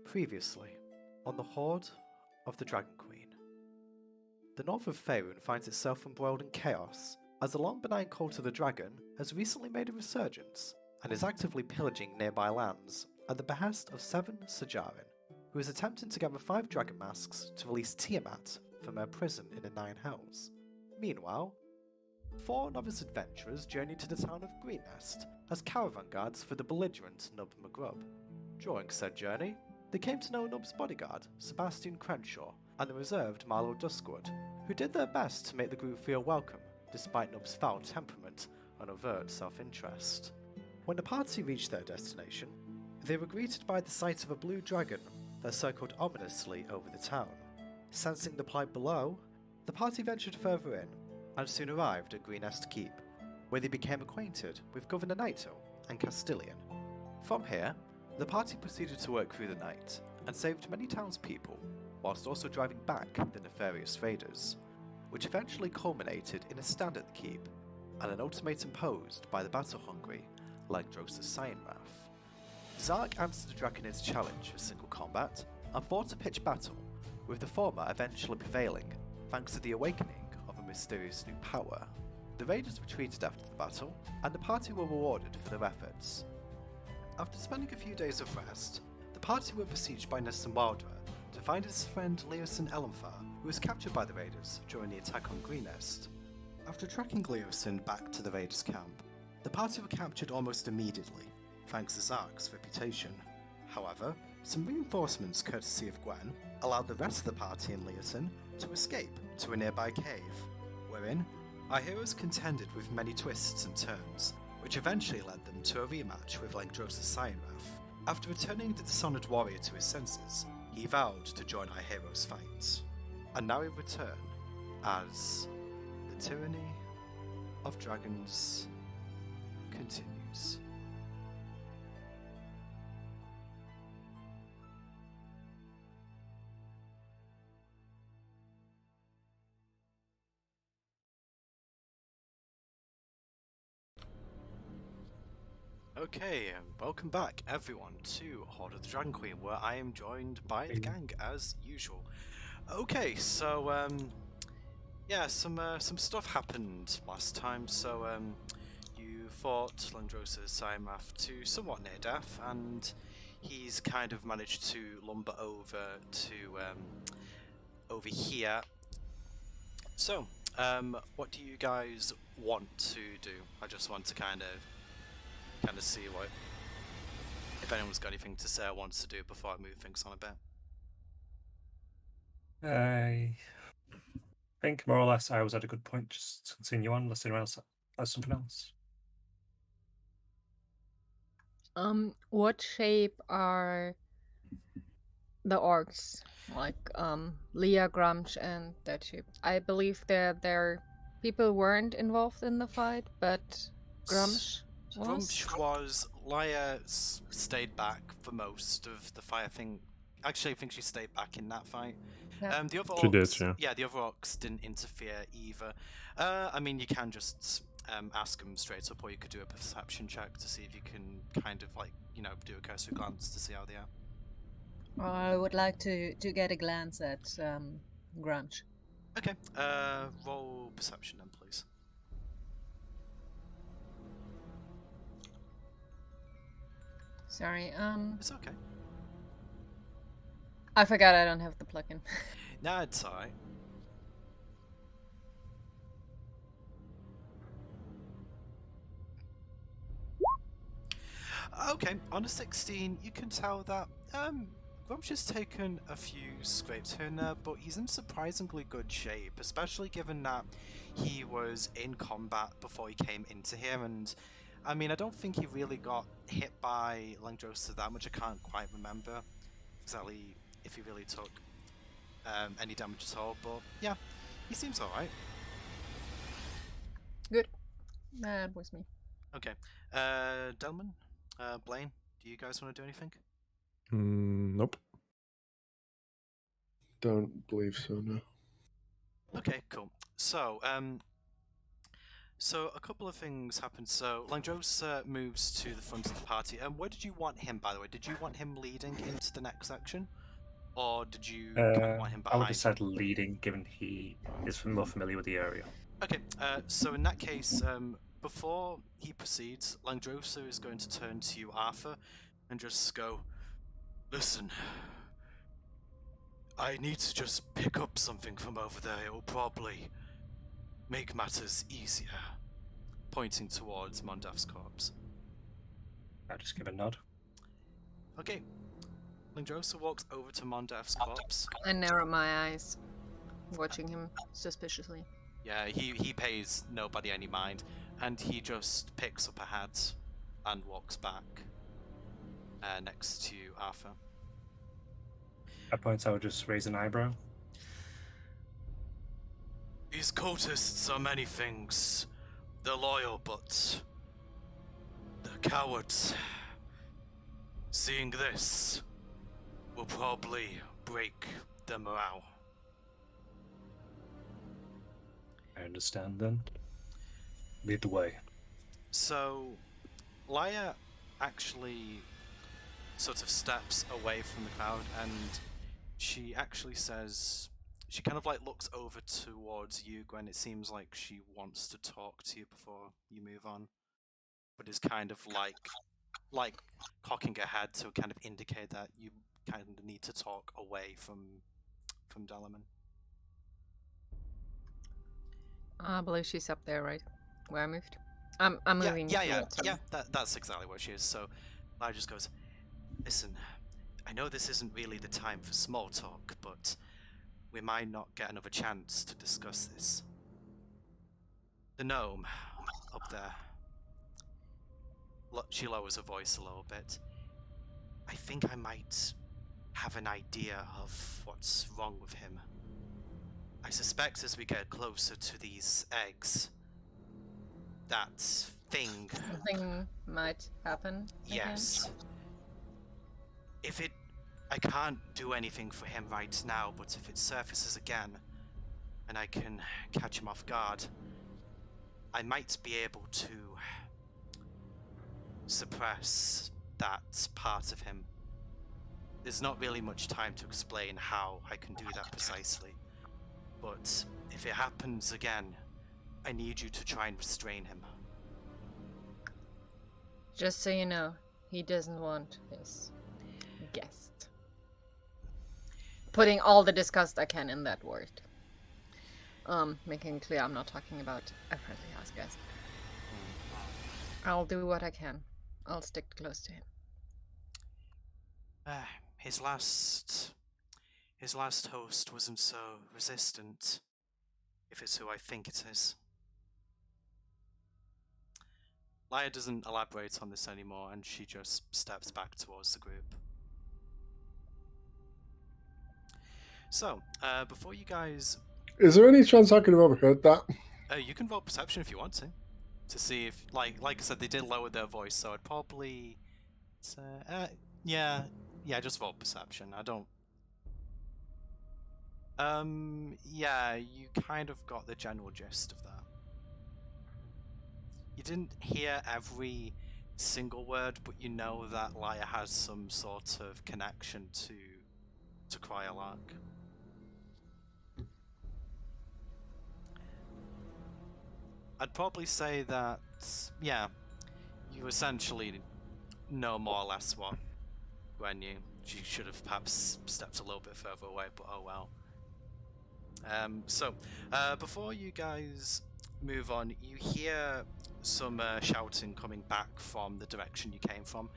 Previously, on the Hoard of the Dragon Queen. The north of Faerun finds itself embroiled in chaos, as the long benign cult of the dragon has recently made a resurgence and is actively pillaging nearby lands at the behest of Seven Sajarin, who is attempting to gather 5 dragon masks to release Tiamat from her prison in the Nine Hells. Meanwhile, 4 novice adventurers journey to the town of Greenest as caravan guards for the belligerent Nub McGrub. During said journey, they came to know Nub's bodyguard, Sebastian Crenshaw, and the reserved Marlowe Duskwood, who did their best to make the group feel welcome, despite Nub's foul temperament and overt self-interest. When the party reached their destination, they were greeted by the sight of a blue dragon that circled ominously over the town. Sensing the plight below, the party ventured further in, and soon arrived at Greenest Keep, where they became acquainted with Governor Naito and Castilian. From here, the party proceeded to work through the night, and saved many townspeople, whilst also driving back the nefarious raiders, which eventually culminated in a stand at the keep, and an ultimatum posed by the battle-hungry Langdrosa Cyanrath. Zark answered the Draconid's challenge for single combat, and fought a pitched battle, with the former eventually prevailing, thanks to the awakening of a mysterious new power. The raiders retreated after the battle, and the party were rewarded for their efforts. After spending a few days of rest, the party were besieged by Nessun Wildra to find his friend Leosin Elenfar, who was captured by the raiders during the attack on Greenest. After tracking Leosin back to the raiders' camp, the party were captured almost immediately, thanks to Zark's reputation. However, some reinforcements courtesy of Gwen allowed the rest of the party and Leosin to escape to a nearby cave, wherein our heroes contended with many twists and turns, which eventually led them to a rematch with Langdrosa Cyanrath. After returning the Dishonored Warrior to his senses, he vowed to join our heroes' fight. And now we return as the Tyranny of Dragons continues. Okay, welcome back everyone to Hoard of the Dragon Queen, where I am joined by the gang as usual. Okay, so yeah, some stuff happened last time. So you fought Langdrosa Cyanrath to somewhat near death, and he's kind of managed to lumber over to over here. So, what do you guys want to do? I just want to kind of see what, if anyone's got anything to say I want to do before I move things on a bit. I think more or less I was at a good point. Just continue on, unless anyone else has something else. What shape are the orcs? Like, Leah, Grumsh, and that shape. I believe that their people weren't involved in the fight, but Grumsh was? Grumsh was. Leia stayed back for most of the fight. I think she stayed back in that fight. Yeah. The other She orcs, did, yeah. the other orcs didn't interfere either. I mean, you can just ask them straight up, or you could do a perception check to see if you can kind of like, do a cursory glance to see how they are. Well, I would like to get a glance at Grumsh. Okay, roll perception then, please. Sorry, It's okay. I forgot I don't have the plugin. Nah, it's alright. Okay, on a 16, you can tell that Grumsh has taken a few scrapes here and there, but he's in surprisingly good shape, especially given that he was in combat before he came into here, and I mean, I don't think he really got hit by Langdrosa that much. I can't quite remember exactly if he really took any damage at all, but yeah, he seems alright. Good. That was me. Okay, Delman, Blaine, do you guys want to do anything? Nope. Don't believe so, no. Okay, cool. So, So a couple of things happen. So Langdrosa moves to the front of the party. And where did you want him, by the way? Did you want him leading into the next section? Or did you kind of want him I would behind? have said leading, given he is more familiar with the area. Okay, so in that case, before he proceeds, Langdrosa is going to turn to you, Arthur, and just go, "Listen, I need to just pick up something from over there. It will probably make matters easier." Pointing towards Mondaf's corpse. I just give a nod. Okay. Langdrosa walks over to Mondaf's corpse. I narrow my eyes, watching him suspiciously. Yeah, he pays nobody any mind, and he just picks up a hat and walks back next to Arthur. At points, I would just raise an eyebrow. These cultists are many things. They're loyal, but they're cowards. Seeing this will probably break their morale. I understand then. Lead the way. So, Laia actually sort of steps away from the crowd, and she actually says, she kind of like looks over towards you, Gwen. It seems like she wants to talk to you before you move on, but is kind of like cocking her head to kind of indicate that you kind of need to talk away from Dalaman. I believe she's up there, right? Where I moved. I'm moving. Yeah. towards her. That's exactly where she is. So Laia just goes, "Listen, I know this isn't really the time for small talk, but we might not get another chance to discuss this. The gnome up there." She lowers her voice a little bit. "I think I might have an idea of what's wrong with him. I suspect as we get closer to these eggs, that thing..." Something might happen. Yes. I can't do anything for him right now, but if it surfaces again, and I can catch him off guard, I might be able to suppress that part of him. There's not really much time to explain how I can do that precisely, but if it happens again, I need you to try and restrain him. Just so you know, he doesn't want his guest. Putting all the disgust I can in that word. Making clear I'm not talking about a friendly house guest. I'll do what I can. I'll stick close to him. His last host wasn't so resistant, if it's who I think it is. Laia doesn't elaborate on this anymore, and she just steps back towards the group. So, before you guys... Is there any chance I could have overheard that? you can roll perception if you want to see if, like I said, they did lower their voice, so I'd probably... yeah, just roll perception. I don't... yeah, you kind of got the general gist of that. You didn't hear every single word, but you know that Laia has some sort of connection to Cryolark. I'd probably say that, yeah, you essentially know more or less what Gwen knew. She should have perhaps stepped a little bit further away, but oh well. So, before you guys move on, you hear some shouting coming back from the direction you came from.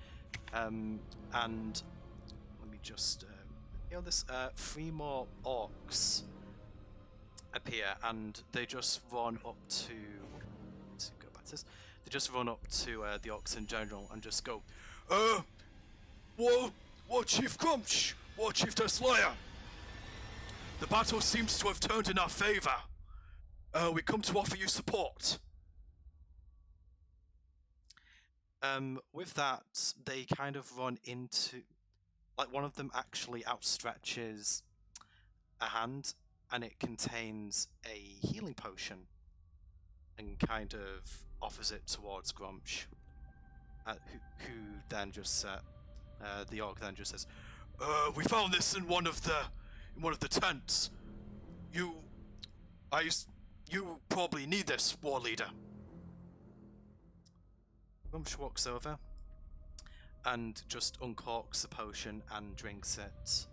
And let me just hear this. 3 more orcs appear, and they just run up to... Let's go back to this. They just run up to the orcs in general and just go, What Chief Crunch? What Chief Laia? The battle seems to have turned in our favor. We come to offer you support. With that, they kind of run into... Like, one of them actually outstretches a hand, and it contains a healing potion. and kind of offers it towards Grumsh, who then just the orc then just says, "We found this in one of the tents. You probably need this, war leader." Grumsh walks over and just uncorks the potion and drinks it.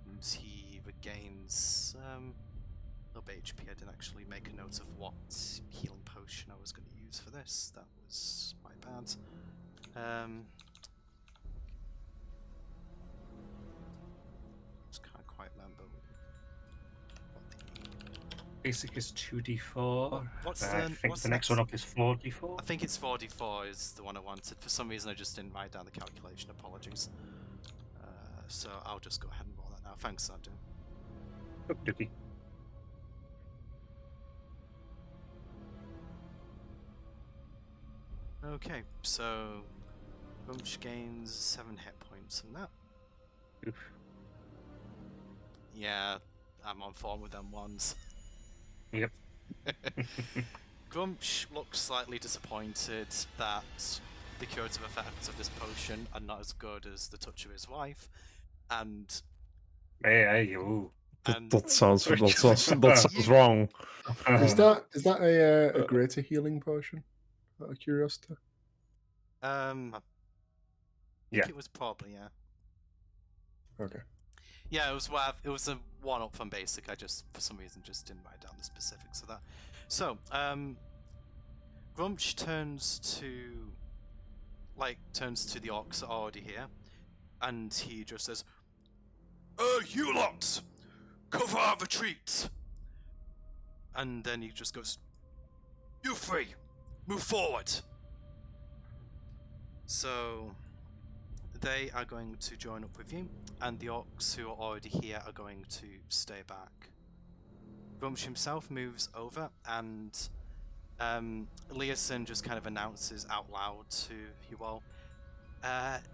And he regains a little bit HP. I didn't actually make a note of what healing potion I was going to use for this. That was my bad. Just can't quite remember. Basic is 2d4. What's I the- think what's the next one up is 4d4. I think it's 44 is the one I wanted. For some reason I just didn't write down the calculation. Apologies. So I'll just go ahead and roll that now. Thanks, Sandu. Okey-dokey. Okay, so Grumsh gains 7 hit points from that. Oof. Yeah, I'm on form with them ones. Yep. Grumsh looks slightly disappointed that the curative effects of this potion are not as good as the touch of his wife, and Hey, ooh. That sounds Yeah. wrong. Is that a greater healing potion? Out of curiosity. I think Yeah. it was probably Okay. Yeah, it was a one up from basic. I just for some reason just didn't write down the specifics of that. So, Grumsh turns to the orcs that are already here, and he just says, "You lot, cover our retreat." And then he just goes, "You three, move forward." So they are going to join up with you, and the orcs who are already here are going to stay back. Grumsh himself moves over, and Leosin just kind of announces out loud to you all,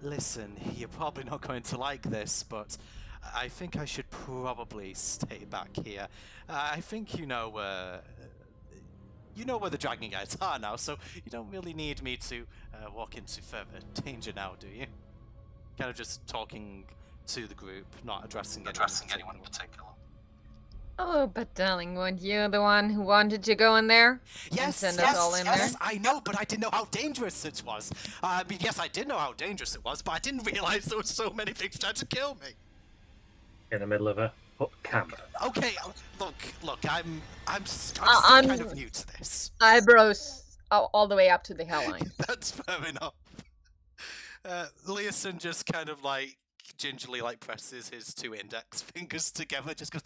"Listen, you're probably not going to like this, but I think I should probably stay back here. I think you know where the dragon guys are now, so you don't really need me to walk into further danger now, do you?" Kind of just talking to the group, not addressing anyone in particular. Oh, but darling, weren't you the one who wanted to go in there? Yes, send us all in there? I know, but I didn't know how dangerous it was. I mean, yes, I did know how dangerous it was, but I didn't realize there were so many things trying to kill me. In the middle of a camp. Okay, look, I'm still kind of new to this. Eyebrows all the way up to the hairline. That's fair enough. Leosin just kind of gingerly presses his 2 index fingers together, just goes,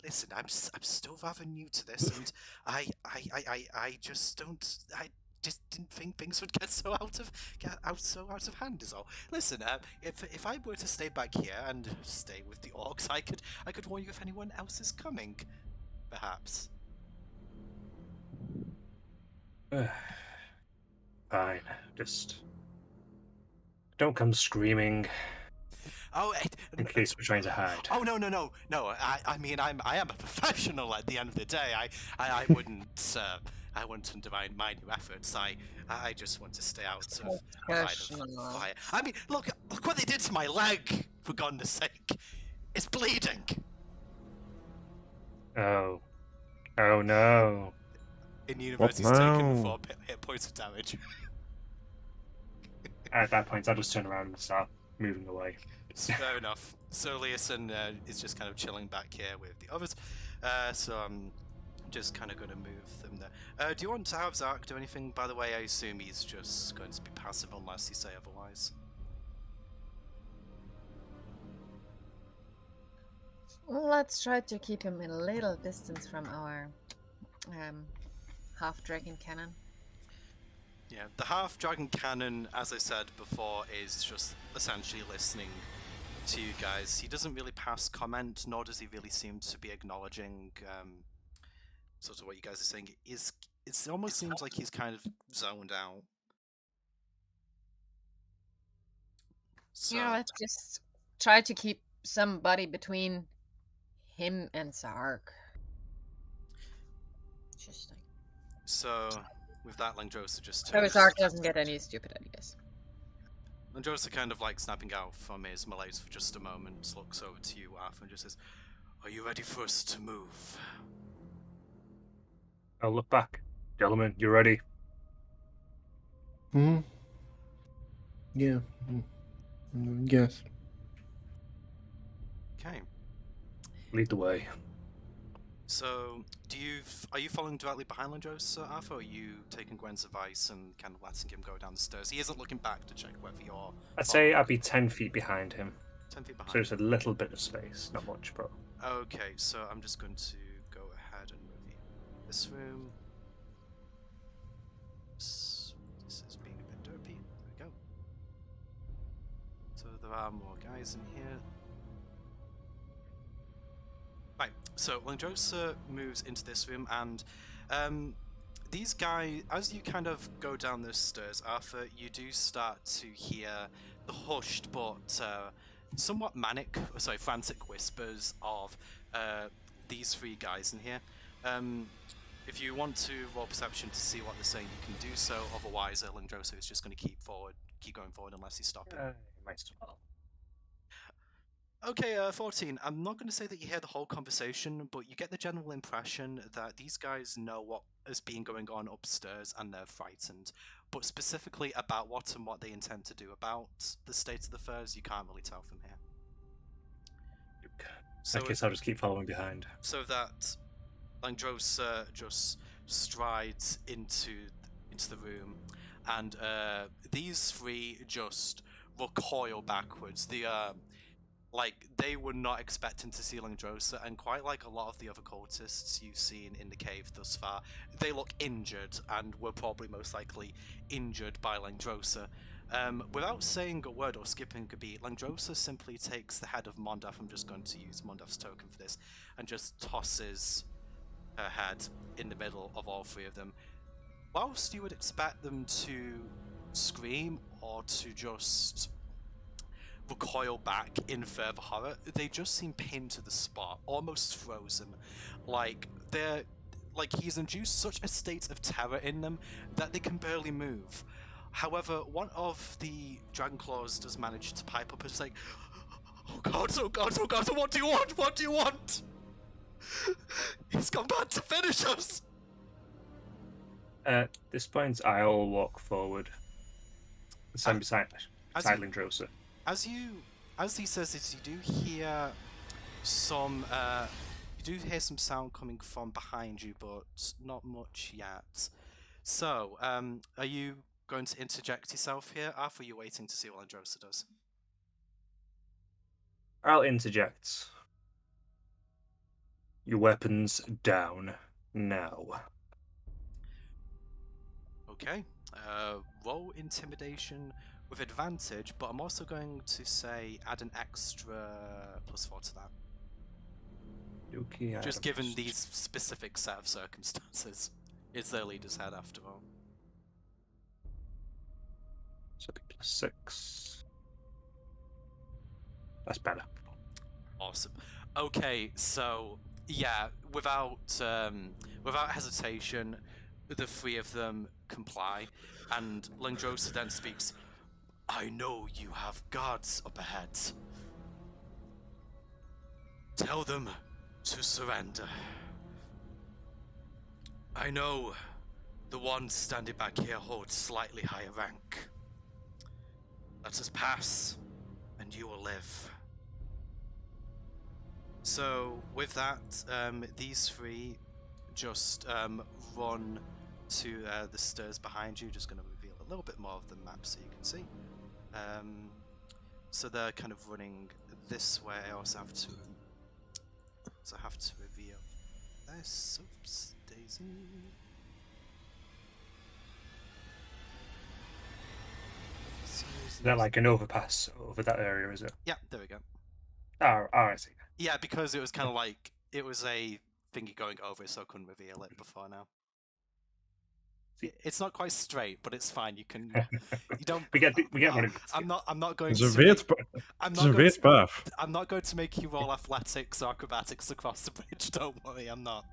"Listen, I'm still rather new to this, and I just didn't think things would get so out of hand is all. Listen, if I were to stay back here and stay with the orcs, I could warn you if anyone else is coming, perhaps." Fine. Just don't come screaming Oh, in case we're trying to hide. Oh no! I mean, I am a professional. At the end of the day, I wouldn't undermine my new efforts. I just want to stay out of line Professional. of fire. I mean, look what they did to my leg. For goodness sake, it's bleeding. Oh no. In university, he's now? taken 4 hit points of damage. At that point, I'll just turn around and start moving away. Fair enough. So Leosin is just kind of chilling back here with the others. So I'm just kind of going to move them there. Do you want to have Zark do anything? By the way, I assume he's just going to be passive unless you say otherwise. Let's try to keep him a little distance from our half-dragon cannon. Yeah, the half-dragon cannon, as I said before, is just essentially listening to you guys. He doesn't really pass comment, nor does he really seem to be acknowledging sort of what you guys are saying. It almost seems like he's kind of zoned out. So, Yeah, let's just try to keep somebody between him and Zark. Just like So, with that, Langdrosa just So turns. Zark doesn't get any stupid ideas. Langdrosa kind of like snapping out from his malaise for just a moment, looks over to you, Arthur, and just says, "Are you ready for us to move?" I'll look back. Gentlemen, you ready? Hmm. Yeah. Yes. Okay. Lead the way. So, are you following directly behind Langdrosa, Arthur, or are you taking Gwen's advice and kind of letting him go down the stairs? He isn't looking back to check whether you're. I'd say I'd be 10 feet behind him. 10 feet behind. So just a little bit of space, not much, but. Okay, so I'm just going to go ahead and move you this room. Oops, this is being a bit derpy. There we go. So there are more guys in here. Right, so Langdrosa moves into this room, and these guys, as you kind of go down the stairs, Arthur, you do start to hear the hushed but somewhat frantic whispers of these three guys in here. If you want to roll perception to see what they're saying, you can do so. Otherwise, Langdrosa is just going to keep going forward unless you stop it. Might as well. Okay, 14. I'm not going to say that you hear the whole conversation, but you get the general impression that these guys know what is being going on upstairs and they're frightened. But specifically about what they intend to do about the state of the affairs, you can't really tell from here. So I guess I'll just keep following behind. So that Langdrosa just strides into the room, and these three just recoil backwards. They were not expecting to see Langdrosa, and quite like a lot of the other cultists you've seen in the cave thus far, they look injured, and were probably most likely injured by Langdrosa. Without saying a word or skipping a beat, Langdrosa simply takes the head of Mondath, I'm just going to use Mondath's token for this, and just tosses her head in the middle of all three of them. Whilst you would expect them to scream or to just recoil back in further horror, they just seem pinned to the spot, almost frozen. He's induced such a state of terror in them that they can barely move. However, one of the Dragon Claws does manage to pipe up and say, "Oh god, oh god, oh god, what do you want? What do you want? He's come back to finish us!" At this point, I'll walk forward. Stand beside Langdrosa. As he says this, you do hear some sound coming from behind you, but not much yet. So, are you going to interject yourself here, Arthur? Or are you waiting to see what Langdrosa does? I'll interject. Your weapons down now. Okay. Roll intimidation with advantage, but I'm also going to say add an extra +4 to that. Okay, Just given these specific set of circumstances. It's their leader's head after all. So it'll be +6. That's better. Awesome. Okay, so yeah, without hesitation, the three of them comply, and Langdrosa then speaks. "I know you have guards up ahead. Tell them to surrender. I know the one standing back here holds slightly higher rank. Let us pass, and you will live." So, with that, these three just run to the stairs behind you. Just going to reveal a little bit more of the map so you can see. So they're kind of running this way. I also have to reveal this. Oops, Daisy. Is that like an overpass over that area, is it? Yeah, there we go. Oh, I see. Yeah, because it was kind of like it was a thingy going over it, so I couldn't reveal it before now. It's not quite straight, but it's fine. You can. You don't. we get what it is. I'm not going There's to. a weird path. I'm not going to make you roll athletics or acrobatics across the bridge. Don't worry, I'm not.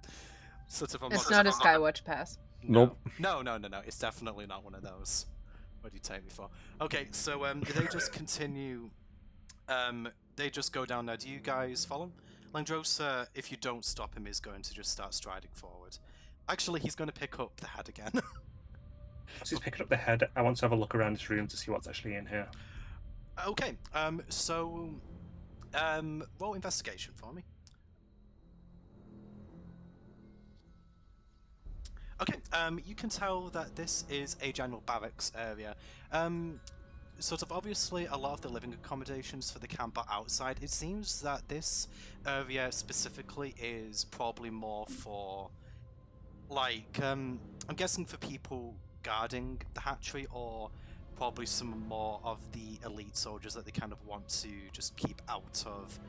It's not a Skywatch pass. Nope. No. It's definitely not one of those. What do you take me for? Okay, so they just continue. They just go down there. Do you guys follow? Landrosa, if you don't stop him, is going to just start striding forward. Actually, he's going to pick up the head again. As he's picking up the head, I want to have a look around this room to see what's actually in here. Okay. Roll investigation for me. Okay, you can tell that this is a general barracks area. Sort of obviously a lot of the living accommodations for the camp are outside. It seems that this area specifically is probably more for, like, I'm guessing for people guarding the hatchery, or probably some more of the elite soldiers that they kind of want to just keep out of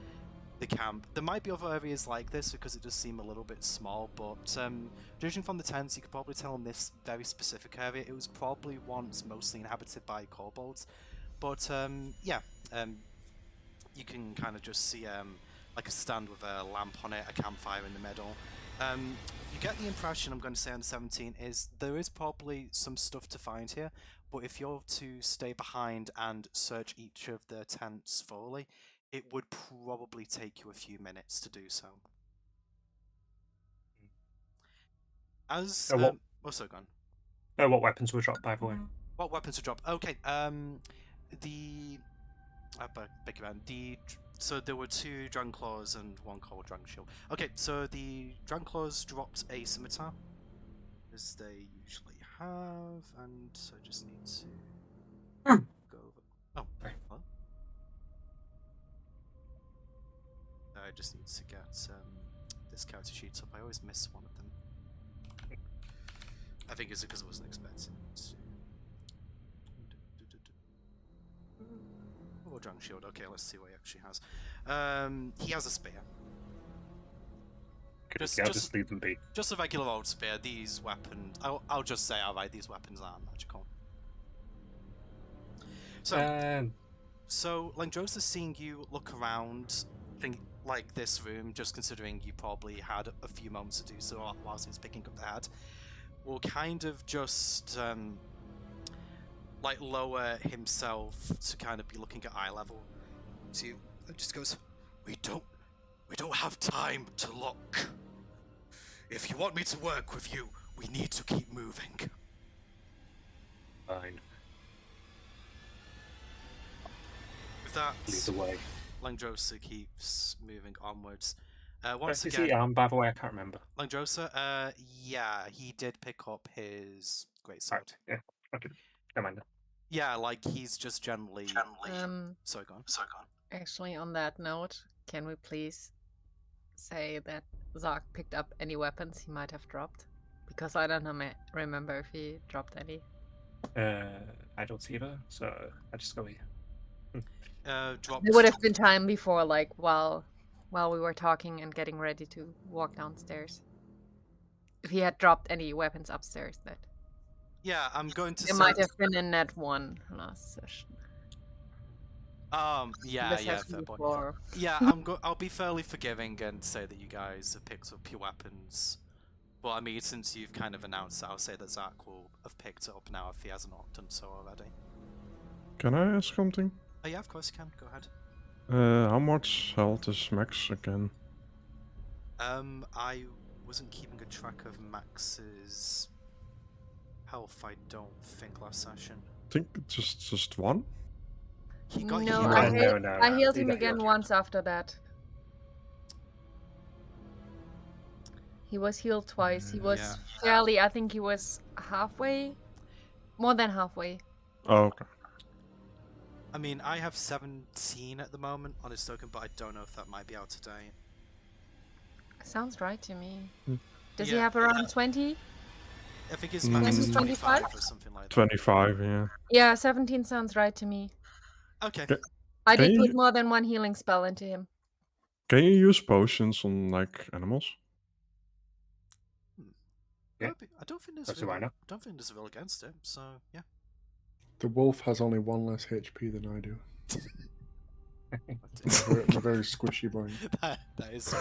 the camp. There might be other areas like this because it does seem a little bit small, but judging from the tents, you could probably tell in this very specific area it was probably once mostly inhabited by kobolds. But you can kind of just see like a stand with a lamp on it, a campfire in the middle. You get the impression, I'm going to say on the 17, is there is probably some stuff to find here, but if you're to stay behind and search each of the tents fully, it would probably take you a few minutes to do so. As also gone. What weapons were dropped, by the way? What weapons were dropped? Okay. So there were 2 Dragon Claws and 1 Cold Dragon Shield. Okay, so the Dragon Claws dropped a scimitar, as they usually have, and so I just need to go over. Oh, sorry. Hello? I just need to get this character sheet up. I always miss one of them. I think it's because I wasn't expecting to. Oh, Dragon Shield. Okay, let's see what he actually has. He has a spear. I'll just leave them be. Just a regular old spear. These weapons, I'll just say outright, these weapons aren't magical. So Langdros is seeing you look around, think like this room, just considering you probably had a few moments to do so whilst he was picking up the head, will kind of just like lower himself to kind of be looking at eye level to you, and just goes, we don't have time to look. If you want me to work with you, we need to keep moving. Fine. With that, Lead the way. Langdrosa keeps moving onwards. Is he armed, by the way? I can't remember. Langdrosa, yeah, he did pick up his greatsword. Right, yeah, okay. Never mind. Yeah, like he's just generally. Sorry, go on. Actually, on that note, can we please say that Zark picked up any weapons he might have dropped? Because I don't remember if he dropped any. I don't see either, so I just go here. Dropped. There would have been time before, like, while we were talking and getting ready to walk downstairs. If he had dropped any weapons upstairs, that. Yeah, I'm going to It say. might have been in that one last session. Yeah, fair point. Before. Yeah, I'll be fairly forgiving and say that you guys have picked up your weapons. But I mean, since you've kind of announced that, I'll say that Zach will have picked it up now if he hasn't done so already. Can I ask something? Oh yeah, of course you can. Go ahead. How much health is Max again? I wasn't keeping a track of Max's health, I don't think, last session. I think just 1? He got No, healed. I healed him He got again healed. once after that. He was healed twice. He was Yeah. fairly, I think he was halfway. More than halfway. Oh, okay. I mean, I have 17 at the moment on his token, but I don't know if that might be out today. Sounds right to me. Hmm. Does he Yeah. have around 20? I think his max is 25? 25 or something like that. 25, yeah. Yeah, 17 sounds right to me. Okay. Okay. I Can did put you- more than one healing spell into him. Can you use potions on, like, animals? Yeah. I don't think there's That's why not. I don't think there's a rule against it. So yeah. The wolf has only 1 less HP than I do. I'm a very squishy boy. that is.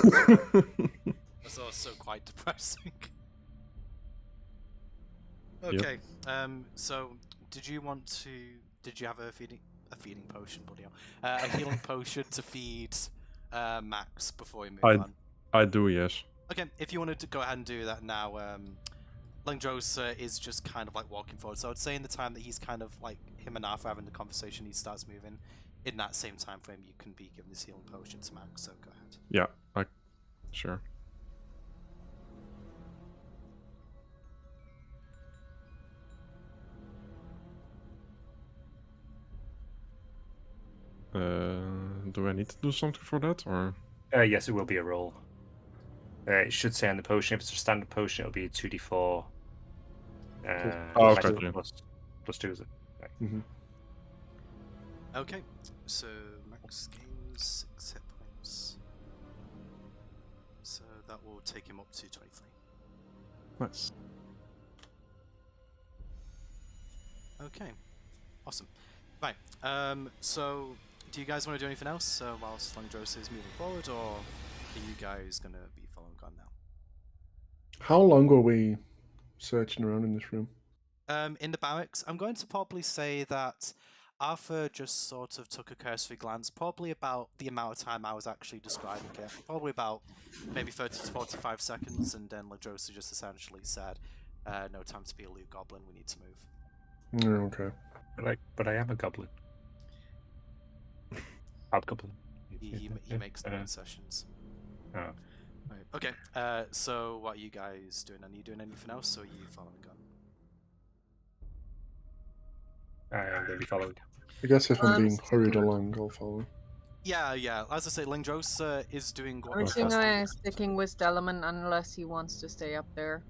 That's also quite depressing. Okay. So did you want to? Did you have a feeding potion, bloody hell? A healing potion to feed Max before we move on. I do, yes. Okay, if you wanted to go ahead and do that now, Langdrosa is just kind of like walking forward. So I'd say in the time that he's kind of like him and Arthur having the conversation, he starts moving. In that same time frame, you can be given this healing potion to Max. So go ahead. Yeah, sure. Do I need to do something for that, or? Yes, it will be a roll. It should say on the potion, if it's a standard potion, it'll be a 2d4. Oh, okay. magic plus 2, is it? Right. Mm-hmm. Okay, so Max gains 6 hit points. So that will take him up to 23. Nice. Okay, awesome. Right, so do you guys want to do anything else whilst Langdrosa is moving forward, or are you guys going to be following on now? How long were we searching around in this room? In the barracks, I'm going to probably say that Arthur just sort of took a cursory glance, probably about the amount of time I was actually describing it, probably about maybe 30 to 45 seconds, and then Langdrosa just essentially said, no time to be a loot goblin, we need to move. Okay. But I am a goblin. Hobgoblin. He makes the concessions. Oh. Right. Okay, so what are you guys doing? Are you doing anything else, or are you following on? I am going to be following. I guess if I'm being hurried along, I'll follow. Yeah. As I say, Langdrosa is doing what I'm he has to do. sticking with Delman unless he wants to stay up there.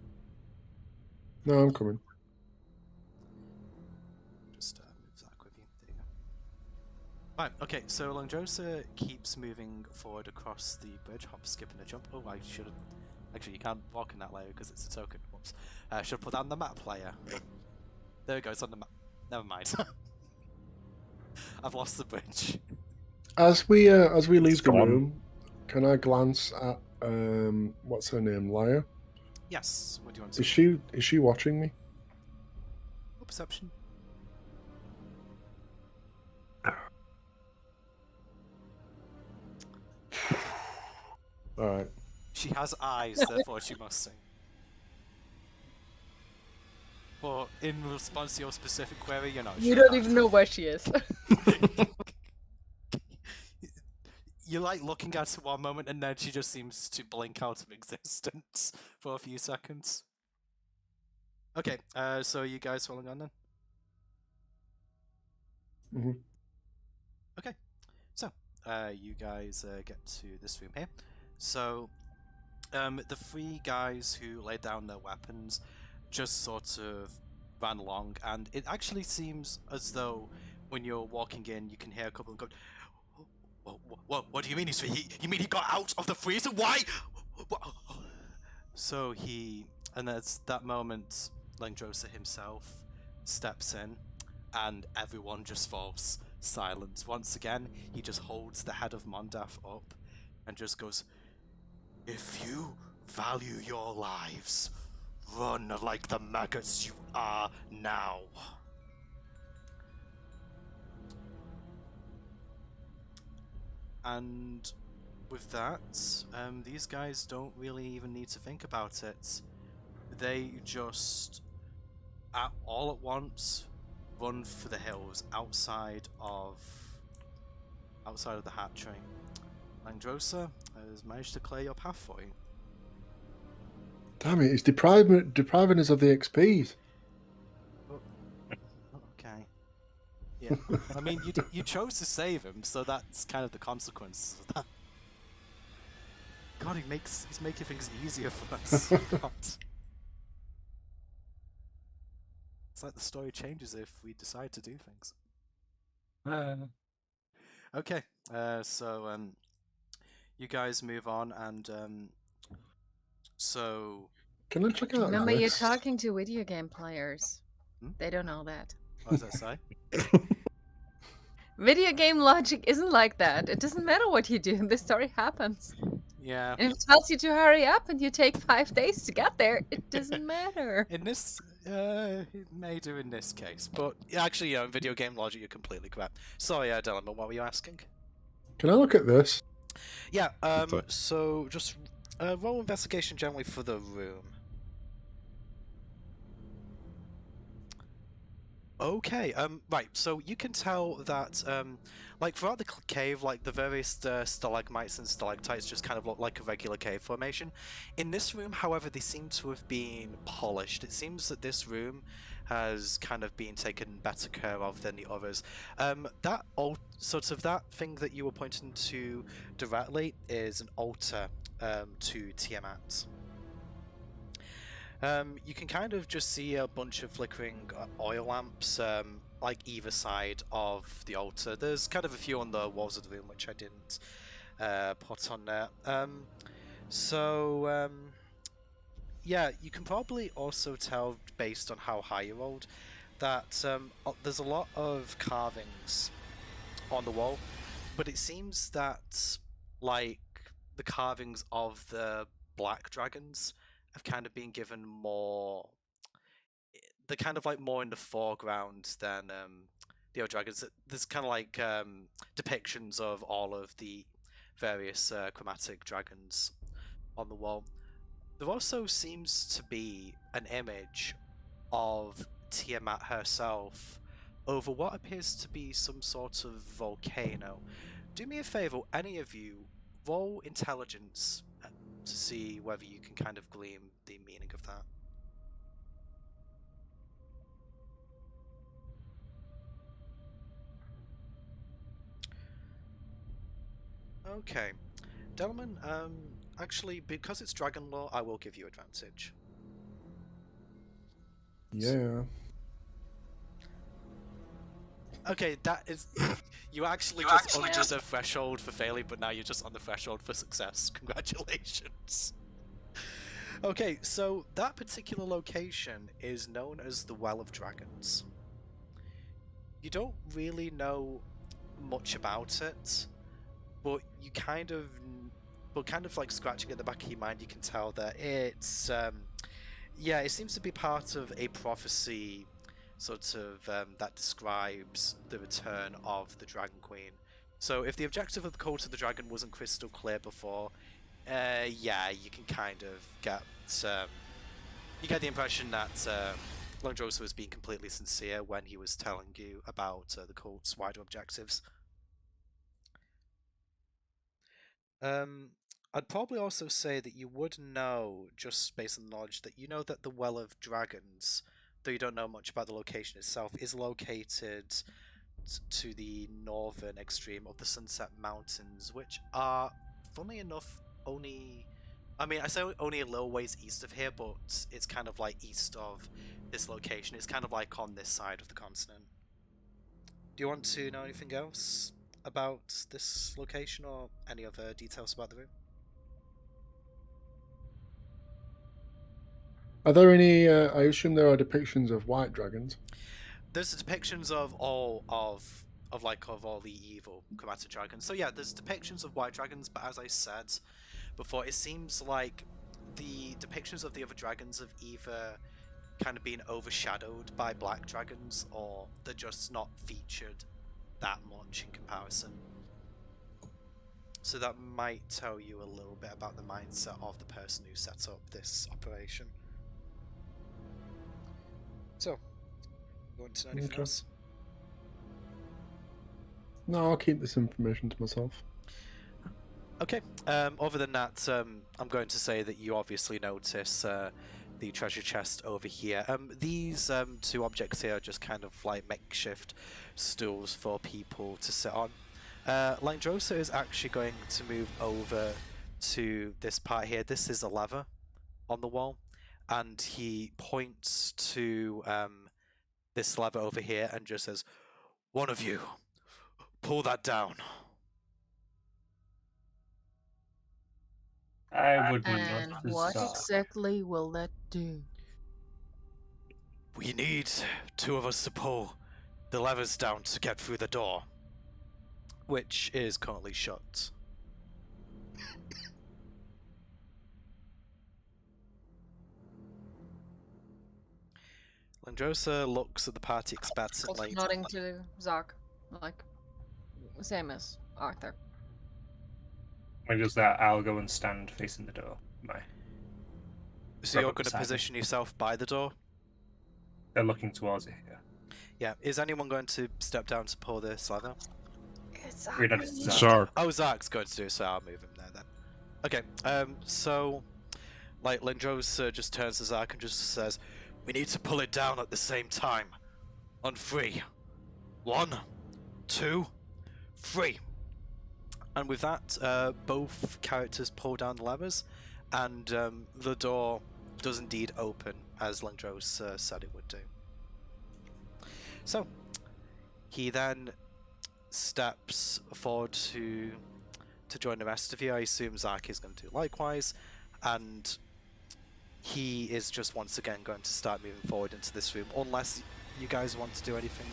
No, I'm coming. Just move Zach with you. There you go. Right, okay, so Langdrosa keeps moving forward across the bridge, hop, skip, and a jump. Oh, I should have... Actually, you can't walk in that layer because it's a token. Whoops. Should have put that on the map layer. There it goes, on the map. Never mind. I've lost the bridge. As we leave the gone. room, can I glance at what's her name, Lyra? Yes, what do you want to Is she watching me? Oh, perception. Alright. She has eyes, therefore she must sing. But in response to your specific query, you're not You sure. don't even know where she is. You're like looking at her one moment and then she just seems to blink out of existence for a few seconds. Okay, so are you guys following on then? Mm-hmm. Okay, so you guys get to this room here. So the three guys who laid down their weapons just sort of ran along, and it actually seems as though when you're walking in, you can hear a couple of them go, what do you mean you mean he got out of the freezer? Why? So and at that moment, Langdrosa himself steps in, and everyone just falls silent. Once again, he just holds the head of Mondath up and just goes, if you value your lives, run like the maggots you are now. And with that, these guys don't really even need to think about it. They just, all at once, run for the hills outside of the hatchery. Langdrosa has managed to clear your path for you. Damn it, it's depriving us of the XPs. Okay. Yeah. I mean, you chose to save him, so that's kind of the consequence of that. God, he's making things easier for us. God. It's like the story changes if we decide to do things. Okay, so you guys move on, and so... Can I check out Remember, this? you're talking to video game players. They don't know that. What does that say? Video game logic isn't like that. It doesn't matter what you do, the story happens. Yeah. And if it tells you to hurry up and you take 5 days to get there, it doesn't matter. In this It may do in this case, but actually, in video game logic, you're completely correct. Sorry, Delama, what were you asking? Can I look at this? Yeah, Sorry. so just roll investigation generally for the room. Okay, right, so you can tell that, like, throughout the cave, like, the various stalagmites and stalactites just kind of look like a regular cave formation. In this room, however, they seem to have been polished. It seems that this room has kind of been taken better care of than the others. That that thing that you were pointing to directly is an altar, to Tiamat. You can kind of just see a bunch of flickering oil lamps, like either side of the altar. There's kind of a few on the walls of the room which I didn't put on there. Yeah, you can probably also tell based on how high you rolled that there's a lot of carvings on the wall, but it seems that like the carvings of the black dragons have kind of been given more. They're kind of like more in the foreground than the other dragons. There's kind of like depictions of all of the various chromatic dragons on the wall. There also seems to be an image of Tiamat herself over what appears to be some sort of volcano. Do me a favor, any of you, roll intelligence to see whether you can kind of glean the meaning of that. Okay. Delman, actually, because it's Dragon Law, I will give you advantage. Yeah. Okay, that is... You actually just under the threshold for failing, but now you're just on the threshold for success. Congratulations. Okay, so that particular location is known as the Well of Dragons. You don't really know much about it, but you kind of like scratching at the back of your mind, you can tell that it's yeah, it seems to be part of a prophecy sort of that describes the return of the Dragon Queen. So if the objective of the Cult of the Dragon wasn't crystal clear before, yeah, you can kind of get you get the impression that Longdrosa was being completely sincere when he was telling you about the cult's wider objectives. I'd probably also say that you would know, just based on knowledge, that you know that the Well of Dragons, though you don't know much about the location itself, is located to the northern extreme of the Sunset Mountains, which are, funnily enough, only... I mean, I say only a little ways east of here, but it's kind of like east of this location. It's kind of like on this side of the continent. Do you want to know anything else about this location or any other details about the room? Are there any? I assume there are depictions of white dragons. There's depictions of all of all the evil chromatic dragons. So yeah, there's depictions of white dragons, but as I said before, it seems like the depictions of the other dragons have either kind of been overshadowed by black dragons, or they're just not featured that much in comparison. So that might tell you a little bit about the mindset of the person who set up this operation. So, you want to know anything else? No, I'll keep this information to myself. Okay. Other than that, I'm going to say that you obviously notice the treasure chest over here. These two objects here are just kind of like makeshift stools for people to sit on. Lindrosa is actually going to move over to this part here. This is a lever on the wall, and he points to this lever over here and just says, "One of you, pull that down." I would And not what decide. exactly will that do? We need two of us to pull the levers down to get through the door, which is currently shut. Landrosa looks at the party Also expectantly. nodding to Zark, like same as Arthur. When he does that, I'll go and stand facing the door. So you're Robert going to beside me. position yourself by the door? They're looking towards it here. Yeah. Is anyone going to step down to pull this lever? We're not Zark. Zark. Oh, Zark's going to do it, so I'll move him there then. Okay, so, like, Landrosa just turns to Zark and just says, "We need to pull it down at the same time. On 3. 1, 2, 3." And with that, both characters pull down the levers, and the door does indeed open, as Landrosa said it would do. So, he then steps forward to join the rest of you. I assume Zark is going to do likewise, and he is just once again going to start moving forward into this room, unless you guys want to do anything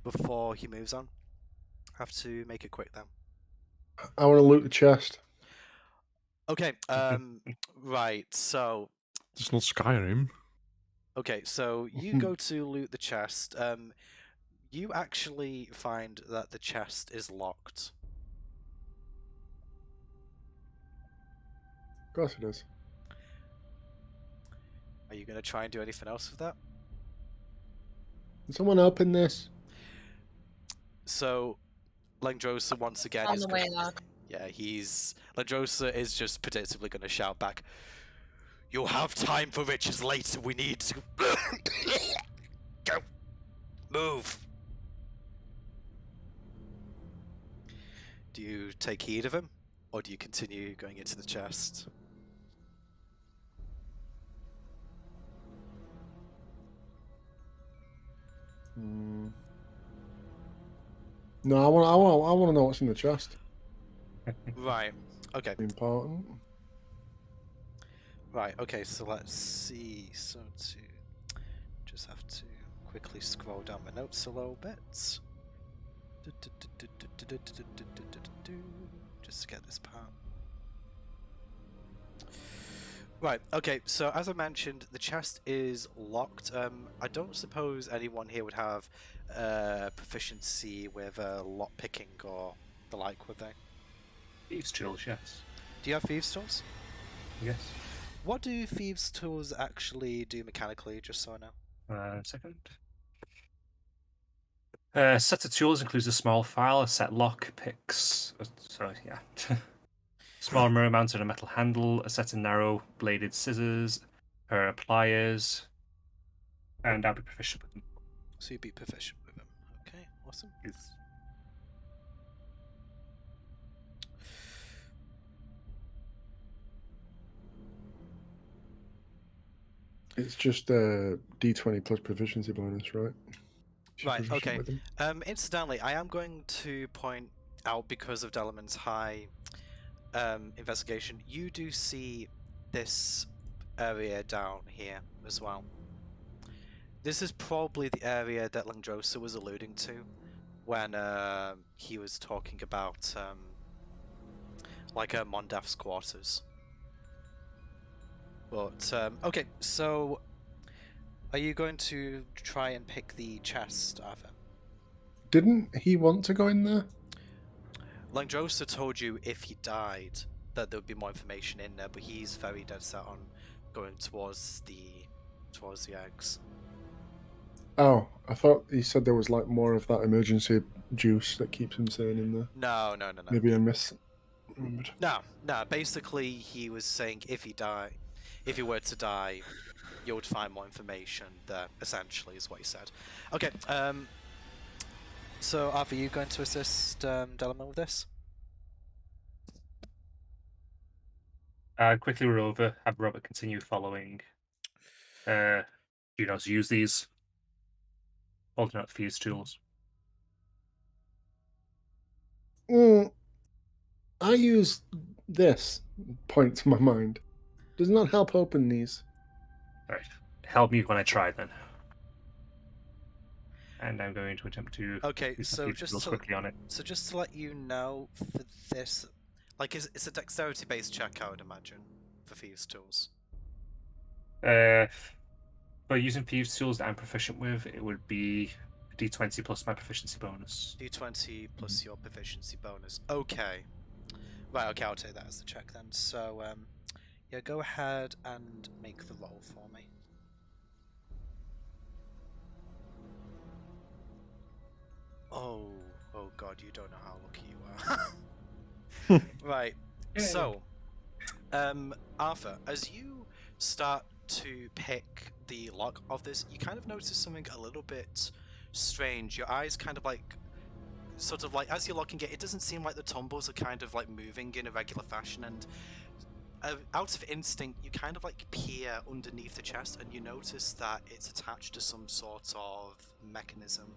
before he moves on. Have to make it quick then. I want to loot the chest. Okay, right, so It's not Skyrim. okay, so you go to loot the chest. You actually find that the chest is locked. Of course it is. Are you going to try and do anything else with that? Can someone open this? So, Landrosa once again On is the way out. yeah, Landrosa is just predictably going to shout back, "You'll have time for riches later, we need to go, move." Do you take heed of him, or do you continue going into the chest? No, I want to know what's in the chest. Right, okay. Important. Right, okay, so let's see. So to just have to quickly scroll down my notes a little bit. Just to get this part. Right, okay, so as I mentioned, the chest is locked. I don't suppose anyone here would have proficiency with lock picking or the like, would they? Thieves' tools, yes. Do you have thieves' tools? Yes. What do thieves' tools actually do mechanically, just so I know? Second. Set of tools includes a small file, a set lock, picks. Sorry, yeah. Small mirror mounted on a metal handle, a set of narrow bladed scissors, pliers, and I'll be proficient with them. So you'd be proficient with them. Okay, awesome. Yes. It's just a D20 plus proficiency bonus, right? If you're Right, proficient okay. with them. Incidentally, I am going to point out, because of Delaman's high investigation, you do see this area down here as well. This is probably the area that Landrosa was alluding to when he was talking about like Mondaf's quarters. But okay, so are you going to try and pick the chest, Arthur? Didn't he want to go in there? Landrosa told you if he died that there would be more information in there, but he's very dead set on going towards the eggs. Oh, I thought he said there was like more of that emergency juice that keeps him sane in there. No. Maybe I misremembered. No. Basically, he was saying if he were to die, you would find more information there. Essentially, is what he said. Okay. So, Arthur, you going to assist Delaman with this? Quickly we're over. Have Robert continue following. Junos use these. Holding out the fuse tools. I use this. Point to my mind. Does not help open these. Right. Help me when I try then. And I'm going to attempt to Okay, use the so fuse just tools to, quickly on it. so just to let you know, for this, like, it's a dexterity-based check, I would imagine, for thieves' tools. But using thieves' tools that I'm proficient with, it would be d20 plus my proficiency bonus. D20 plus your proficiency bonus. Okay. Right, okay, I'll take that as the check then. So, yeah, go ahead and make the roll for me. Oh god, you don't know how lucky you are. Right, so, Arthur, as you start to pick the lock of this, you kind of notice something a little bit strange. Your eyes kind of like, sort of like, as you're locking it, it doesn't seem like the tumbles are kind of like moving in a regular fashion, and out of instinct, you kind of like peer underneath the chest and you notice that it's attached to some sort of mechanism.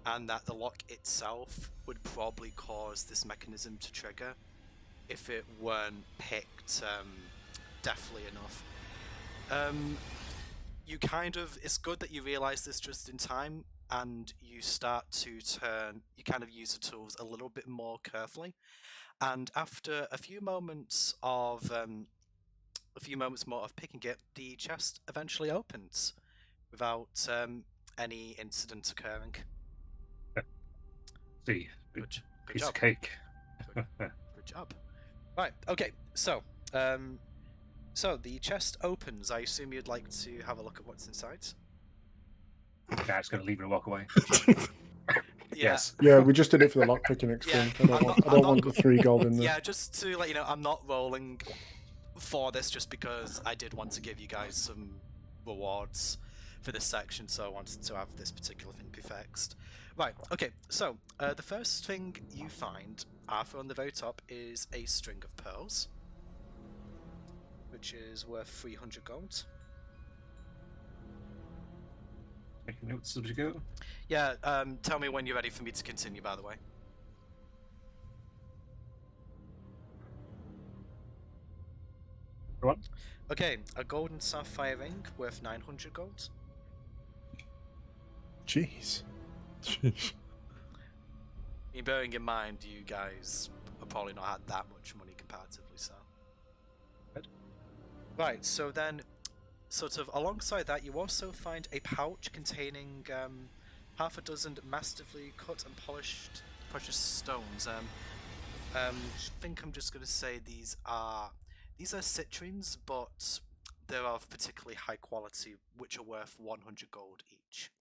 And that the lock itself would probably cause this mechanism to trigger if it weren't picked deftly enough. You kind of, it's good that you realize this just in time, and you start to you kind of use the tools a little bit more carefully. And after a few moments more of picking it, the chest eventually opens without any incident occurring. See, Good piece job. of cake. Good job. Right. Okay. So, so the chest opens. I assume you'd like to have a look at what's inside. Yeah, I'm just gonna leave it and walk away. Yeah. Yes. Yeah, we just did it for the lockpicking experience. I don't want the 3 gold in there. Yeah, just to let you know, I'm not rolling for this just because I did want to give you guys some rewards for this section, so I wanted to have this particular thing be fixed. Right, okay, so the first thing you find, Arthur, on the very top, is a string of pearls, which is worth 300 gold. Making notes as we go. Yeah, tell me when you're ready for me to continue, by the way. Go on. Okay, a golden sapphire ring worth 900 gold. Jeez. Jeez. I mean, bearing in mind, you guys have probably not had that much money comparatively, so. Right, so then, sort of alongside that, you also find a pouch containing half a dozen masterfully cut and polished precious stones. I think I'm just going to say these are citrines, but they're of particularly high quality, which are worth 100 gold each.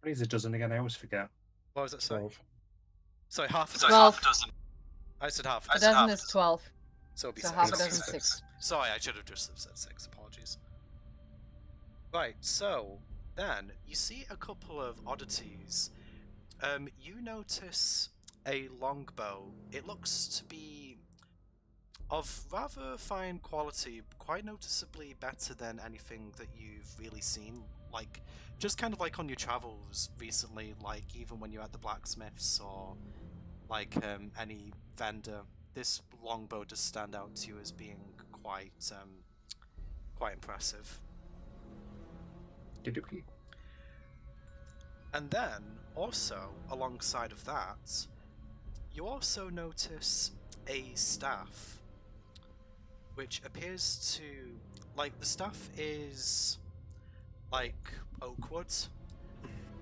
What is a dozen again? I always forget. What was that? Sorry. 12. Sorry, half a 12. dozen. I said half a A dozen. dozen is 12. So it'll be So six. half a dozen, 6. Sorry, I should have just said 6. Apologies. Right, so then you see a couple of oddities. You notice a longbow. It looks to be of rather fine quality, quite noticeably better than anything that you've really seen. Like, just kind of like on your travels recently, like even when you're at the blacksmiths or like any vendor, this longbow does stand out to you as being quite impressive. Did-dookie. And then, also, alongside of that, you also notice a staff, which appears to, like, the staff is, like, oak wood,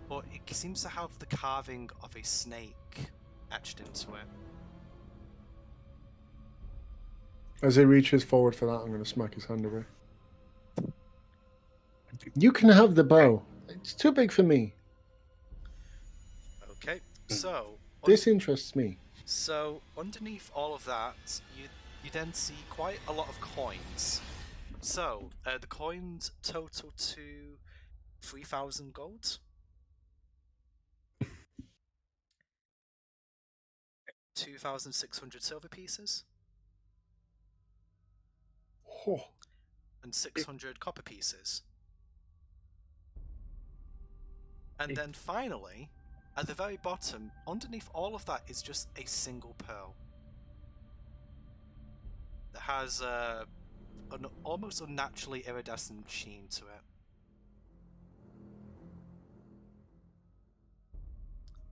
but it seems to have the carving of a snake etched into it. As he reaches forward for that, I'm going to smack his hand away. You can have the bow. It's too big for me. Okay, so... This interests me. So, underneath all of that, you then see quite a lot of coins. So, the coins total to 3,000 gold. 2,600 silver pieces. Oh, And 600 copper pieces. And then finally, at the very bottom, underneath all of that is just a single pearl. That has an almost unnaturally iridescent sheen to it.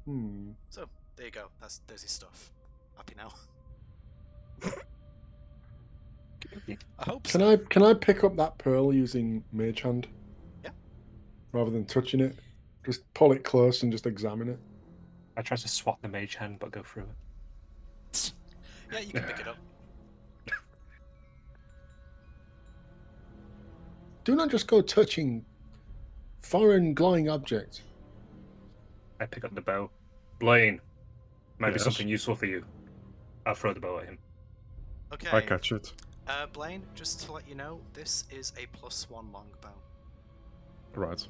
hmm. So, there you go. There's your stuff. Happy now. I hope Can so. I pick up that pearl using Mage Hand? Yeah. Rather than touching it, just pull it close and just examine it. I tried to swat the mage hand, but go through it. Yeah, you can pick it up. Do not just go touching foreign glowing objects. I pick up the bow. Blaine, might be Yes. something useful for you. I'll throw the bow at him. Okay. I catch it. Blaine, just to let you know, this is a +1 longbow. Right.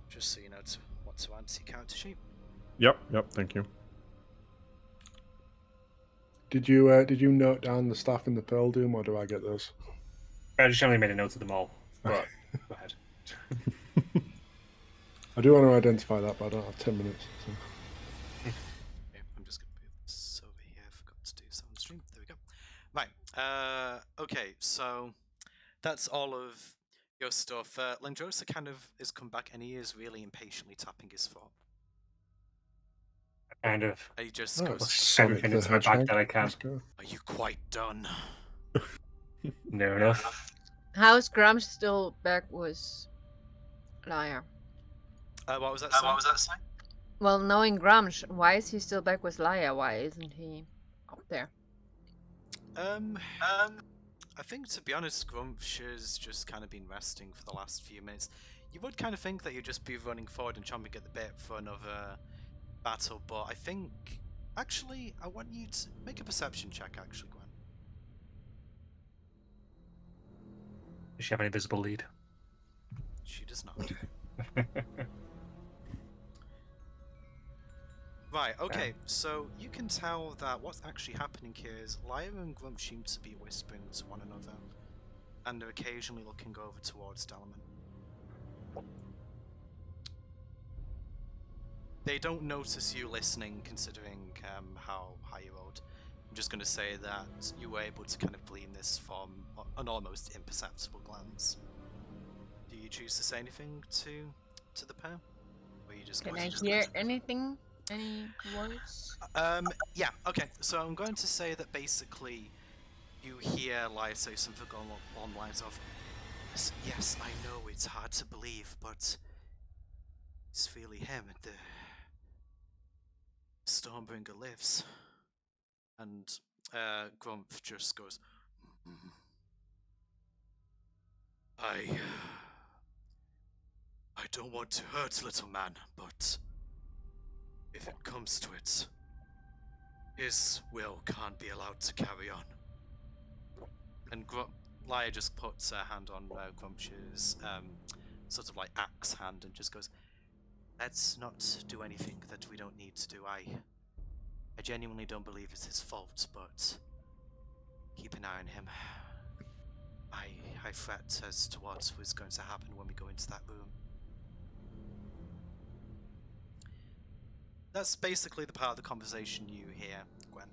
Just so you know what to add to your character sheet. Yep, thank you. Did you note down the staff in the Pearl Doom, or do I get those? I just generally made a note of them all. But go ahead. I do want to identify that, but I don't have 10 minutes. So. Okay, I'm just going to move this over here. I forgot to do so on stream. There we go. Right. Okay, so that's all of your stuff. Lendrosa kind of has come back, and he is really impatiently tapping his foot. Kind of And he just Oh, goes, everything Sonic the into my bag Hedgehog. that I can. Let's go. "Are you quite done?" Near enough. How's Grumsh still back with Liar? What was that? What was that saying? Well, knowing Grumsh, why is he still back with Liar? Why isn't he up there? I think, to be honest, Grumsh has just kind of been resting for the last few minutes. You would kind of think that you'd just be running forward and chomping at the bit for another battle, but I think... Actually, I want you to make a perception check, actually, Gwen. Does she have any visible lead? She does not. Right, okay, so you can tell that what's actually happening here is Lyra and Grump seem to be whispering to one another, and they're occasionally looking over towards Dalman. They don't notice you listening, considering how high you rolled. I'm just going to say that you were able to kind of glean this from an almost imperceptible glance. Do you choose to say anything to the pair? Or you just Can going I to hear anything? Any words? Yeah, okay, so I'm going to say that basically you hear Lyra say something along the lines of, yes, I know it's hard to believe, but it's really him. The Stormbringer lives. And Grumph just goes, I don't want to hurt little man, but if it comes to it, his will can't be allowed to carry on. And Lyra just puts her hand on Grumpch's sort of like axe hand and just goes, let's not do anything that we don't need to do. I genuinely don't believe it's his fault, but keep an eye on him. I fret as to what was going to happen when we go into that room. That's basically the part of the conversation you hear, Gwen.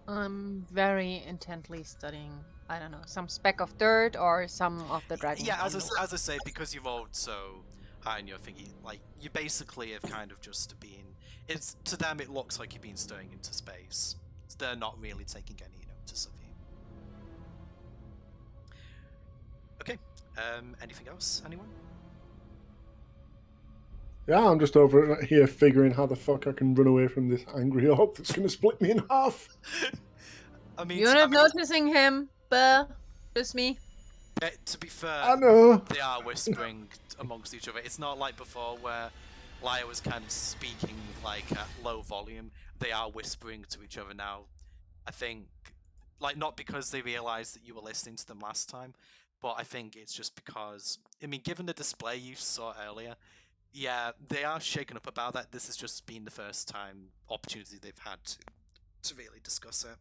I'm very intently studying, I don't know, some speck of dirt or some of the dragon. Yeah, as candles. I say, because you rolled so high in your thingy, like, you basically have kind of just been... It's, to them, it looks like you've been staring into space. They're not really taking any notice of you. Okay, anything else, anyone? Yeah, I'm just over here figuring how the fuck I can run away from this angry orc that's going to split me in half. I mean, You're not noticing him, but just me. to be fair, I know. they are whispering amongst each other. It's not like before where Lyra was kind of speaking like at low volume. They are whispering to each other now. I think, like, not because they realised that you were listening to them last time, but I think it's just because, I mean, given the display you saw earlier, yeah, they are shaken up about that. This has just been the first opportunity they've had to really discuss it.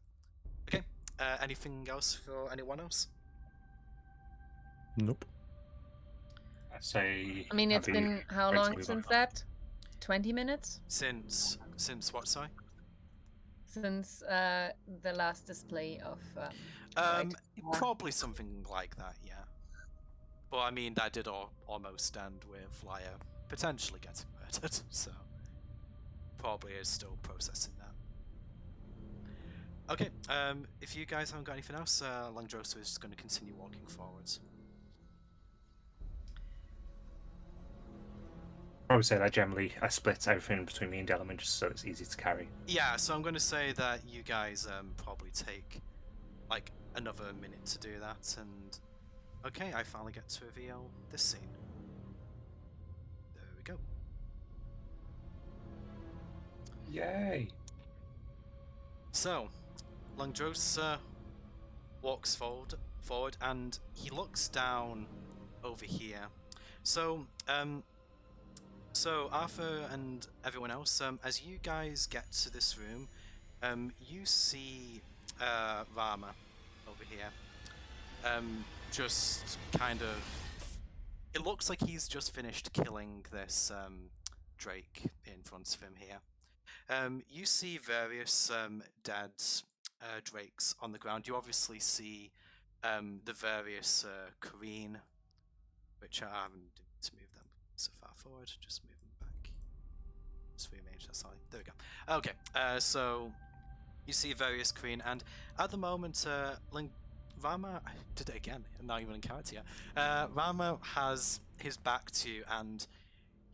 Okay, anything else for anyone else? Nope. I say. I mean, it's Abby been how waits to long move since on. that? 20 minutes? Since what, sorry? Since the last display of... right. Probably something like that, yeah. But I mean, that did almost end with Lyra potentially getting murdered, so probably is still processing that. Okay, if you guys haven't got anything else, Langdrosa is just going to continue walking forwards. I would say that generally I split everything between me and Delamain just so it's easy to carry. Yeah, so I'm going to say that you guys probably take like another minute to do that, and okay, I finally get to reveal this scene. There we go. Yay! So, Langdrosa walks forward, and he looks down over here. So, Arthur and everyone else, as you guys get to this room, you see Rama over here. Just kind of, it looks like he's just finished killing this Drake in front of him here. You see various dead drakes on the ground. You obviously see the various Korean, which I haven't to move them so far forward. Just move them back. Just rearrange that slightly. There we go. Okay, so you see various Korean, and at the moment, Rama, I did it again, not even in character yet. Rama has his back to you, and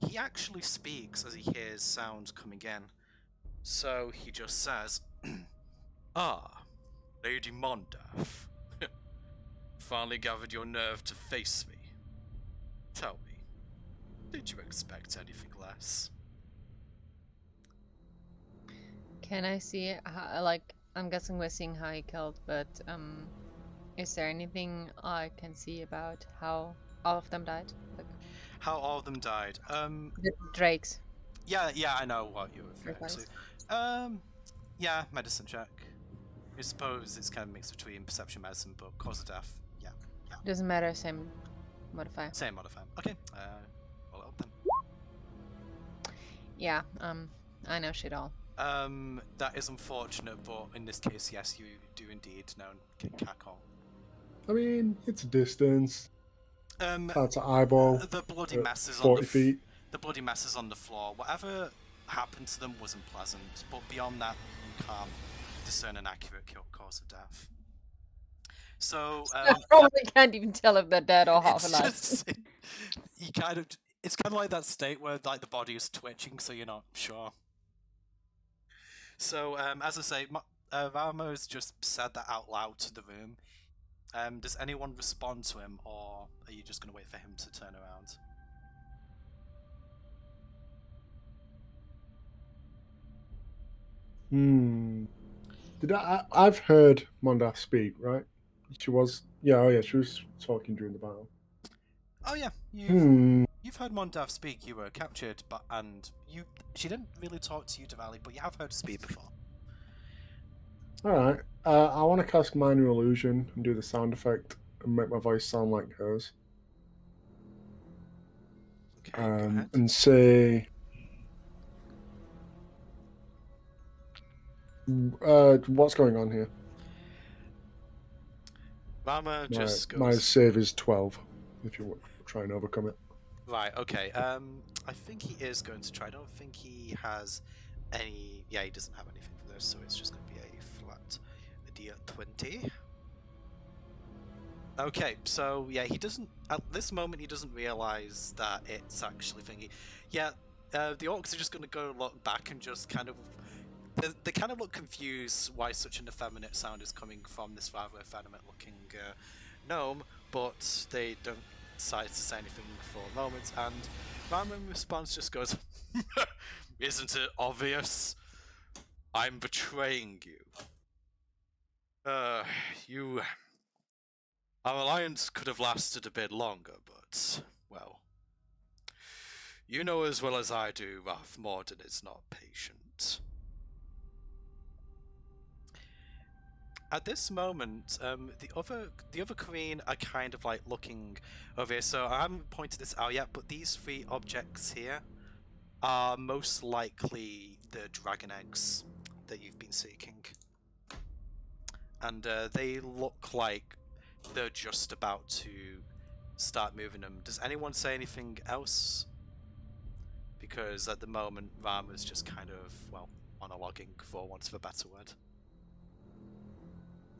he actually speaks as he hears sounds coming in. So he just says, "Ah, Lady Mondaf, finally gathered your nerve to face me. Tell me, did you expect anything less?" Can I see how, like, I'm guessing we're seeing how he killed, but is there anything I can see about how all of them died? Like, How all of them died. the drakes. Yeah, I know what you're referring Bodies. to. Yeah, medicine check. I suppose it's kind of mixed between perception, medicine, but cause of death. Yeah. Doesn't matter, same modifier. Same modifier. Okay. Roll it up then. Yeah, I know shit all. That is unfortunate, but in this case, yes, you do indeed know Kakol. I mean, it's a distance. Um, That's an eyeball. the bloody at messes on 40 the feet. the bloody messes on the floor. Whatever happened to them wasn't pleasant, but beyond that, you can't discern an accurate cause of death. So, I probably can't even tell if they're dead or half it's alive. just it's kind of like that state where like the body is twitching, so you're not sure. So, as I say, Rama has just said that out loud to the room. Does anyone respond to him, or are you just going to wait for him to turn around? I've heard Mondaf speak, right? She was, she was talking during the battle. Oh yeah, you've heard Mondaf speak. You were captured, she didn't really talk to you directly, but you have heard her speak before. Alright, I want to cast Minor Illusion and do the sound effect and make my voice sound like hers. Okay, go ahead. And say... what's going on here? Rama just goes... My save is 12, if you want to try and overcome it. Right, okay. I think he is going to try. I don't think he has any... Yeah, he doesn't have anything for this, so it's just going to be a flat D20. Okay, so yeah, he doesn't... At this moment, he doesn't realise that it's actually thingy. Yeah, the Orcs are just going to go look back and just kind of... They kind of look confused why such an effeminate sound is coming from this rather effeminate-looking gnome, but they don't decide to say anything for a moment, and Rama in response just goes, "Isn't it obvious? I'm betraying you. Our alliance could have lasted a bit longer, but, well, you know as well as I do, Ralph Morden is not patient." At this moment, the other Korean are kind of like looking over here. So I haven't pointed this out yet, but these three objects here are most likely the dragon eggs that you've been seeking, and they look like they're just about to start moving them. Does anyone say anything else? Because at the moment, Rama's just kind of, well, monologuing, for want of a better word.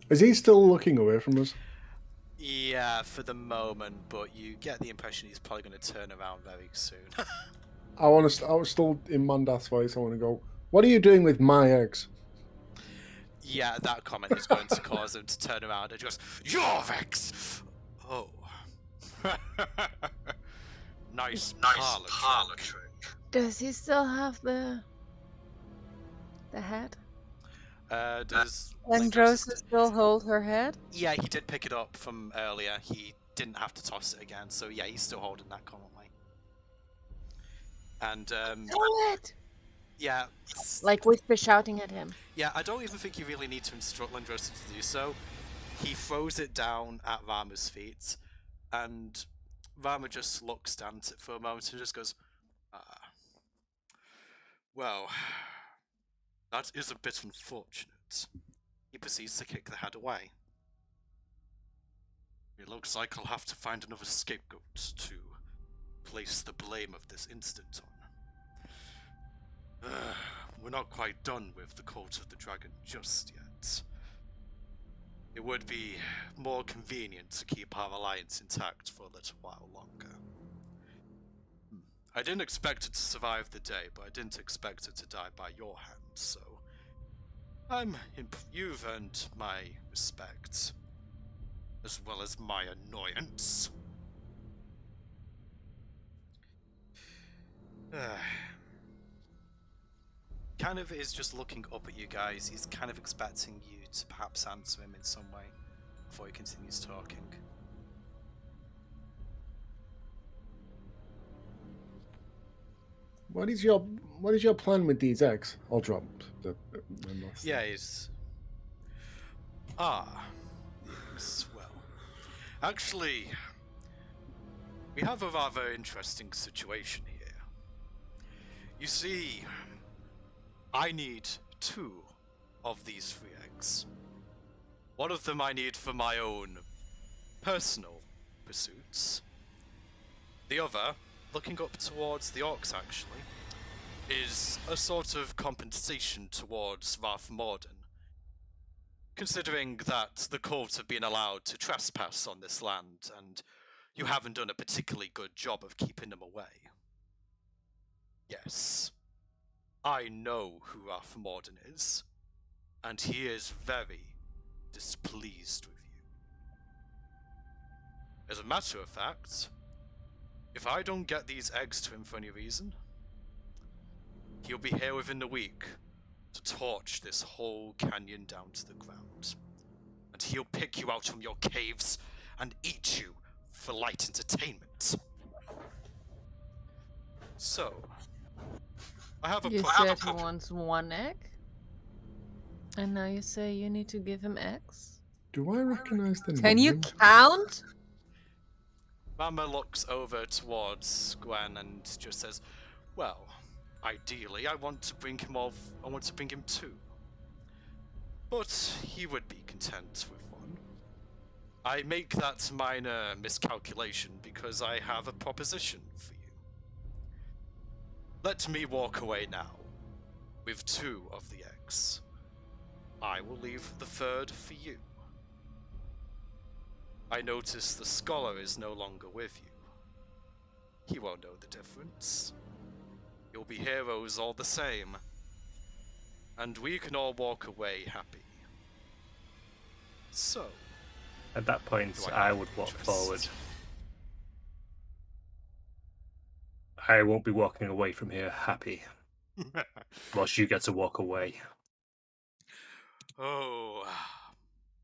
Is he still looking away from us? Yeah, for the moment, but you get the impression he's probably going to turn around very soon. I was still in Mandath's voice. I want to go. What are you doing with my eggs? Yeah, that comment is going to cause him to turn around and just, your eggs! Oh. nice parlor trick. Does he still have the head? Does Androsa still hold her head? Yeah, he did pick it up from earlier. He didn't have to toss it again, so yeah, he's still holding that currently. And Hold it! yeah, Like Whisper shouting at him. yeah, I don't even think you really need to instruct Landrosa to do so. He throws it down at Rama's feet, and Rama just looks down at it for a moment and just goes, well, that is a bit unfortunate. He proceeds to kick the head away. It looks like I'll have to find another scapegoat to place the blame of this incident on. We're not quite done with the Cult of the Dragon just yet. It would be more convenient to keep our alliance intact for a little while longer. I didn't expect it to survive the day, but I didn't expect it to die by your hands, so you've earned my respect, as well as my annoyance. Kind of is just looking up at you guys. He's kind of expecting you to perhaps answer him in some way before he continues talking. What is your plan with these eggs? I'll drop the Yeah, he's... yes, well... Actually, we have a rather interesting situation here. You see, I need 2 of these 3 eggs. One of them I need for my own personal pursuits. The other, looking up towards the Orcs actually, is a sort of compensation towards Rath Morden. Considering that the cult have been allowed to trespass on this land, and you haven't done a particularly good job of keeping them away. Yes, I know who Rath Morden is, and he is very displeased with you. As a matter of fact, if I don't get these eggs to him for any reason, he'll be here within the week to torch this whole canyon down to the ground. And he'll pick you out from your caves and eat you for light entertainment. So, I have a You plan. said he wants 1 egg? And now you say you need to give him eggs? Do I recognize the name? Can you count? Mama looks over towards Gwen and just says, well, ideally I want to bring him 2. But he would be content with 1. I make that minor miscalculation because I have a proposition for you. Let me walk away now with 2 of the eggs. I will leave the 3rd for you. I notice the scholar is no longer with you. He won't know the difference. You'll be heroes all the same. And we can all walk away happy. So... At that point, I would walk forward. I won't be walking away from here happy. Whilst you get to walk away. Oh,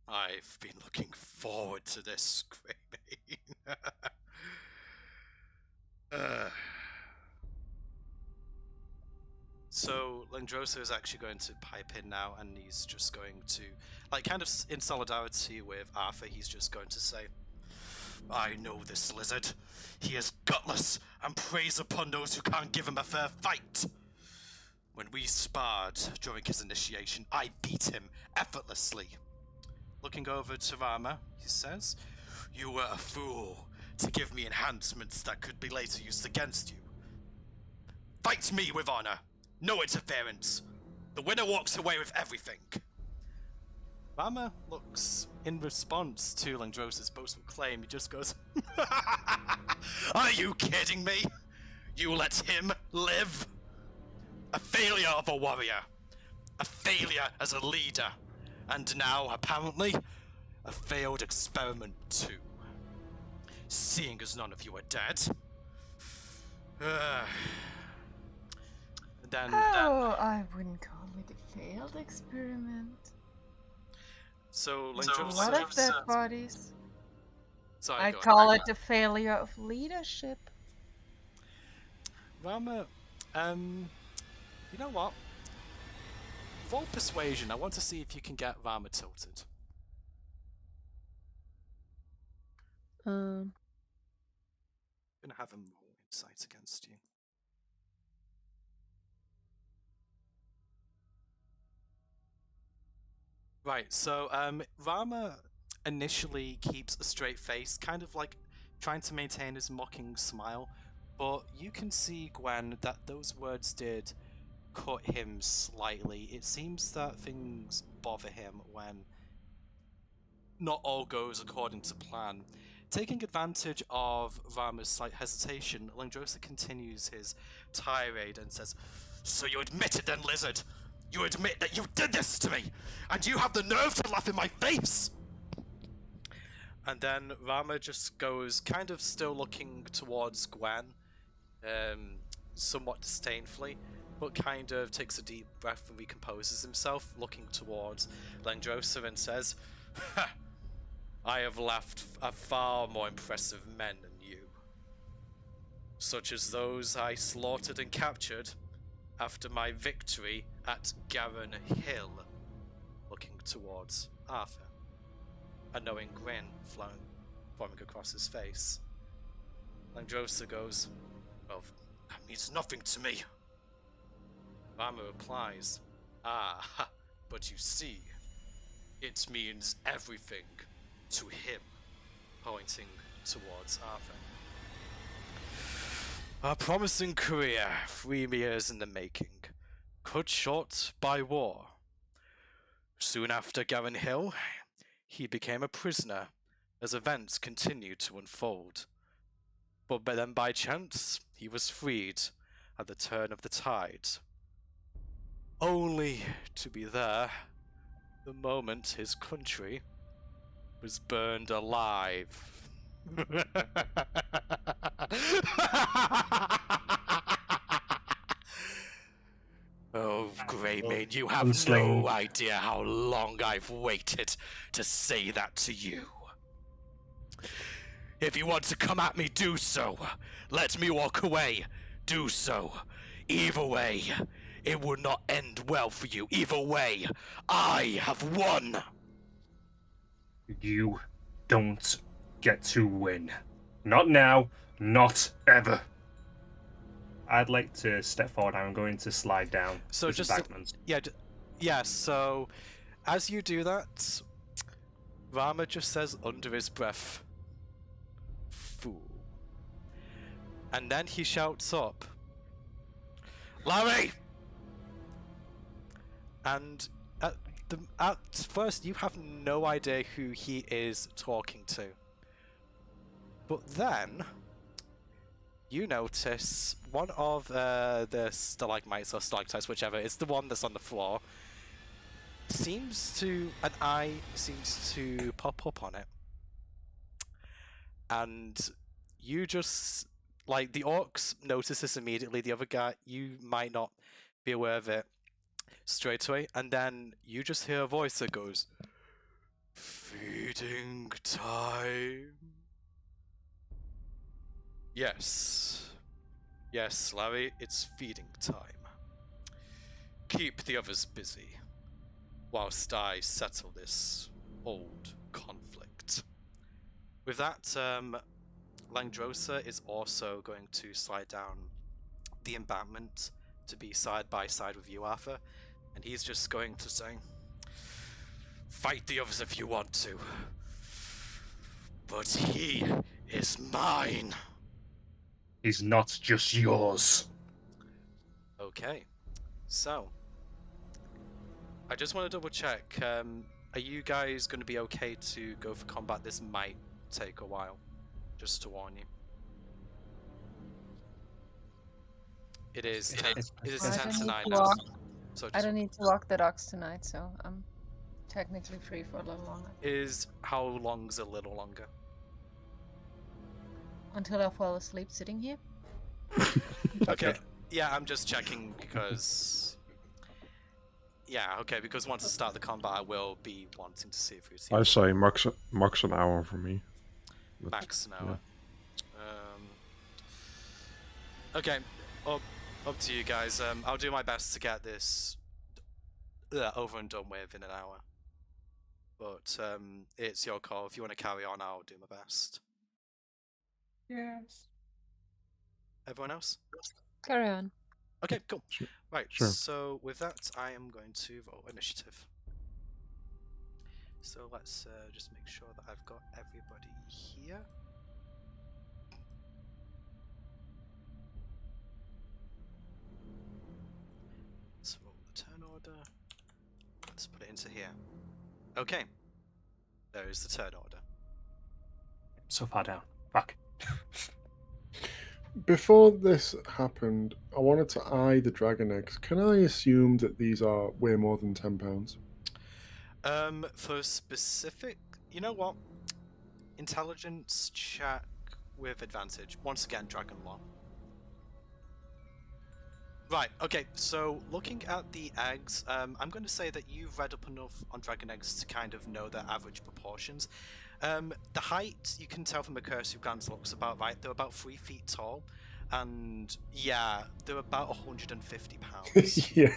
I've been looking forward to this, Greymane. So, Landrosa is actually going to pipe in now, and he's just going to, like, kind of in solidarity with Arthur, he's just going to say, I know this lizard. He is gutless and preys upon those who can't give him a fair fight. When we sparred during his initiation, I beat him effortlessly. Looking over to Rama, he says, you were a fool to give me enhancements that could be later used against you. Fight me with honor. No interference. The winner walks away with everything. Rama looks, in response to Langdrosa's boastful claim, he just goes, "Are you kidding me? You let him live? A failure of a warrior, a failure as a leader, and now, apparently, a failed experiment too. Seeing as none of you are dead." Then, I wouldn't call it a failed experiment. so What Langdrosa... of dead bodies? Sorry, I go on. call it a failure of leadership. Rama, you know what? Roll persuasion. I want to see if you can get Rama tilted. Um, I'm gonna have him roll insight against you. Right, so Rama initially keeps a straight face, kind of like trying to maintain his mocking smile, but you can see, Gwen, that those words did cut him slightly. It seems that things bother him when not all goes according to plan. Taking advantage of Rama's slight hesitation, Langdrosa continues his tirade and says, "So you admit it then, Lizard? You admit that you did this to me, and you have the nerve to laugh in my face?" And then Rama just goes, kind of still looking towards Gwen, somewhat disdainfully, but kind of takes a deep breath and recomposes himself, looking towards Langdrosa and says, "Ha! I have laughed at far more impressive men than you, such as those I slaughtered and captured after my victory at Garren Hill," looking towards Arthur, a knowing grin forming across his face. Langdrosa goes, "Well, that means nothing to me." Rama replies, "Ah, but you see, it means everything to him," pointing towards Arthur. "A promising career, 3 years in the making, cut short by war. Soon after Garren Hill, he became a prisoner as events continued to unfold. But then by chance, he was freed at the turn of the tide, only to be there the moment his country was burned alive." Oh, Greymane, you have Unsling. no idea how long I've waited to say that to you. If you want to come at me, do so. Let me walk away. Do so. Either way, it would not end well for you. Either way, I have won. You don't get to win. Not now, not ever. I'd like to step forward. I'm going to slide down. So this just embankment. yeah. So as you do that, Rama just says under his breath, "Fool," and then he shouts up, "Larry!" And at first you have no idea who he is talking to, but then you notice one of the stalagmites or stalactites, whichever, it's the one that's on the floor, an eye seems to pop up on it. And you just, like, the orcs notice this immediately, the other guy, you might not be aware of it straight away, and then you just hear a voice that goes, "Feeding time." Yes, Larry, it's feeding time. Keep the others busy, whilst I settle this old conflict. With that, Langdrosa is also going to slide down the embankment to be side by side with you, Arthur, and he's just going to say, "Fight the others if you want to, but he is mine." He's not just yours. Okay, so I just want to double check. Are you guys going to be okay to go for combat? This might take a while, just to warn you. It is 10, it is I 10 don't to need 9 to now. walk. So I just, don't need to walk the dogs tonight, so I'm technically free for a little longer. is how long's a little longer? Until I fall asleep sitting here. Okay. Yeah, I'm just checking because. Yeah, okay, because once I start the combat, I will be wanting to see if we see I say max an hour for me. But, max an yeah. hour. Okay, up to you guys. I'll do my best to get this over and done with in an hour. But it's your call. If you want to carry on, I'll do my best. Yes. Everyone else? Carry on. Okay, cool. Sure. Right, Sure. so with that, I am going to roll initiative. So let's just make sure that I've got everybody here. Let's roll the turn order. Let's put it into here. Okay. There is the turn order. So far down. Fuck. Before this happened, I wanted to eye the dragon eggs. Can I assume that these are way more than £10? For specific, you know what? Intelligence check with advantage. Once again, dragon law. Right, okay, so looking at the eggs, I'm going to say that you've read up enough on dragon eggs to kind of know their average proportions. The height, you can tell from a cursory glance, looks about right. They're about 3 feet tall, and yeah, they're about 150 pounds. Yeah,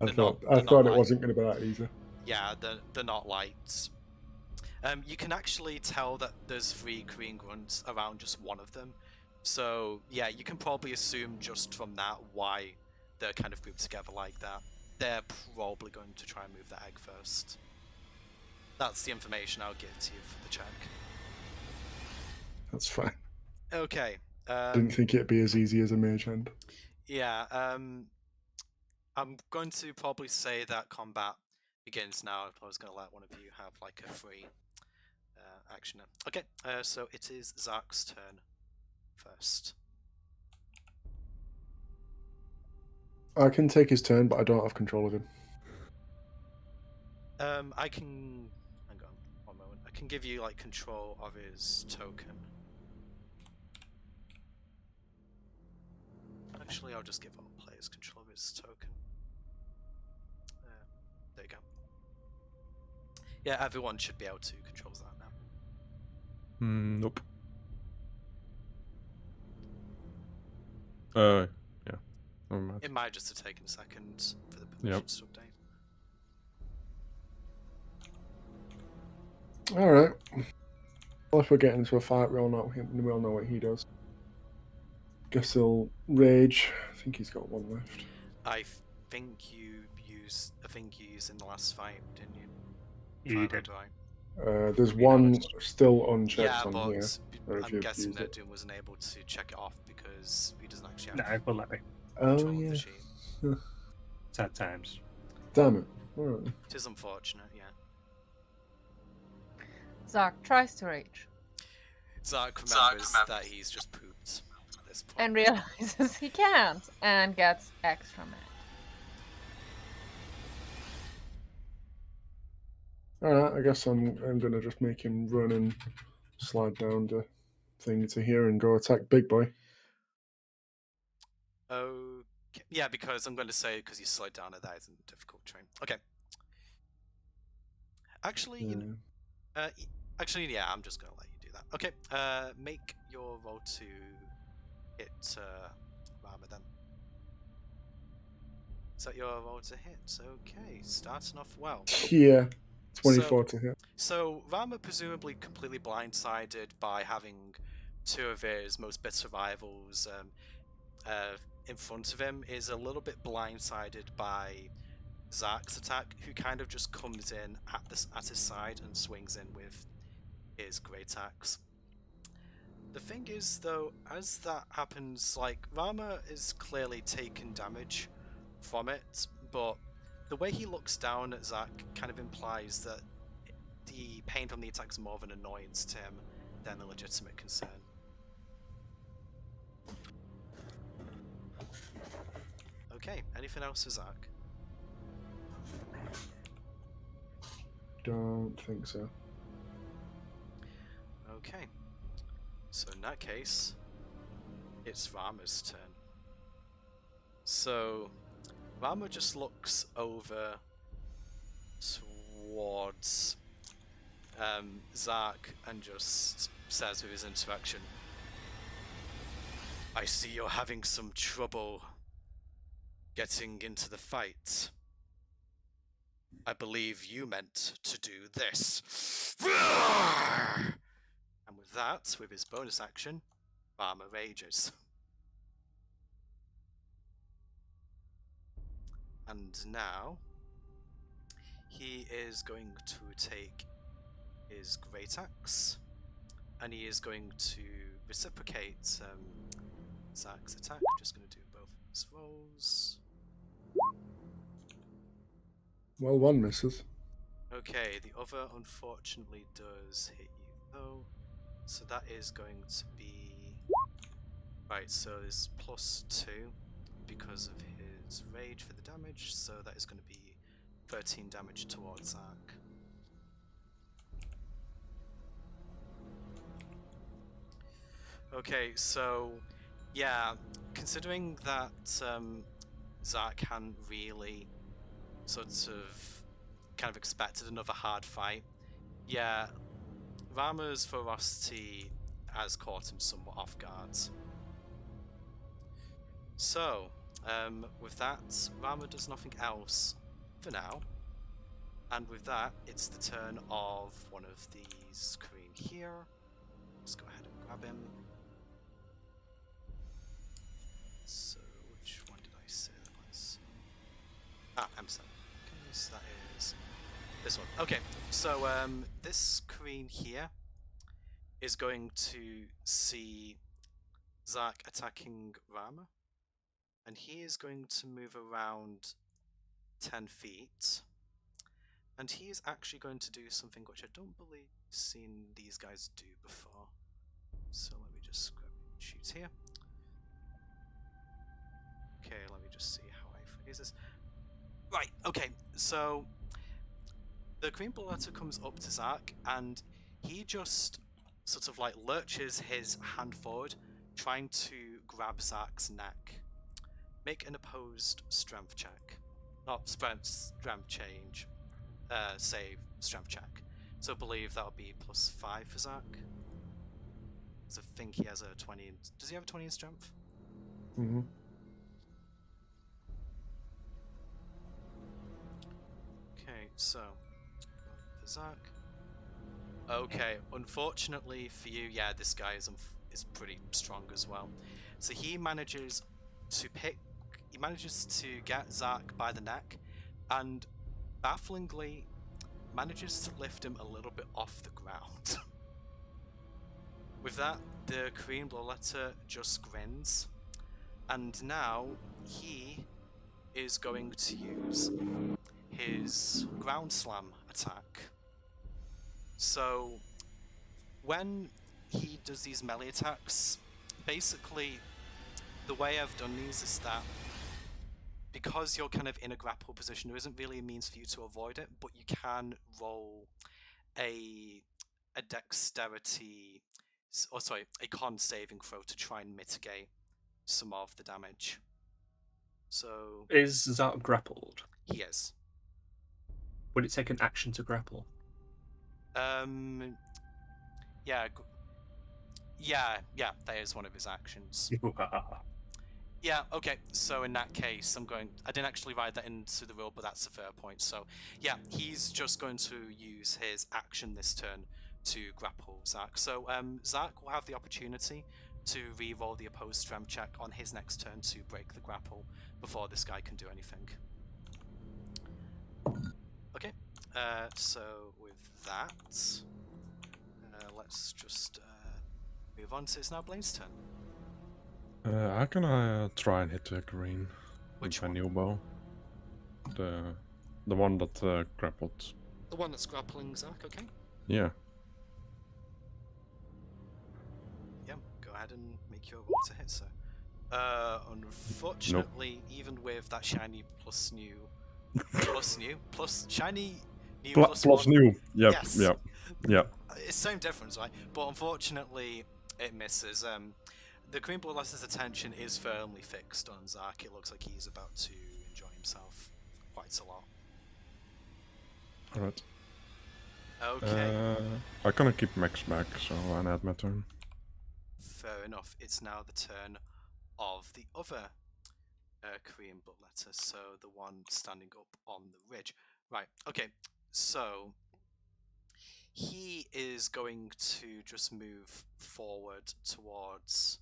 I They're thought not it light. wasn't going to be that easy. Yeah, they're not light. You can actually tell that there's 3 green grunts around just one of them. So yeah, you can probably assume just from that why they're kind of grouped together like that. They're probably going to try and move the egg first. That's the information I'll give to you for the check. That's fine. Okay. Didn't think it'd be as easy as a mage hand. Yeah, I'm going to probably say that combat begins now. I was going to let one of you have like a free action. Okay, so it is Zark's turn first. I can take his turn, but I don't have control of him. I can... Hang on, one moment. I can give you like control of his token. Actually, I'll just give all players control of his token. There you go. Yeah, everyone should be able to control that now. Nope. Yeah. Never mind. It might just have taken a second for the permissions to update. All right. Well, if we're getting into a fight, we all know him. We all know what he does. Guess he'll rage. I think he's got one left. I think you used in the last fight, didn't you? You If I did. remember right. There's We know one it's- still unchecked Yeah, on but here. Or if I'm you've guessing used that it. Doom wasn't able to check it off because he doesn't actually No, have it will let me. Oh control of yeah. the sheet. Sad times. Damn it. All right. It is unfortunate, yeah. Zark tries to rage Zark remembers that he's just pooped at this point. and realizes he can't and gets extra mad. All right. I guess I'm gonna just make him run and slide down the thing to here and go attack Big Boy. Okay. Yeah, because I'm going to say because you slowed down, that is a difficult train. Okay. Actually, actually, yeah, I'm just going to let you do that. Okay. Make your roll to hit Rama then. Is that your roll to hit? Okay, starting off well. Yeah. 24 to hit. So Rama presumably completely blindsided by having 2 of his most bitter rivals in front of him, is a little bit blindsided by Zark's attack, who kind of just comes in at his side and swings in with his great axe. The thing is, though, as that happens, like, Rama is clearly taking damage from it, but the way he looks down at Zark kind of implies that the pain from the attack is more of an annoyance to him than a legitimate concern. Okay, anything else for Zach? Don't think so. Okay. So in that case, it's Rama's turn. So Rama just looks over towards Zark and just says with his interaction, I see you're having some trouble getting into the fight. I believe you meant to do this. And with that, with his bonus action, Rama rages. And now, he is going to take his Great Axe, and he is going to reciprocate Zach's attack. Just going to do both his rolls. Well, one misses. Okay, the other unfortunately does hit you though. So that is going to be... Right, so it's +2 because of his rage for the damage, so that is going to be 13 damage towards Zach. Okay, so yeah, considering that Zach hadn't really sort of kind of expected another hard fight, yeah, Rama's ferocity has caught him somewhat off guard. So, with that, Rama does nothing else for now. And with that, it's the turn of one of these Korean here. Let's go ahead and grab him. So, which one did I say that was? M7. Okay, so that is this one. Okay, so this Korean here is going to see Zark attacking Rama. And he is going to move around 10 feet. And he is actually going to do something which I don't believe I've seen these guys do before. So let me just grab and shoot here. Okay, let me just see how I phrase this. Right, okay, so the Green Bloodletter comes up to Zark and he just sort of like lurches his hand forward, trying to grab Zark's neck. Make an opposed strength check. Not strength change. Save strength check. So I believe that'll be +5 for Zark. So I think he has a 20 in... Does he have a 20 in strength? Mm-hmm. Okay, so for Zark. Okay, unfortunately for you, yeah, this guy is pretty strong as well. So he manages to get Zark by the neck, and bafflingly manages to lift him a little bit off the ground. With that, the Korean Bloodletter just grins, and now he is going to use his ground slam attack. So when he does these melee attacks, basically the way I've done these is that because you're kind of in a grapple position, there isn't really a means for you to avoid it, but you can roll a dexterity, or sorry, a con saving throw to try and mitigate some of the damage. So Is Zark grappled? he is. Would it take an action to grapple? Yeah, that is one of his actions. Yeah, okay, so in that case, I didn't actually write that into the rule, but that's a fair point. So, yeah, he's just going to use his action this turn to grapple Zark. So, Zark will have the opportunity to re-roll the opposed strength check on his next turn to break the grapple before this guy can do anything. Okay, so with that, let's just move on. So it's now Blaine's turn. How can I try and hit the green Which with my one? new bow? The one that grappled The one that's grappling Zach, okay? Yeah. Yeah, go ahead and make your roll to hit, sir. Unfortunately, even with that shiny plus new, plus shiny new plus Plus one, new. Yep. yes. Yep. Yep. It's same difference, right? But unfortunately, it misses. The Queen Bloodless's attention is firmly fixed on Zark. It looks like he's about to enjoy himself quite a lot. Alright. Okay, I gonna keep Max back, so I'll add my turn. fair enough. It's now the turn of the other Korean bloodletter, so the one standing up on the ridge. Right, okay, so he is going to just move forward towards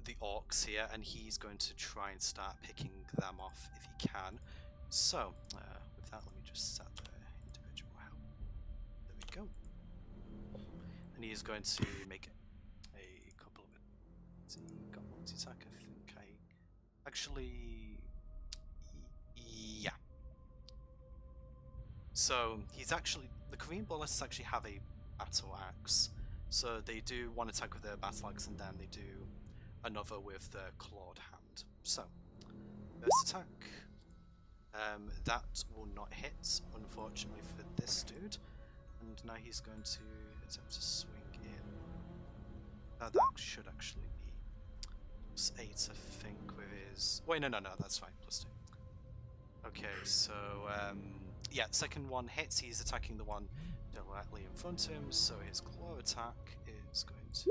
the orcs here, and he's going to try and start picking them off if he can. So, with that, let me just set the individual help. There we go. And he's going to make a couple of it. He got multi-attack, I think actually, yeah. So he's actually, the Korean Ballists actually have a battle axe. So they do one attack with their battle axe and then they do another with their clawed hand. So, first attack. That will not hit, unfortunately for this dude. And now he's going to attempt to swing in. That should actually be +8, I think, with his... Wait, no, that's fine, +2. Okay, so, yeah, second one hits. He's attacking the one directly in front of him, so his claw attack is going to do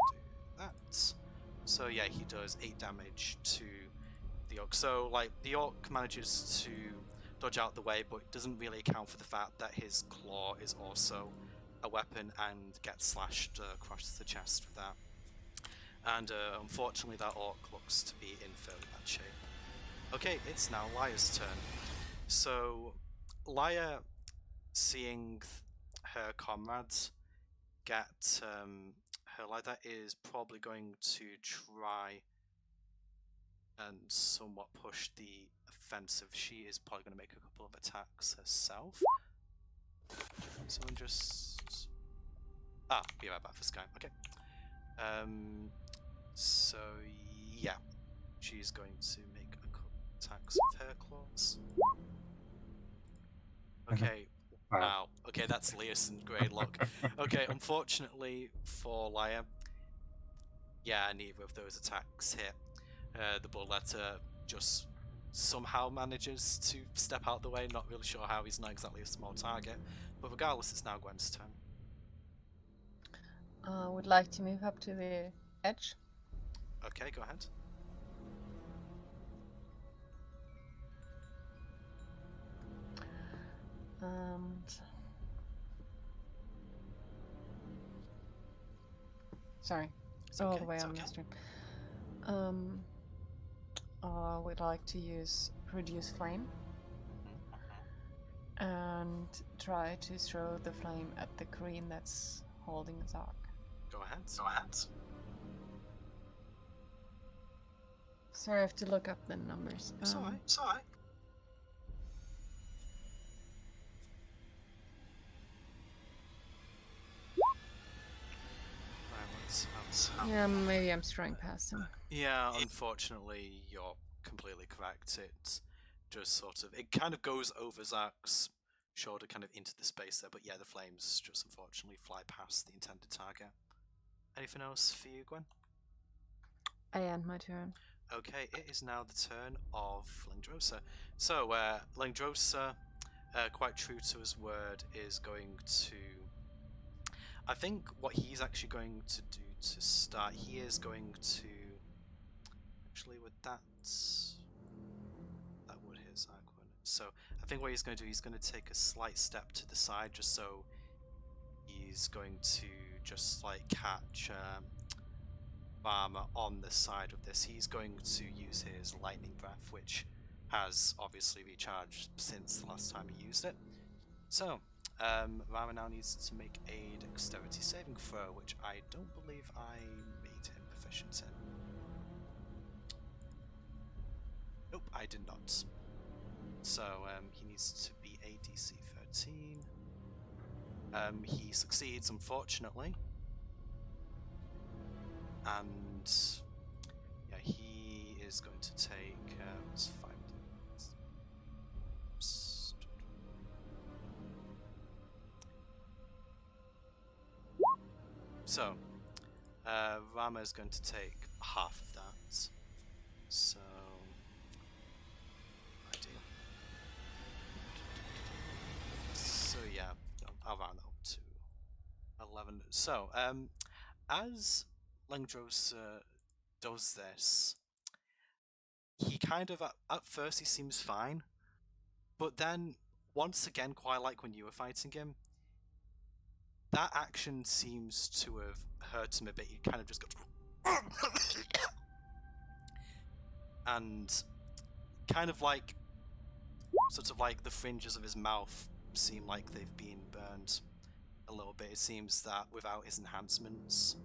that. So, yeah, he does 8 damage to the orc. So, like, the orc manages to dodge out the way, but it doesn't really account for the fact that his claw is also a weapon and gets slashed across the chest with that. And unfortunately, that orc looks to be in fairly bad shape. Okay, it's now Lia's turn. So, Lia, seeing her comrades get her leather, is probably going to try and somewhat push the offensive. She is probably going to make a couple of attacks herself. Someone just... be right back for Sky. Okay. So, yeah. She's going to make a couple of attacks with her claws. Okay. Wow. Okay, that's Leosin. Great luck. Okay, unfortunately for Lia, yeah, neither of those attacks hit. The Bloodletter just somehow manages to step out the way. Not really sure how. He's not exactly a small target. But regardless, it's now Gwen's turn. Would like to move up to the edge. Okay, go ahead. Sorry, It's all okay, the way it's on okay. the stream. Would like to use Reduce Flame and try to throw the flame at the Korean that's holding Zark. Go ahead. Go ahead. Sorry, I have to look up the numbers. It's alright. It's alright. Yeah, maybe I'm straying past him. Yeah, unfortunately, you're completely correct. It just sort of, it kind of goes over Zark's shoulder, kind of into the space there, but yeah, the flames just unfortunately fly past the intended target. Anything else for you, Gwen? I end my turn. Okay, it is now the turn of Lingdrosa. So, Lingdrosa, quite true to his word, is going to... I think what he's actually going to do to start, he is going to... Actually, with that would hit Zark, wouldn't it? So, I think what he's going to do, he's going to take a slight step to the side, just so he's going to just, like, catch... Armor on the side of this. He's going to use his lightning breath, which has obviously recharged since the last time he used it. So, Rama now needs to make a dexterity saving throw, which I don't believe I made him proficient in. Nope, I did not. So, he needs to be a DC 19. He succeeds, unfortunately. And yeah, he is going to take 5. So, Rama is going to take half of that. So, ideal. So yeah, I'll round that up to 11. So, as Lengdrosa does this, he kind of at first he seems fine, but then once again, quite like when you were fighting him, that action seems to have hurt him a bit. He kind of just goes and kind of like sort of like the fringes of his mouth seem like they've been burned a little bit. It seems that without his enhancements,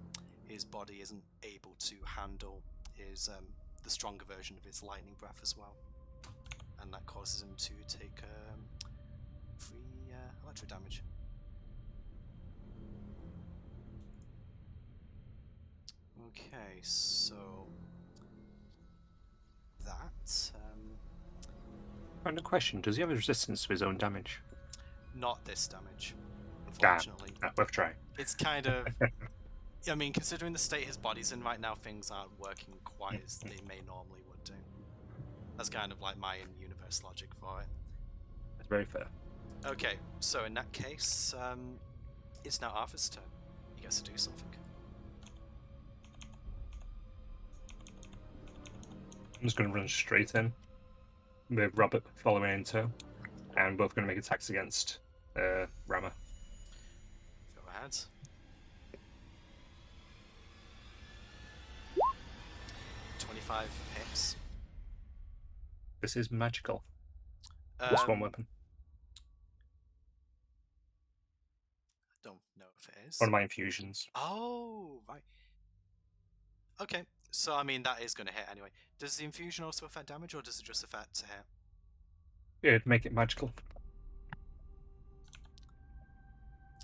his body isn't able to handle his the stronger version of his lightning breath as well, and that causes him to take 3 electric damage. Okay, so that Random question: does he have a resistance to his own damage? not this damage, Damn. unfortunately. Worth trying. It's kind of, I mean, considering the state his body's in right now, things aren't working quite as they may normally would do. That's kind of like my in-universe logic for it. That's very fair. Okay, so in that case, it's now Arthur's turn. He gets to do something. I'm just going to run straight in with Robert following in tow, and both going to make attacks against Rama. Go ahead. 25 hits. This is magical. What's one weapon? I don't know if it is. One of my infusions. Oh, right. Okay, so I mean that is going to hit anyway. Does the infusion also affect damage, or does it just affect to hit? Yeah, it'd make it magical.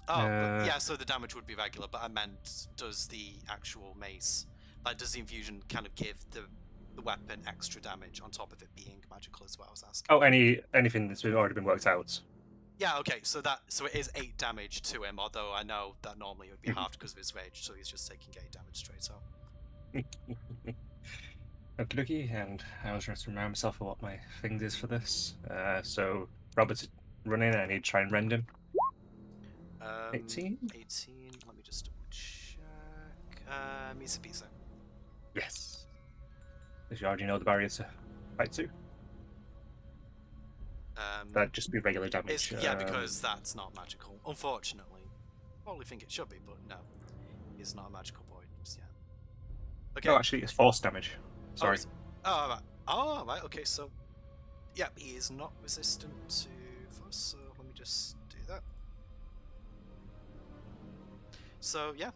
Oh, but yeah, so the damage would be regular, but I meant, does the actual mace, like, does the infusion kind of give the weapon extra damage on top of it being magical as well? I was asking. Oh, anything that's already been worked out. Yeah, okay, so it is 8 damage to him, although I know that normally it would be halved because of his rage, so he's just taking 8 damage straight up. Okie, and I was trying to remind myself of what my thing is for this. So Robert's running, and I need to try and rend him. 18? 18, let me just double check. Misa Pisa. Yes. Because you already know the barrier to fight to. That'd just be regular damage. Yeah, because that's not magical. Unfortunately. Probably think it should be, but no. It's not a magical poison yet. Okay. No, actually, it's force damage. Sorry. Oh, right, okay, so... Yeah, he is not resistant to force, so let me just do that. So, yeah.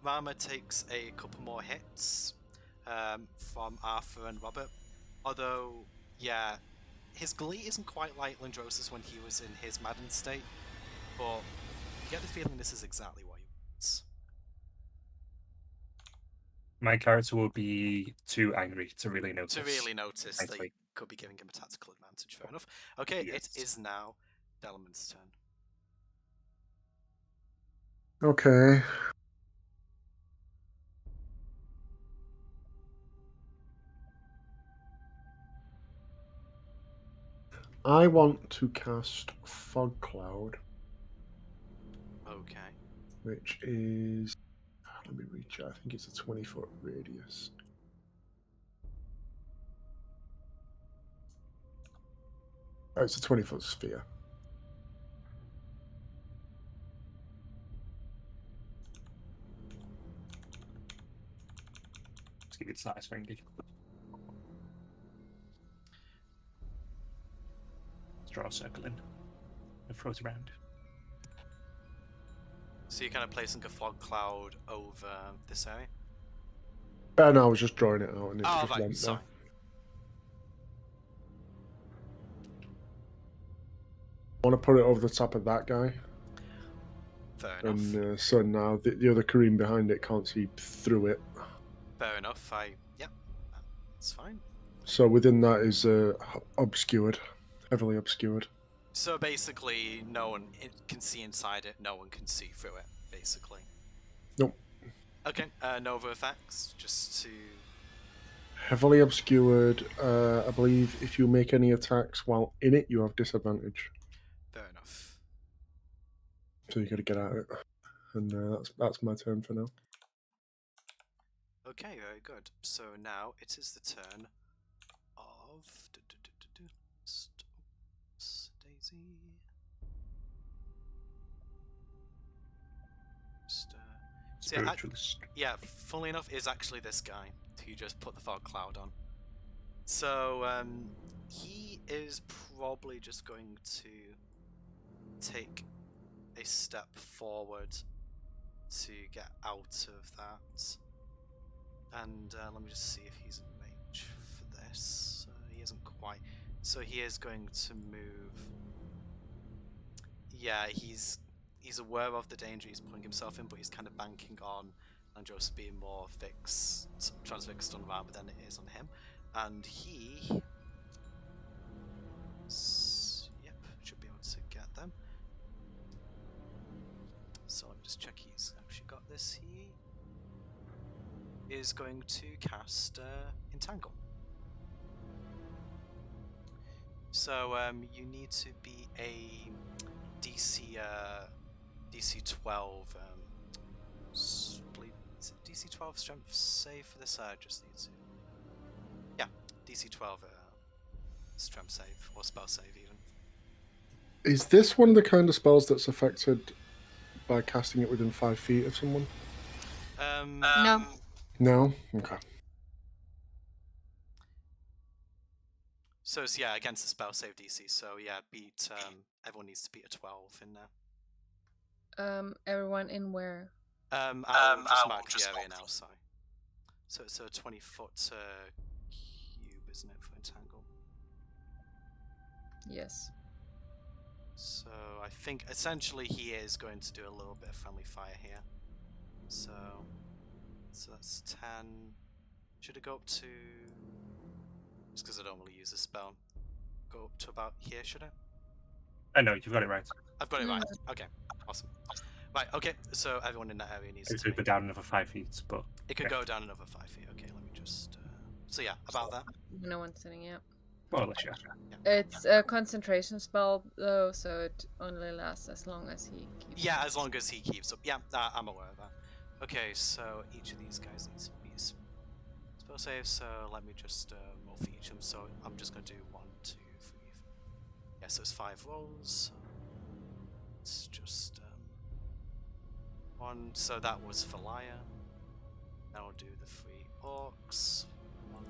Rama takes a couple more hits from Arthur and Robert. Although, yeah, his glee isn't quite like Lindrosa's when he was in his maddened state, but you get the feeling this is exactly what he wants. My character will be too angry to really notice. That you could be giving him a tactical advantage, fair enough. Okay, yes. It is now Delman's turn. Okay. I want to cast Fog Cloud. Okay. Which is... Let me reach it. I think it's a 20-foot radius. Oh, it's a 20-foot sphere. Let's keep it satisfying. Let's draw a circle in and throw it around. So you're kind of placing a fog cloud over this area? No, I was just drawing it out. And it just right, went sorry. There. want to put it over the top of that guy. Fair enough. And so now the other Kareem behind it can't see through it. Fair enough. Yeah, that's fine. So within that is obscured, heavily obscured. So basically, no one can see inside it. No one can see through it. Basically. Nope. Okay. Nova effects, just to. Heavily obscured. I believe if you make any attacks while in it, you have disadvantage. Fair enough. So you got to get out of it. And that's my turn for now. Okay, very good. So now it is the turn of Daisy. So yeah, Spiritualist. yeah, funnily enough, is actually this guy who just put the fog cloud on. So he is probably just going to take a step forward to get out of that. And let me just see if he's in range for this. He isn't quite. So he is going to move. Yeah, he's aware of the danger he's putting himself in, but he's kind of banking on and just being more transfixed on rather than it is on him. And he, yep, should be able to get them. So let me just check he's actually got this. He is going to cast Entangle. So you need to be a DC 12. Is it DC 12 strength save for this? I just need to. Yeah, DC 12 strength save or spell save even. Is this one of the kind of spells that's affected by casting it within 5 feet of someone? No. No? Okay. So it's, yeah, against the spell save DC. So yeah, beat. Everyone needs to beat a 12 in there. Everyone in where? I'll just mark the area now. Sorry. So it's a 20-foot cube, isn't it, for Entangle? Yes. So I think essentially he is going to do a little bit of friendly fire here. So that's 10. Should it go up to? Just because I don't really use this spell. Go up to about here, should it? I know you've got it right. I've got it right. Okay, awesome. Right, okay. So everyone in that area needs It to. could go down another 5 feet, but It could yeah. go down another 5 feet. Okay, let me just. So yeah, about that. No one's sitting yet. more or less, yeah. It's a concentration spell though, so it only lasts as long as he keeps. Yeah, as long as he keeps up. Yeah, I'm aware of that. Okay, so each of these guys needs to be spell save. So let me just roll for each of them. So I'm just going to do 1, 2, 3. Yeah, so it's 5 rolls. It's just 1. So that was for Liar. Now we'll do the 3 orcs. 1,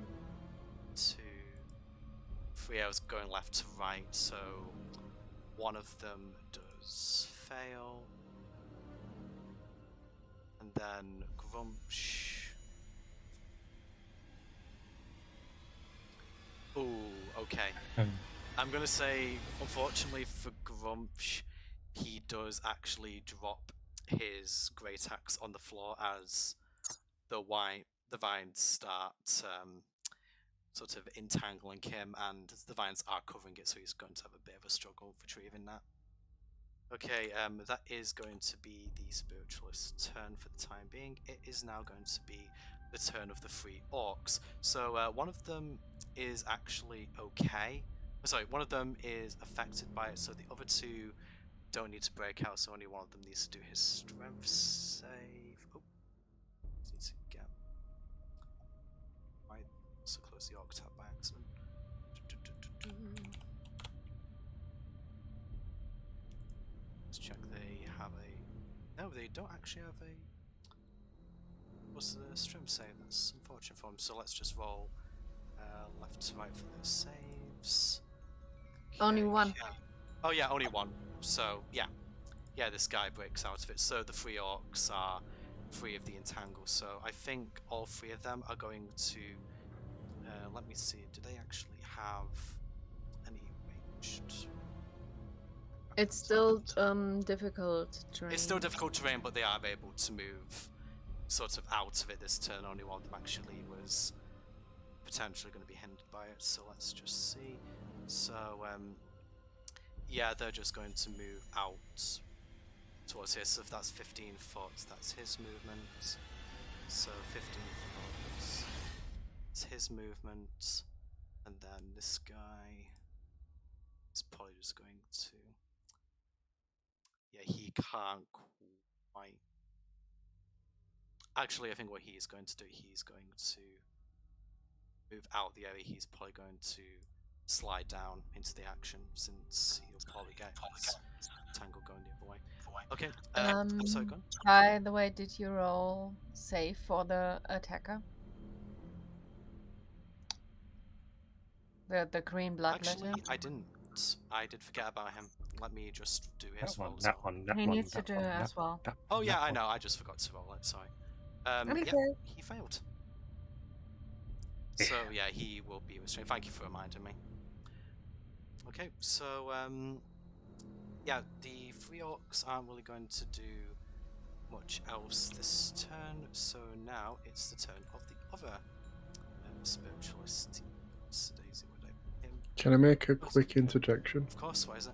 2, 3. I was going left to right, so one of them does fail. And then Grumsh. Ooh, okay. I'm gonna say, unfortunately for Grumsh, he does actually drop his great axe on the floor as the vines start sort of entangling him, and the vines are covering it, so he's going to have a bit of a struggle retrieving that. Okay, that is going to be the spiritualist's turn for the time being. It is now going to be the turn of the 3 orcs. So one of them is actually okay. Sorry, one of them is affected by it, so the other 2 don't need to break out, so only one of them needs to do his strength save. Oh, need to get right so close the orc tab by accident. Let's check they have a. No, they don't actually have a. What's the strength save? That's unfortunate for them. So let's just roll left to right for their saves. Only Okay, one. yeah. Oh yeah, only 1. So yeah, this guy breaks out of it. So the 3 orcs are free of the entangle. So I think all 3 of them are going to. Let me see. Do they actually have any ranged? It's still difficult terrain. It's still difficult terrain, but they are able to move sort of out of it this turn. Only one of them actually was potentially going to be hindered by it. So let's just see. So yeah, they're just going to move out towards here. So if that's 15 foot, that's his movement. So 15 foot, it's his movement, and then this guy is probably just going to. Yeah, he can't quite. Actually, I think what he's going to do, he's going to move out the area. He's probably going to slide down into the action since he'll probably get his tangle going the other way. Okay, I'm sorry, go on. By the way, did you roll safe for the attacker? The green bloodletter? Actually, I didn't. I did forget about him. Let me just do his That one, rolls. that one, that He one, needs to that do one, it that as well. that Oh one, yeah, that I one. know. I just forgot to roll it. Sorry. Okay. Yeah, he failed. So yeah, he will be restrained. Thank you for reminding me. Okay, so yeah, the 3 orcs aren't really going to do much else this turn. So now it's the turn of the other spiritualist. It's Daisy, would I him? Can I make a quick interjection? Of course. What is it?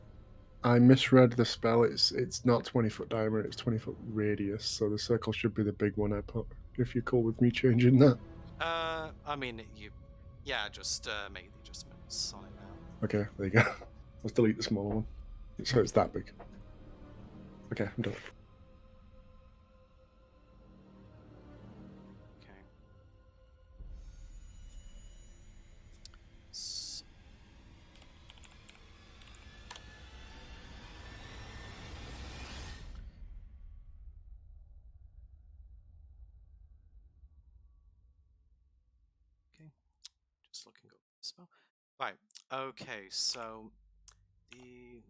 I misread the spell. It's not 20-foot diameter. It's 20-foot radius. So the circle should be the big one I put. If you're cool with me changing that. I mean, yeah, just make the adjustments on it now. Okay, there you go. Let's delete the smaller one. So it's that big. Okay, I'm done. Okay. So, okay, just looking up the spell. Right. Okay, so the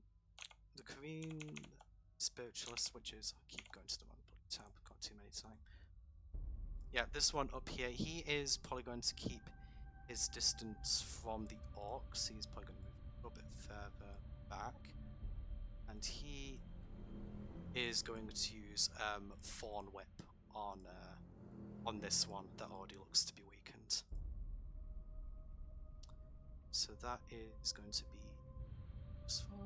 Korean spiritualist, which is I keep going to the wrong tab. I've got too many time. Yeah, this one up here. He is probably going to keep his distance from the orcs. He's probably going to move a little bit further back, and he is going to use Thorn Whip on this one that already looks to be weakened. So that is going to be useful.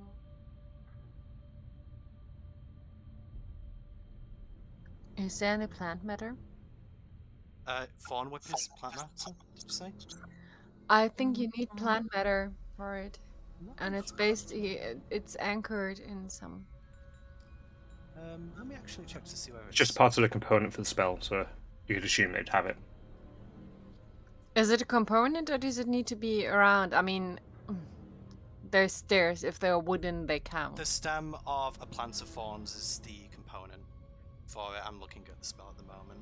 Is there any plant matter? Thorn Whip is plant matter, did you say? I think you need plant matter for it, and it's it's anchored in some. Let me actually check to see where It's just part of the component for the spell, so you could assume they'd have it. Is it a component, or does it need to be around? I mean, there's stairs. If they're wooden, they count. The stem of a plant of thorns is the component for it. I'm looking at the spell at the moment.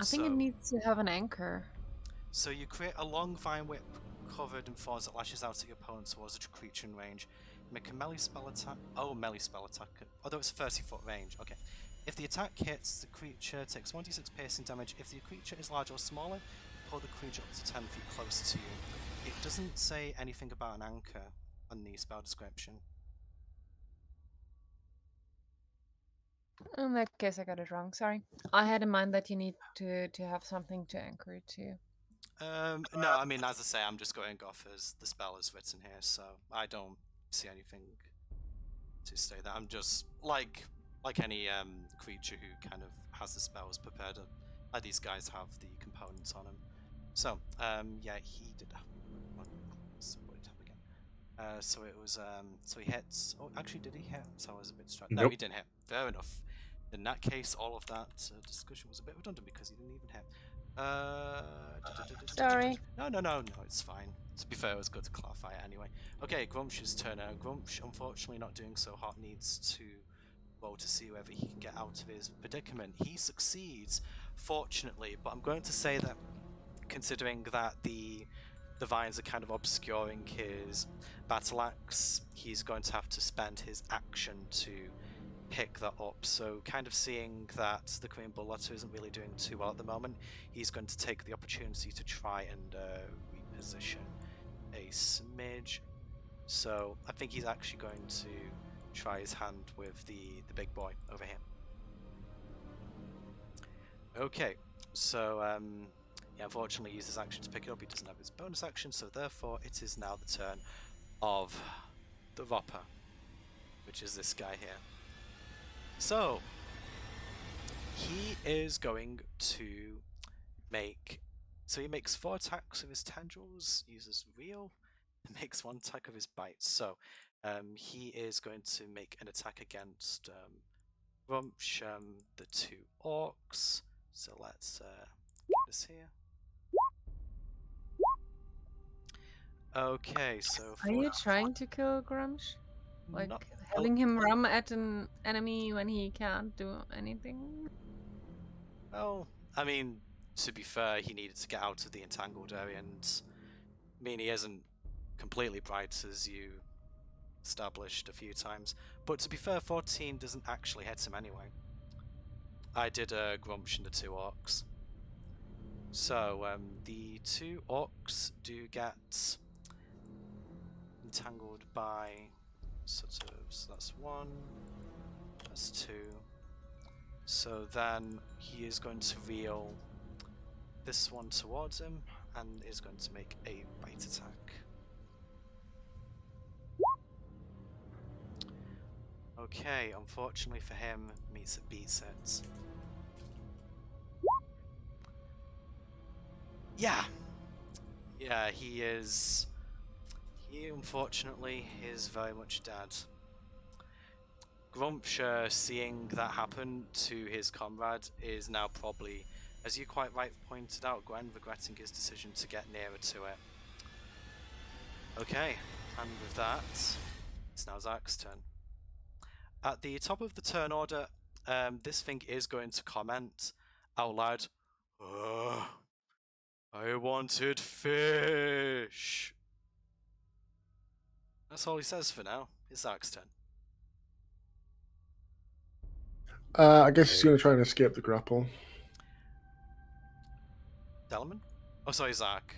I think it needs to have an anchor. So you create a long vine whip covered in thorns that lashes out at your opponent towards a creature in range. Make a melee spell attack. Oh, melee spell attack. Although it's 30-foot range. Okay. If the attack hits, the creature takes 1d6 piercing damage. If the creature is larger or smaller, pull the creature up to 10 feet closer to you. It doesn't say anything about an anchor on the spell description. In that case, I got it wrong. Sorry. I had in mind that you need to have something to anchor it to. No, I mean, as I say, I'm just going off as the spell is written here, so I don't see anything to say that. I'm just like any creature who kind of has the spells prepared. Like these guys have the components on them. So, yeah, he did have one. What did he have again? So it was, so he hits. Oh, actually, did he hit? So I was a bit distracted. No, Nope. he didn't hit. Fair enough. In that case, all of that discussion was a bit redundant because he didn't even hit. Sorry. No, it's fine. To be fair, it was good to clarify it anyway. Okay, Grumsh's turn. Grumsh, unfortunately not doing so hot, needs to roll to see whether he can get out of his predicament. He succeeds, fortunately, but I'm going to say that considering that the vines are kind of obscuring his battle axe, he's going to have to spend his action to pick that up. So kind of seeing that the Korean Bullletter isn't really doing too well at the moment, he's going to take the opportunity to try and reposition a smidge. So I think he's actually going to try his hand with the big boy over here. Okay, so yeah, unfortunately, he used his action to pick it up. He doesn't have his bonus action, so therefore, it is now the turn of the Ropper, which is this guy here. So he is going to make. So he makes 4 attacks with his tendrils, uses Reel, and makes 1 attack with his bites. So he is going to make an attack against Grumsh, the 2 orcs. So let's get this here. Okay, so Are you trying to kill Grumsh? Like Not- having him rum at an enemy when he can't do anything? Well, I mean, to be fair, he needed to get out of the entangled area, and I mean, he isn't completely bright, as you established a few times. But to be fair, 14 doesn't actually hit him anyway. I did a Grumsh and the 2 orcs. So the 2 orcs do get entangled by sort of. So that's 1. That's 2. So then he is going to reel this one towards him and is going to make a bite attack. Okay, unfortunately for him, beats it. Yeah! Yeah, he unfortunately is very much dead. Grumsh, seeing that happen to his comrade, is now probably, as you quite right pointed out, Gwen, regretting his decision to get nearer to it. Okay, and with that, it's now Zach's turn. At the top of the turn order, this thing is going to comment out loud, "Ugh, I wanted fish." That's all he says for now. It's Zach's turn. I guess he's going to try and escape the grapple. Delman? Oh, sorry, Zach.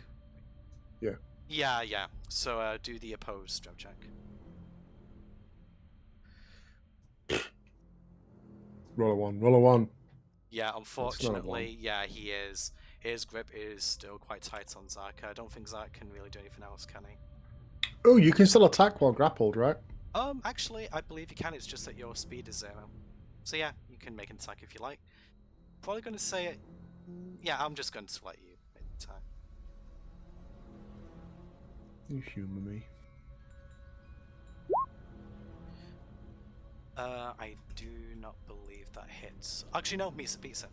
Yeah. Yeah. So do the opposed strength check. Roll a 1. Yeah, unfortunately, yeah, he is. His grip is still quite tight on Zach. I don't think Zach can really do anything else, can he? Oh, you can still attack while grappled, right? Actually, I believe you can. It's just that your speed is 0. So yeah, you can make an attack if you like. Probably going to say it. Yeah, I'm just going to let you make the attack. You humour me. I do not believe that hits. Actually, no, beats it.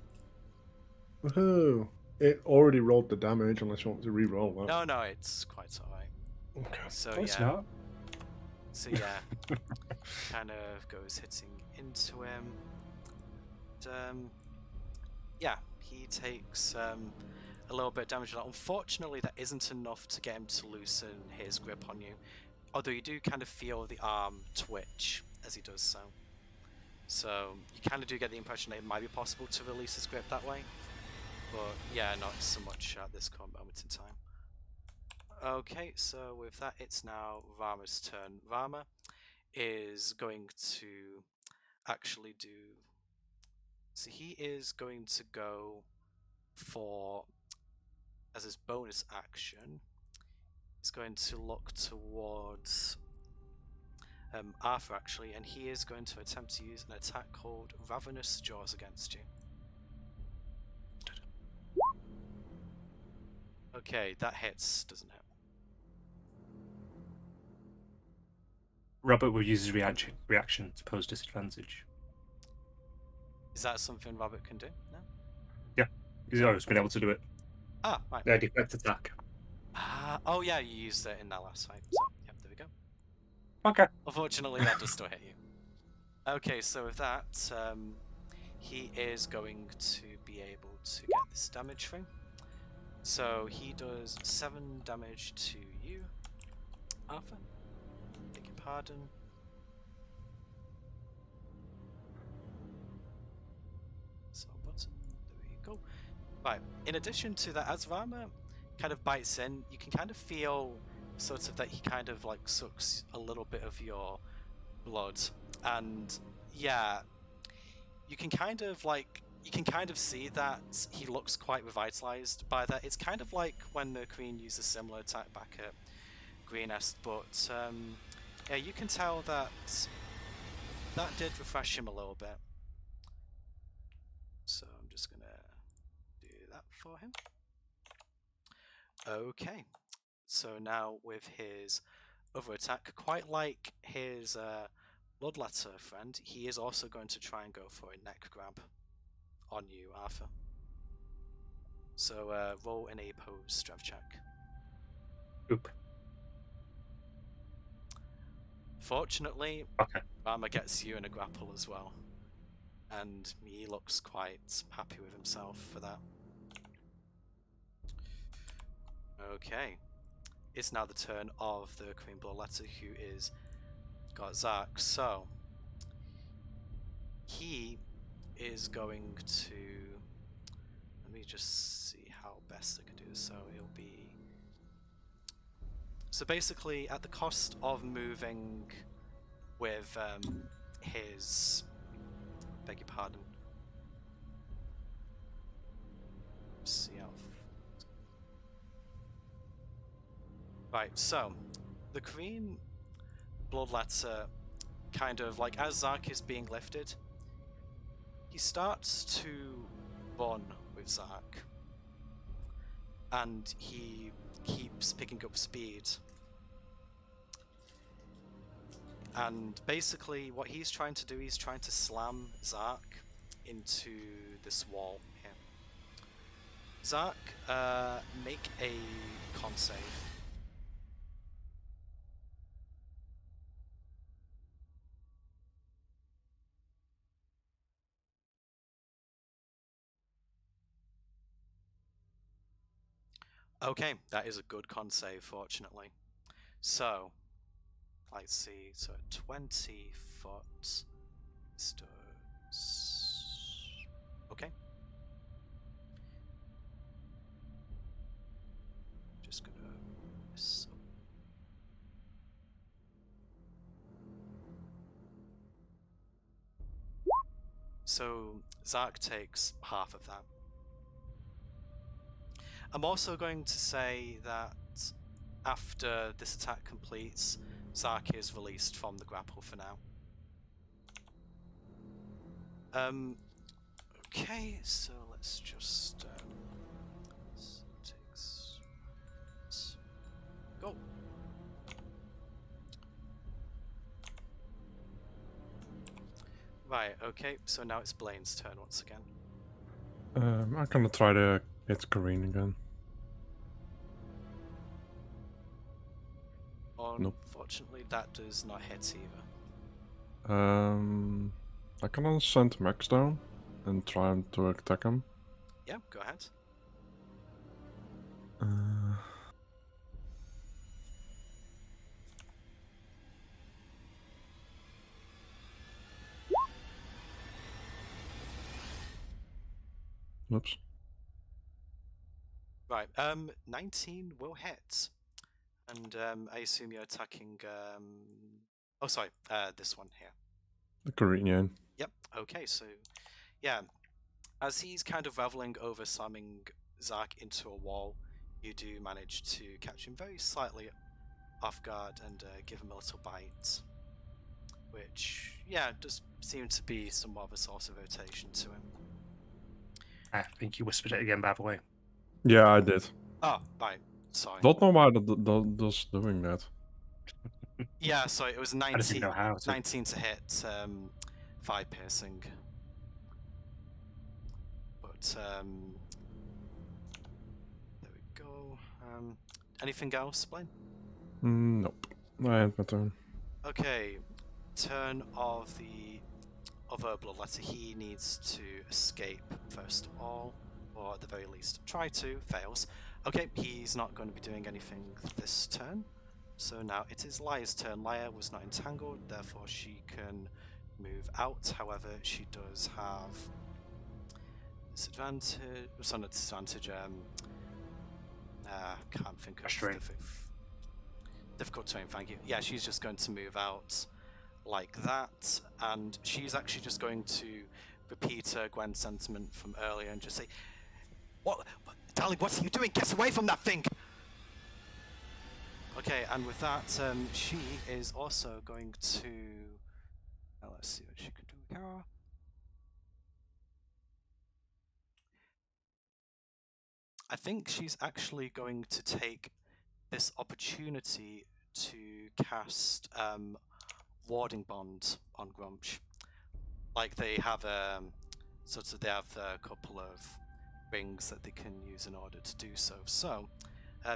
Woohoo! It already rolled the damage, unless you want to re-roll that. No, it's quite alright. Okay. So No, it's yeah. not. So yeah, kind of goes hitting into him. And, yeah, he takes a little bit of damage. Unfortunately, that isn't enough to get him to loosen his grip on you. Although you do kind of feel the arm twitch as he does so. So you kind of do get the impression that it might be possible to release his grip that way. But yeah, not so much at this current moment in time. Okay, so with that, it's now Rama's turn. Rama is going to actually do. So he is going to go for, as his bonus action, he's going to look towards Arthur actually, and he is going to attempt to use an attack called Ravenous Jaws against you. Okay, that hits, doesn't hit. Robert will use his reaction to pose disadvantage. Is that something Robert can do? No? He's always been able to do it. Ah, right. Yeah, deflect attack. Oh yeah, you used it in that last fight. So, yep, there we go. Okay. Unfortunately, that does still hit you. Okay, so with that, he is going to be able to get this damage through. So he does 7 damage to you, Arthur. Beg your pardon. So button, there you go. Right, in addition to that, as Rama kind of bites in, you can kind of feel sort of that he kind of like sucks a little bit of your blood And yeah, you can kind of see that he looks quite revitalized by that. It's kind of like when the Queen used a similar attack back at Greenest, but yeah, you can tell that that did refresh him a little bit. So I'm just gonna do that for him. Okay, so now with his other attack, quite like his Bloodletter friend, he is also going to try and go for a neck grab on you, Arthur. So roll an opposed strength check. Oop. Fortunately, Okay. Rama gets you in a grapple as well, and he looks quite happy with himself for that. Okay, it's now the turn of the Queen Bloodletter, who is got Zark. So he is going to, let me just see how best I can do this. So it'll be, so basically at the cost of moving with his, beg your pardon, see how, right, so the Queen Bloodletter, kind of like as Zark is being lifted, he starts to run with Zark, and he keeps picking up speed. And basically what he's trying to do, he's trying to slam Zark into this wall here. Zark, make a con save. Okay, that is a good con save, fortunately. So, let's see, so 20 foot. This does. Okay. Just gonna. So, Zark takes half of that. I'm also going to say that after this attack completes, Zark is released from the grapple for now. Okay, so let's just go. Right, okay, so now it's Blaine's turn once again. I'm gonna try to hit Kareen again. Unfortunately, that does not hit either. I can send Max down and try to attack him. Yeah, go ahead. Oops. Right, 19 will hit. And I assume you're attacking, oh sorry, this one here. The Korean. Yep, okay, so, yeah. As he's kind of reveling over slamming Zark into a wall, you do manage to catch him very slightly off guard and give him a little bite. Which, yeah, does seem to be somewhat of a source of irritation to him. I think you whispered it again, by the way. Yeah, I did. Oh, right, sorry. Don't know why that's doing that. Yeah, sorry, it was I just didn't know how to. 19 to hit, 5 piercing. But, there we go. Anything else, Blaine? Nope. I had my turn. Okay, turn of the other Bloodletter. He needs to escape first of all, or at the very least try to, fails. Okay, he's not going to be doing anything this turn. So now it is Lia's turn. Lia was not entangled, therefore she can move out. However, she does have disadvantage. It's not a disadvantage. Can't think of Restraint. difficult terrain. Thank you. Yeah, she's just going to move out like that, and she's actually just going to repeat Gwen's sentiment from earlier and just say, "What, darling? What are you doing? Get away from that thing!" Okay, and with that, she is also going to. Let's see what she can do here. I think she's actually going to take this opportunity to cast Warding Bond on Grumsh. Like they have a couple of rings that they can use in order to do so. So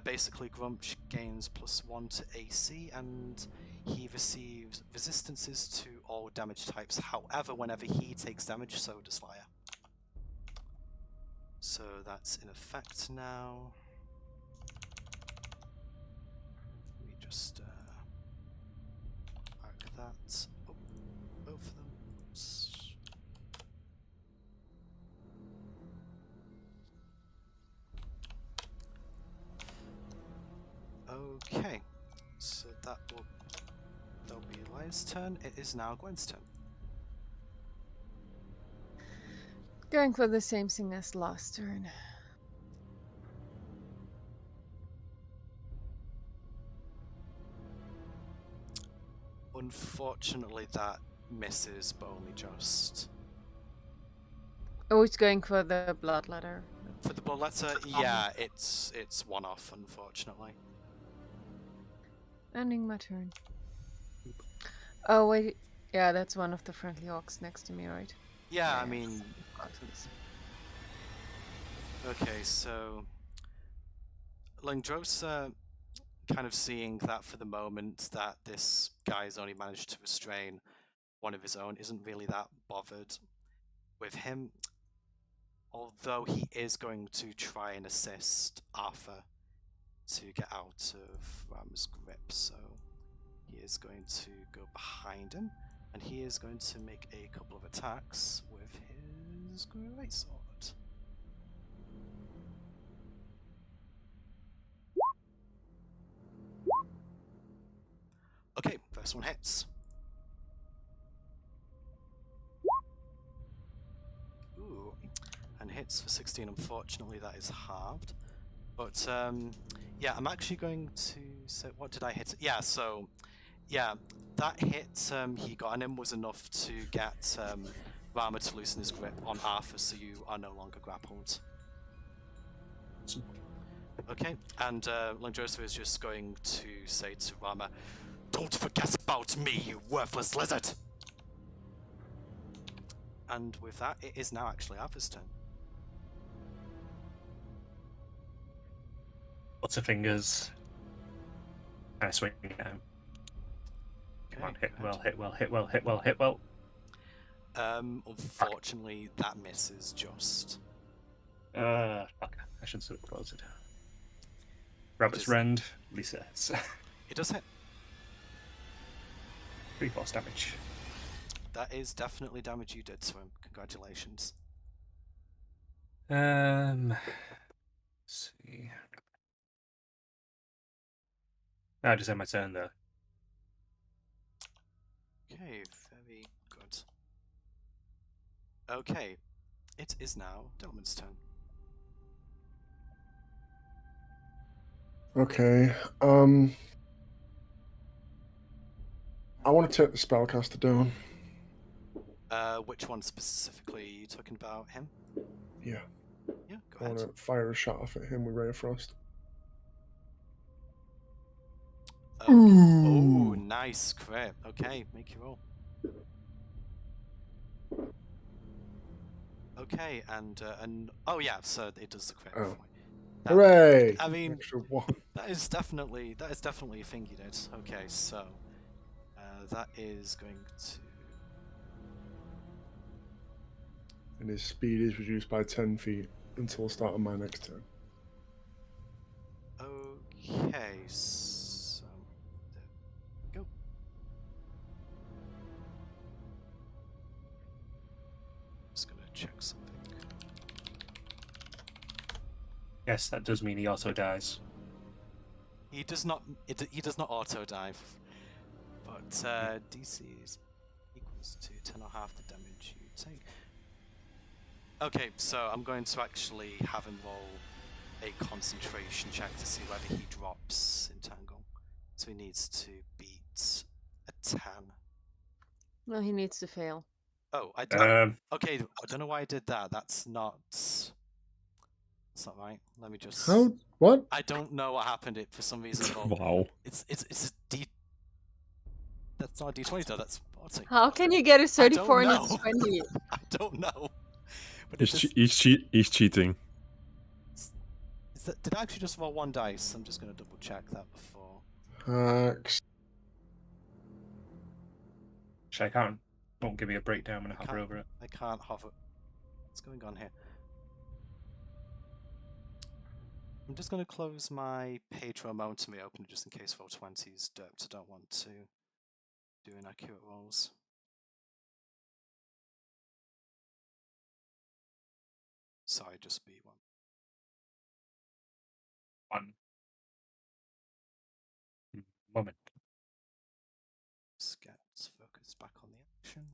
basically, Grumsh gains +1 to AC, and he receives resistances to all damage types. However, whenever he takes damage, so does Fire. So that's in effect now. Let me just mark that. Oh, both of them. Oops. Okay, so that'll be Elias' turn. It is now Gwen's turn. Going for the same thing as last turn. Unfortunately, that misses, but only just. Oh, it's going for the bloodletter. For the bloodletter, yeah, it's one off, unfortunately. Ending my turn. Oh wait, yeah, that's one of the friendly orcs next to me, right? Yeah, I mean, Buttons. okay, so Langdrosa, kind of seeing that for the moment that this guy's only managed to restrain one of his own, isn't really that bothered with him. Although he is going to try and assist Arthur to get out of Ram's grip, so he is going to go behind him, and he is going to make a couple of attacks with his greatsword. Okay, first one hits. Ooh, and hits for 16. Unfortunately, that is halved. But yeah, I'm actually going to say, what did I hit? Yeah, so yeah, that hit he got on him was enough to get Rama to loosen his grip on Arthur, so you are no longer grappled. Okay, and Langdrosa is just going to say to Rama, "Don't forget about me, you worthless lizard!" And with that, it is now actually Arthur's turn. Butterfingers. I swing at him. Come on, hit well, hit well, hit well, hit well, hit well. Unfortunately, that misses just. Fuck. I should have closed it. Rabbit's Rend, Lisa hits. It does hit. 3 force damage. That is definitely damage you did to him. Congratulations. Let's see. I just had my turn though. Okay, very good. Okay, it is now Delman's turn. Okay. I want to take the spellcaster down. Which one specifically? Are you talking about him? Yeah. Yeah, go I ahead. want to fire a shot off at him with Ray of Frost. Okay. Oh, nice crit. Okay, make your roll. Okay, and oh yeah, so it does the crit. Oh. That- Hooray! I mean, Extra one. that is definitely a thing you did. Okay, so that is going to. And his speed is reduced by 10 feet until the start of my next turn. Okay, so there we go. Just gonna check something. Yes, that does mean he also dies. He does not. He does not auto dive, but but DC is equals to 10 or half the damage you take. Okay, so I'm going to actually have him roll a concentration check to see whether he drops Entangle. So he needs to beat a 10. No, he needs to fail. Oh, I did. Okay, I don't know why I did that. That's not right. Let me just. How? What? I don't know what happened. It for some reason. Wow. It's a D. That's not a D20 though. That's 40. How can you get a 34 and a know. 20? I don't know. But He's cheating. did I actually just roll one dice? I'm just going to double check that before. Actually, I can't. Won't give you a breakdown when I hover over it. I can't hover. What's going on here? I'm just going to close my page for a moment to me open just in case roll 20's derped. I don't want to do inaccurate rolls. Sorry, just be one. Moment. Let's get focus back on the action.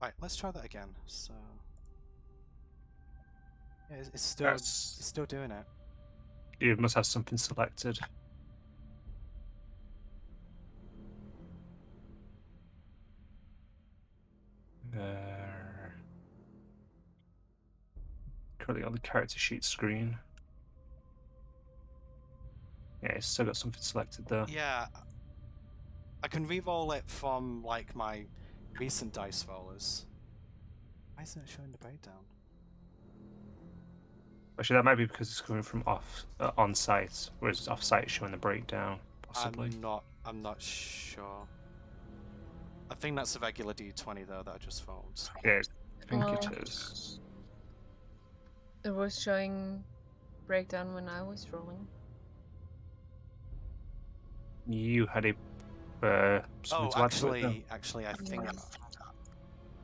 Right, let's try that again. So, yeah, it's still doing it. You must have something selected. Currently on the character sheet screen. Yeah, it's still got something selected there. Yeah, I can re-roll it from like my recent dice rollers. Why isn't it showing the breakdown? Actually, that might be because it's coming from on site, whereas off site is showing the breakdown, possibly. I'm not sure. I think that's a regular D20 though that I just rolled. Yeah, I think it is. It was showing breakdown when I was rolling. You had a something to add to it, though? actually, I think.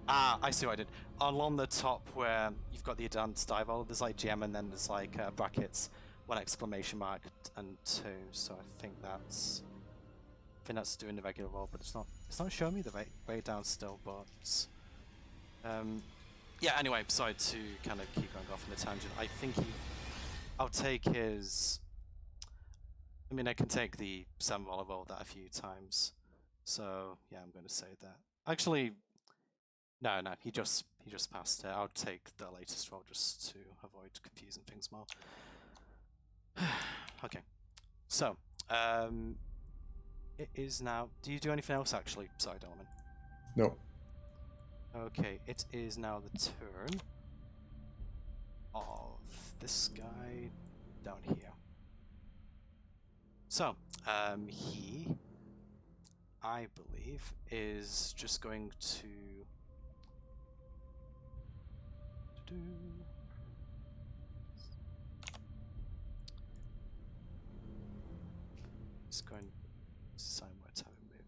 I see what I did. Along the top where you've got the advanced die roll, there's like GM and then there's like brackets, 1 exclamation mark and 2. So I think that's doing the regular roll, but it's not showing me the breakdown still. But yeah. Anyway, sorry to kind of keep going off on a tangent. I think I'll take his. I mean, I can take the 7 roll. I rolled that a few times, so yeah, I'm going to say that. Actually, no, he just passed it. I'll take the latest roll just to avoid confusing things more. Okay, so it is now. Do you do anything else actually? Sorry, Dolman. No. Okay, it is now the turn of this guy down here. So, he, I believe, is just going to do. He's going to decide where to move.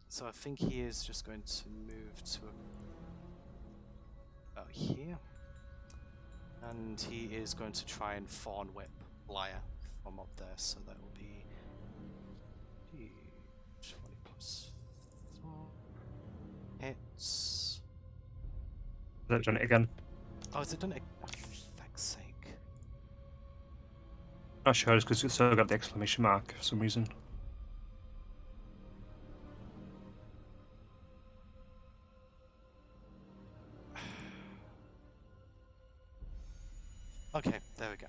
So I think he is just going to move to about here, and he is going to try and fawn whip Liar from up there. So that will be 20 plus 4 hits. Has that done it again? Oh, is it done it? Oh, for fuck's sake. Not sure, it's because it's still got the exclamation mark for some reason. Okay, there we go.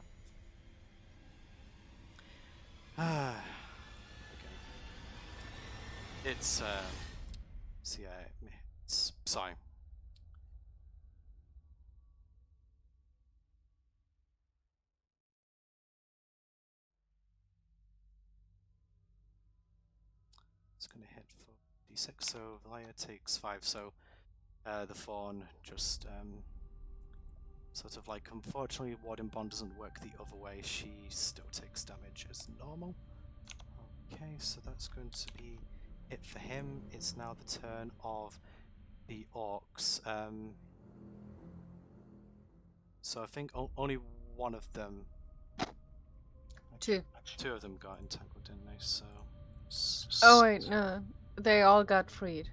Okay. It's it's sorry. It's gonna hit for D6, so Valia takes 5, so the fawn just sort of like, unfortunately Warden Bond doesn't work the other way, she still takes damage as normal. Okay, so that's going to be it for him. It's now the turn of the orcs. So I think only one of them. Two. Two of them got entangled, didn't they? So. Oh wait, no. They all got freed.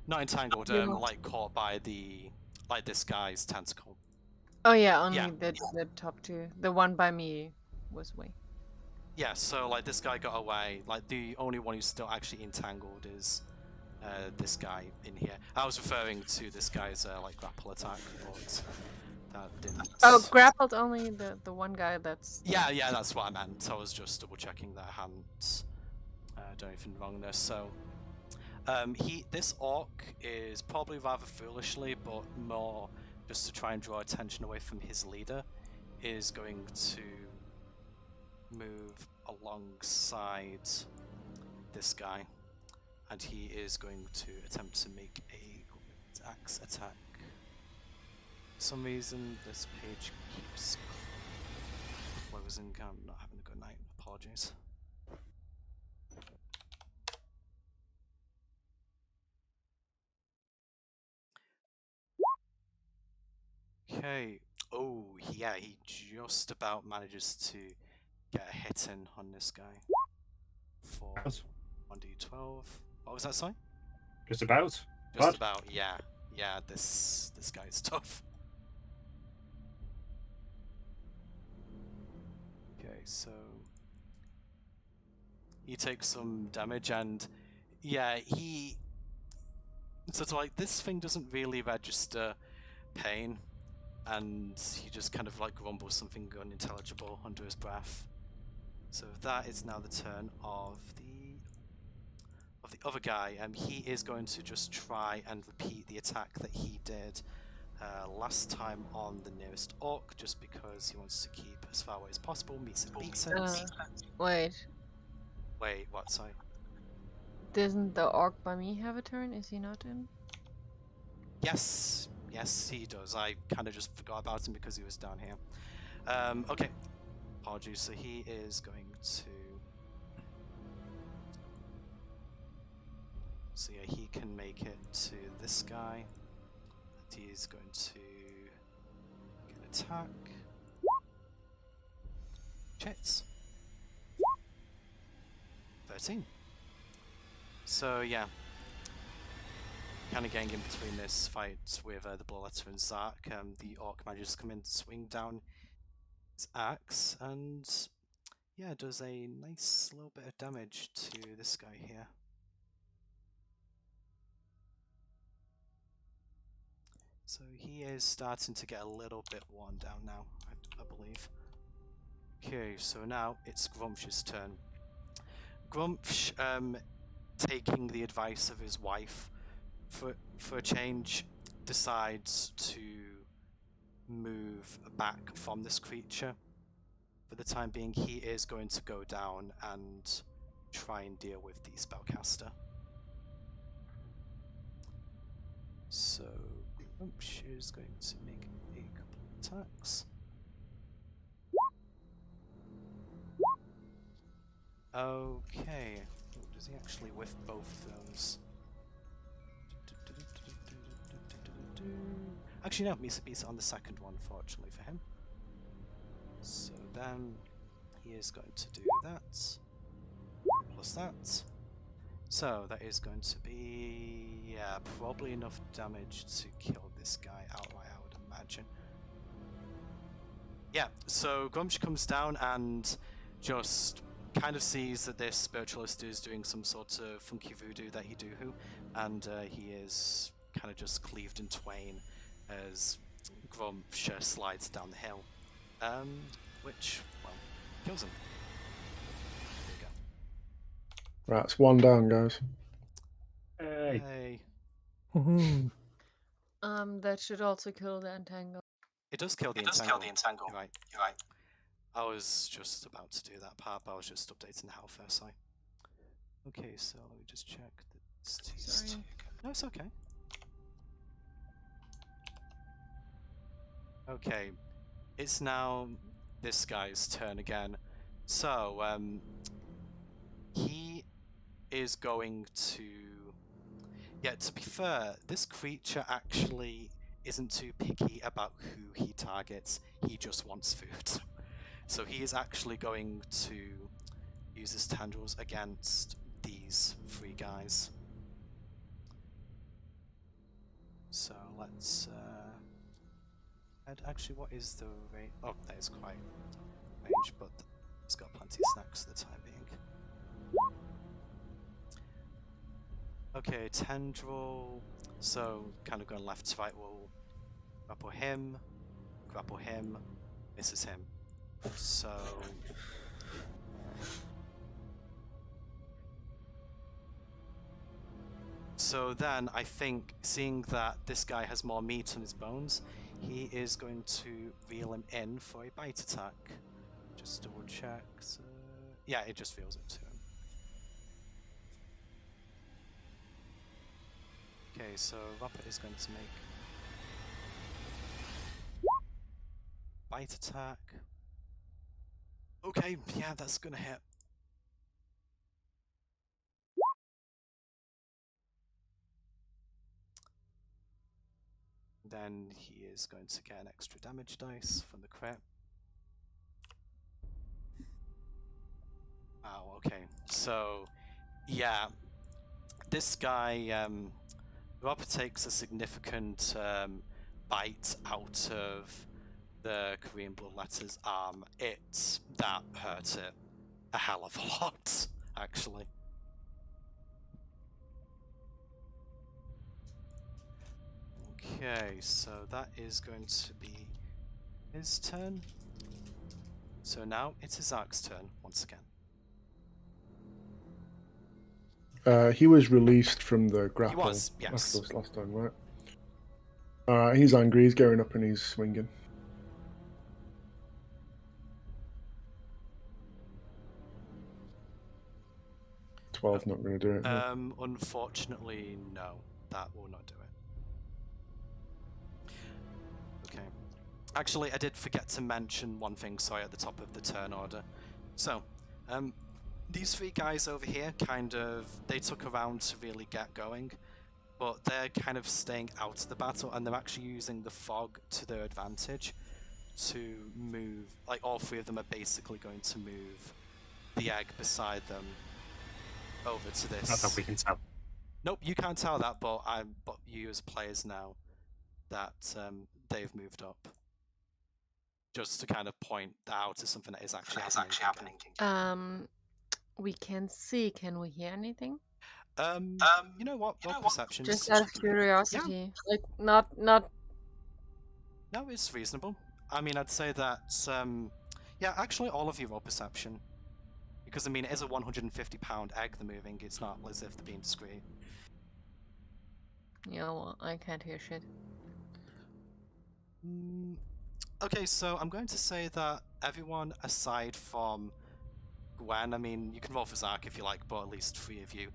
Not entangled. You want- Like caught by this guy's tentacle. Oh yeah, only Yeah. the top two. The one by me was away. Yeah. So like this guy got away. Like the only one who's still actually entangled is this guy in here. I was referring to this guy's like grapple attack, but that didn't. Oh, grappled only the one guy that's. Yeah, that's what I meant. I was just double checking that I hadn't done anything wrong there. So, this orc is probably rather foolishly, but more just to try and draw attention away from his leader, is going to move alongside this guy, and he is going to attempt to make a axe attack. For some reason, this page keeps closing. I'm not having a good night. Apologies. Okay. Oh, yeah, he just about manages to get a hit in on this guy. For What? 1d12. What was that, sorry? Just about. Just What? about, yeah. Yeah, this guy's tough. Okay, so he takes some damage, and yeah, so it's like this thing doesn't really register pain, and he just kind of like grumbles something unintelligible under his breath. So that is now the turn of the other guy. He is going to just try and repeat the attack that he did last time on the nearest orc, just because he wants to keep as far away as possible. Meets it. Wait, Wait, what? Sorry. doesn't the orc by me have a turn? Is he not in? Yes, he does. I kind of just forgot about him because he was down here. Okay. Apologies. So he is going to. So yeah, he can make it to this guy. And he is going to get an attack. Chits. 13. So yeah. Kind of getting in between this fight with the Bloodletter and Zark. The orc manages to come in, swing down his axe, and yeah, does a nice little bit of damage to this guy here. So he is starting to get a little bit worn down now, I believe. Okay, so now it's Grumpsh's turn. Grumpsh, taking the advice of his wife, for a change, decides to move back from this creature. For the time being, he is going to go down and try and deal with the spellcaster. So Grumpsh is going to make a couple of attacks. Okay, does he actually whiff both of those? Actually, no, Misa beats it on the second one, fortunately for him. So then he is going to do that, plus that. So that is going to be, yeah, probably enough damage to kill this guy outright, I would imagine. Yeah, so Grumpsh comes down and just kind of sees that this spiritualist is doing some sort of funky voodoo that he do-hoo, and he is kind of just cleaved in twain as Grumpsh slides down the hill, which, well, kills him. There you go. Right, it's one down, guys. Hey. Hey. Woohoo. That should also kill the entangle. It does kill the entangle. You're right. I was just about to do that part, but I was just updating the health first, sorry. Okay, so let me just check that it's two. Sorry. No, it's okay. Okay, it's now this guy's turn again. So, he is going to... Yeah, to be fair, this creature actually isn't too picky about who he targets. He just wants food. So he is actually going to use his tendrils against these 3 guys. So let's and actually, what is the range? Oh, that is quite range, but it's got plenty of snacks for the time being. Okay, tendril. So kind of going left to right. We'll grapple him, misses him. So then I think, seeing that this guy has more meat on his bones, he is going to reel him in for a bite attack. Just double check. So, yeah, it just reels it to him. Okay, so Robert is going to make bite attack. Okay, yeah, that's gonna hit. Then he is going to get an extra damage dice from the crit. Wow, okay. So, yeah, this guy, Rob takes a significant bite out of the Korean Bloodletter's arm. That hurt it a hell of a lot, actually. Okay, so that is going to be his turn. So now it is Ark's turn once again. He was released from the grapple. He was, yes. After us last time, right? He's angry. He's going up and he's swinging. Not going to do it. No. Unfortunately, no. That will not do it. Okay. Actually, I did forget to mention one thing, sorry, at the top of the turn order. So, these 3 guys over here they took a round to really get going, but they're kind of staying out of the battle, and they're actually using the fog to their advantage to move. Like, all 3 of them are basically going to move the egg beside them over to this. Not that we can tell. Nope, you can't tell that, but you as players now that they've moved up. Just to kind of point that out as something that is actually happening. We can see. Can we hear anything? You know what? Roll perception. Just out of curiosity, like not. No, it's reasonable. I mean, I'd say that. Yeah, actually, all of you roll perception. Because, I mean, it is a 150-pound egg they're moving. It's not as if they're being discreet. Yeah, well, I can't hear shit. Okay, so I'm going to say that everyone aside from Gwen, I mean, you can roll for Zark if you like, but at least 3 of you,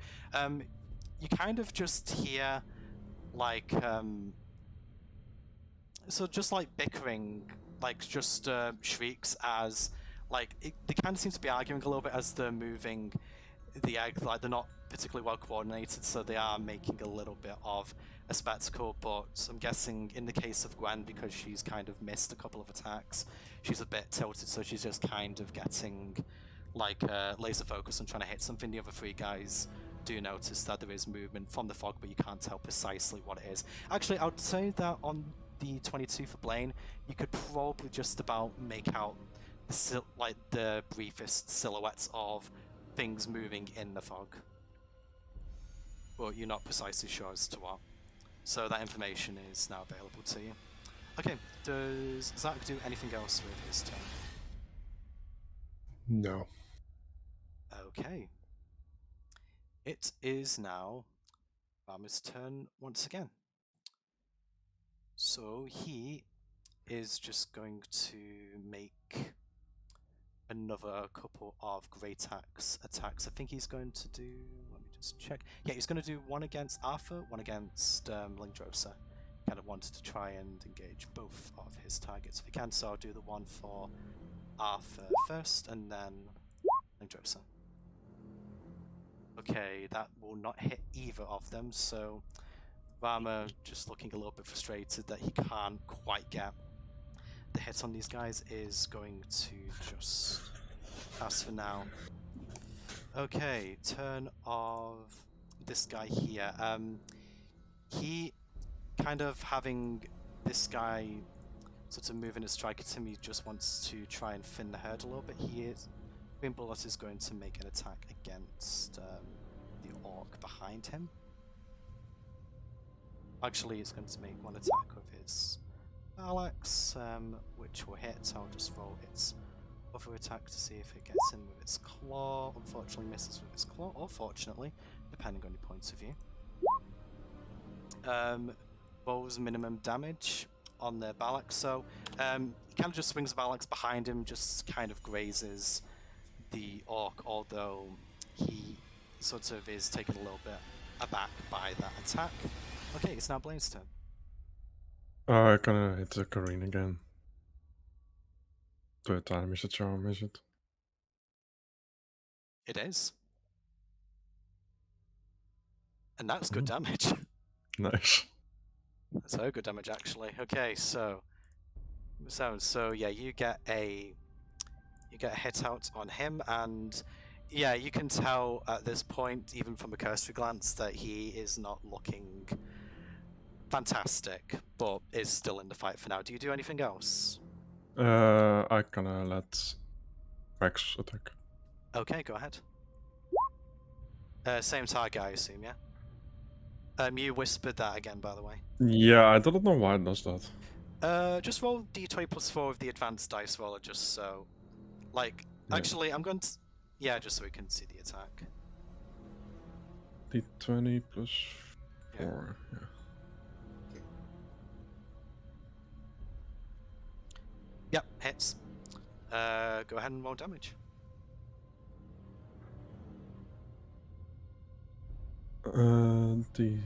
you kind of just hear, like, so just like bickering, like just shrieks as, like, they kind of seem to be arguing a little bit as they're moving the egg. Like, they're not particularly well coordinated, so they are making a little bit of a spectacle. But I'm guessing in the case of Gwen, because she's kind of missed a couple of attacks, she's a bit tilted, so she's just kind of getting like laser focus and trying to hit something. The other 3 guys do notice that there is movement from the fog, but you can't tell precisely what it is. Actually, I would say that on the 22 for Blaine, you could probably just about make out the briefest silhouettes of things moving in the fog. Well, you're not precisely sure as to what. So that information is now available to you. Okay, does Zach do anything else with his turn? No. Okay. It is now Rama's turn once again. So he is just going to make another couple of great attacks. I think he's going to do, let me just check. Yeah, he's going to do one against Arthur, one against Lingdrosa. Kind of wanted to try and engage both of his targets if he can, so I'll do the one for Arthur first, and then Lingdrosa. Okay, that will not hit either of them, so Rama just looking a little bit frustrated that he can't quite get the hit on these guys, is going to just pass for now. Okay, turn of this guy here. He kind of having this guy sort of moving his strike at him, he just wants to try and thin the herd a little bit. Green Bullet is going to make an attack against the orc behind him. Actually, he's going to make one attack with his Alex, which will hit. I'll just roll its other attack to see if it gets in with its claw. Unfortunately, misses with its claw, or fortunately, depending on your points of view. Rolls minimum damage on the Balak, so he kind of just swings the Balak behind him, just kind of grazes the orc, although he sort of is taken a little bit aback by that attack. Okay, it's now Blaine's turn. I gonna hit the Kareen again. Third time is a charm, is it? It is. And that's good damage. Nice. That's very good damage, actually. Okay, so yeah, you get a hit out on him, and yeah, you can tell at this point, even from a cursory glance, that he is not looking fantastic, but is still in the fight for now. Do you do anything else? I gonna let Max attack. Okay, go ahead. Same target, I assume, yeah? You whispered that again, by the way. Yeah, I don't know why it does that. Just roll d20 plus 4 of the advanced dice roller, just so... Like, Yeah. actually, I'm going to... Yeah, just so we can see the attack. D20 plus 4, yeah. Yep, hits. Go ahead and roll damage. The...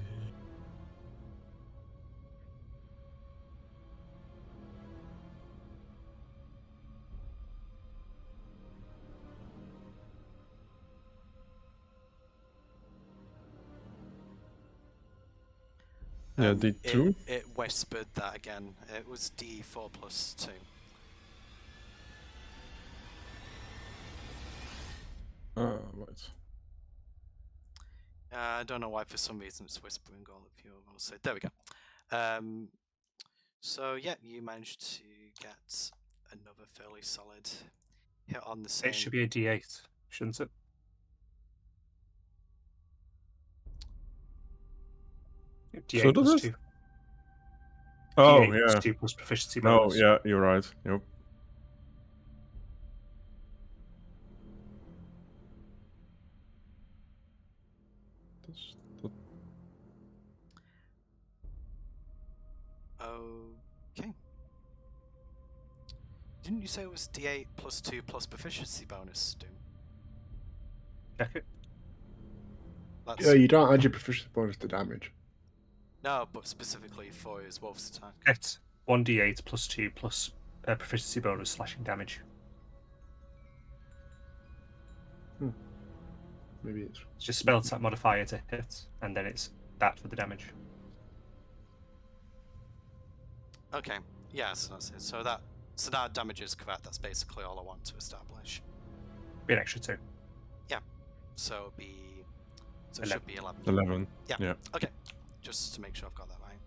Yeah, D2? It whispered that again. It was D4 plus 2. Right. I don't know why, for some reason it's whispering all of you. So there we go. So yeah, you managed to get another fairly solid hit on the same. It should be a D8, shouldn't it? D8 So does plus it? 2. Oh, D8 yeah. plus 2 plus proficiency No, bonus. yeah, you're right. Yep. Okay. Didn't you say it was D8 plus 2 plus proficiency bonus, Doom? Check it. That's... Yeah, you don't add your proficiency bonus to damage. No, but specifically for his wolf's attack. Get 1d8 plus 2 plus proficiency bonus slashing damage. Maybe it's... It's just spell attack modifier to hit, and then it's that for the damage. Okay, yeah, so that's it. So that damage is correct. That's basically all I want to establish. Be an extra 2. So it'll be... So it 11. should be 11. 11. Yeah. Yeah. Okay, just to make sure I've got that right.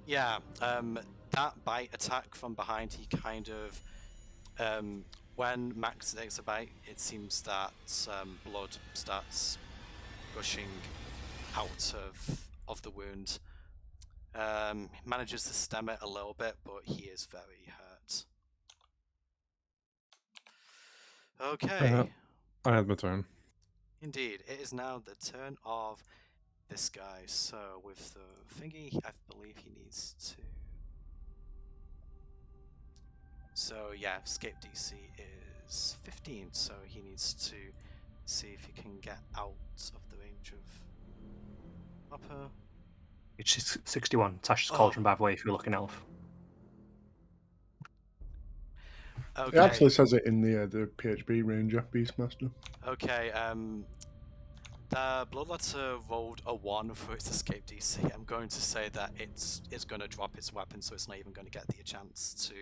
Yeah, that bite attack from behind, he kind of... when Max takes a bite, it seems that blood starts gushing out of the wound. Manages to stem it a little bit, but he is very hurt. Okay. I had my turn. Indeed, it is now the turn of this guy. So with the thingy, I believe he needs to... So yeah, escape DC is 15, so he needs to see if he can get out of the range of upper. It's 61. Tash's Oh. Cauldron, by the way, if you're looking elf. Okay. It actually says it in the PHB Ranger Beastmaster. Okay. The Bloodletter rolled a 1 for its escape DC. I'm going to say that it's going to drop its weapon, so it's not even going to get the chance to...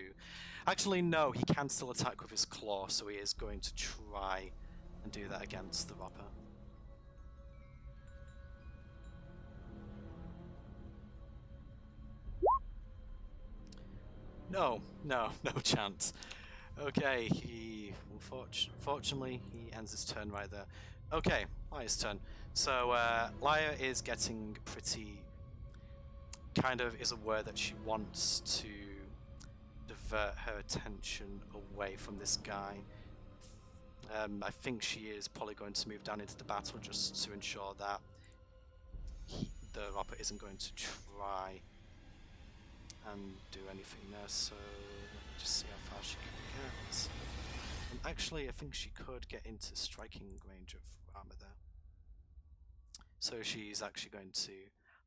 Actually, no, he can still attack with his claw, so he is going to try and do that against the Robber. No chance. Okay, fortunately, he ends his turn right there. Okay, Liar's turn. So, Liar is getting pretty... kind of is aware that she wants to divert her attention away from this guy. I think she is probably going to move down into the battle just to ensure that the Robber isn't going to try and do anything there, so let me just see how far she can get. And actually, I think she could get into striking range of armor there. So she's actually going to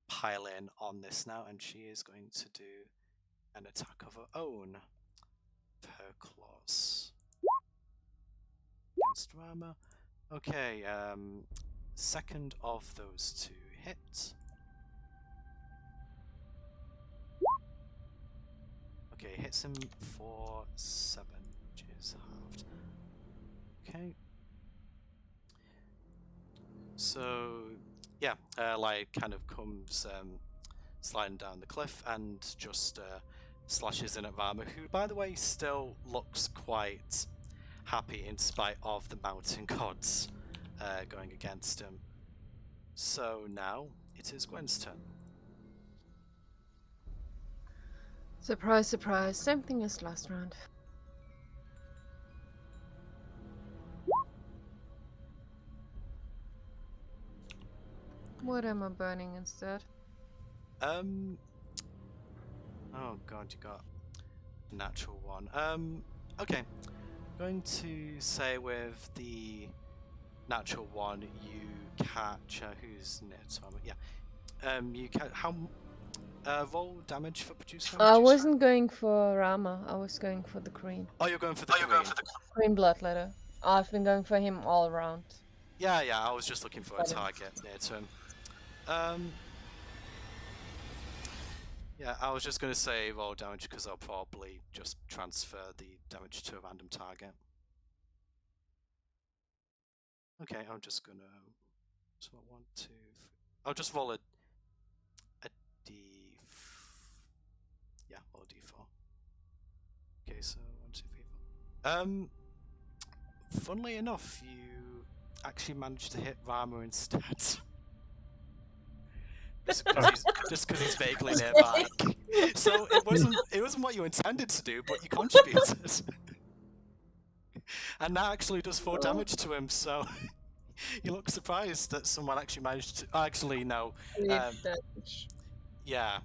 pile in on this now, and she is going to do an attack of her own with her claws against armor. Okay, second of those two hit. Okay, hits him for 7, which is halved. Okay. So, yeah, like kind of comes sliding down the cliff and just slashes in at Rama, who, by the way, still looks quite happy in spite of the mountain gods going against him. So now it is Gwen's turn. Surprise, surprise. Same thing as last round. What am I burning instead? Oh god, you got a natural one. Okay. Going to say with the natural one, you catch who's near Tom. Yeah. You catch how roll damage for producer. I wasn't going for Rama. I was going for the Queen. Oh, you're going for the Queen Bloodletter. I've been going for him all around. Yeah, I was just looking for a target near to him. Yeah, I was just going to say roll damage because I'll probably just transfer the damage to a random target. Okay, I'm just going to... So 1, 2, 3... I'll just roll a D... Yeah, roll a D4. Okay, so 1, 2, 3, 4. Funnily enough, you actually managed to hit Rama instead. Just because he's vaguely nearby. So it wasn't what you intended to do, but you contributed. And that actually does 4 damage to him, so you look surprised that someone actually managed to... Actually, no. Yeah.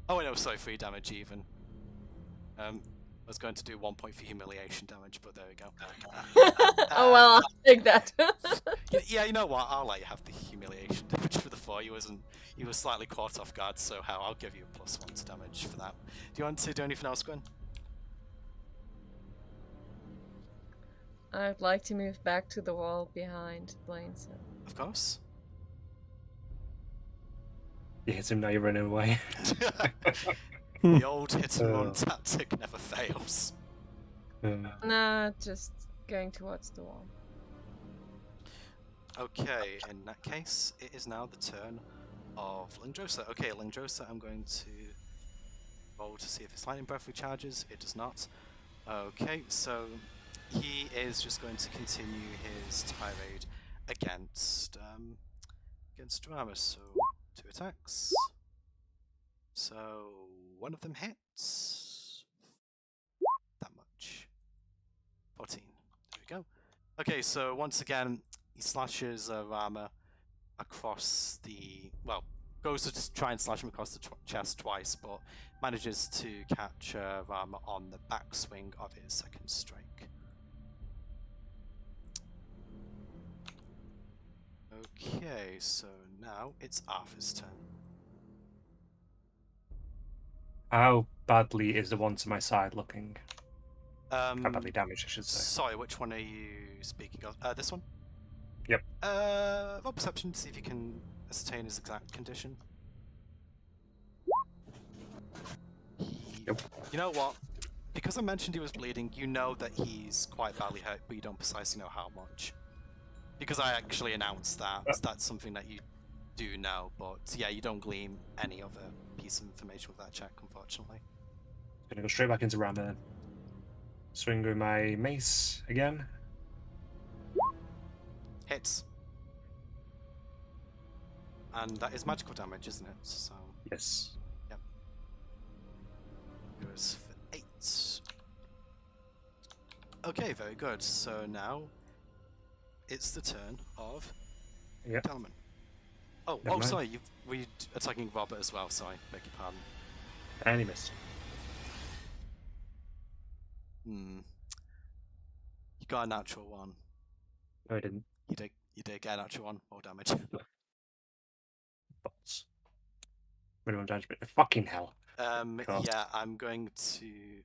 Oh, no, sorry, 3 damage even. I was going to do 1 point for humiliation damage, but there we go. Oh well, I'll take that. Yeah, you know what? I'll let you have the humiliation damage for the 4. You were slightly caught off guard, so I'll give you a +1 to damage for that. Do you want to do anything else, Gwen? I'd like to move back to the wall behind Blaine. So. Of course. You hit him, now you're running away. The old hit and run tactic never fails. Nah, just going towards the wall. Okay, in that case, it is now the turn of Lingdrosa. Okay, Lingdrosa, I'm going to roll to see if his lightning breath recharges. It does not. Okay, so he is just going to continue his tirade against Rama. So 2 attacks. So one of them hits. That much. 14. There we go. Okay, so once again, he slashes Rama across the... Well, goes to try and slash him across the chest twice, but manages to catch Rama on the backswing of his second strike. Okay, so now it's Arthur's turn. How badly is the one to my side looking? How badly damaged, I should say. Sorry, which one are you speaking of? This one? Yep. Roll perception to see if you can ascertain his exact condition. Yep. You know what? Because I mentioned he was bleeding, you know that he's quite badly hurt, but you don't precisely know how much. Because I actually announced that. So that's something that you do know, but yeah, you don't glean any other piece of information with that check, unfortunately. Gonna go straight back into Rama then. Swing with my mace again. Hits. And that is magical damage, isn't it? So Yes. goes for 8. Okay, very good. So now it's the turn of Yep. Delman. Oh, Never mind. sorry, were you attacking Robert as well? Sorry, beg your pardon. And he missed. You got a natural 1. No, I didn't. You did get a natural 1. More damage. Bots. Minimum damage, but fucking hell. God. Yeah, I'm going to.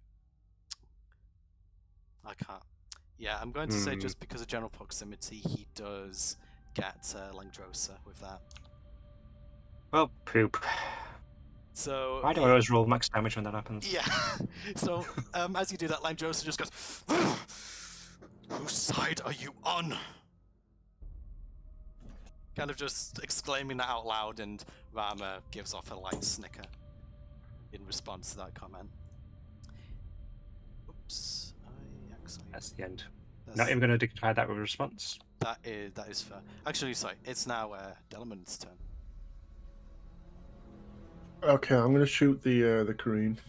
I can't. Yeah, I'm going to say just because of general proximity, he does get Langdrosa with that. Well, poop. So. Why do I always roll max damage when that happens? Yeah. So, as you do that, Langdrosa just goes, "Whose side are you on?" Kind of just exclaiming that out loud, and Rama gives off a light snicker in response to that comment. Oops, I actually. That's the end. that's- Not even going to declare that with a response. That is fair. Actually, sorry, it's now Delman's turn. Okay, I'm gonna shoot the Korean.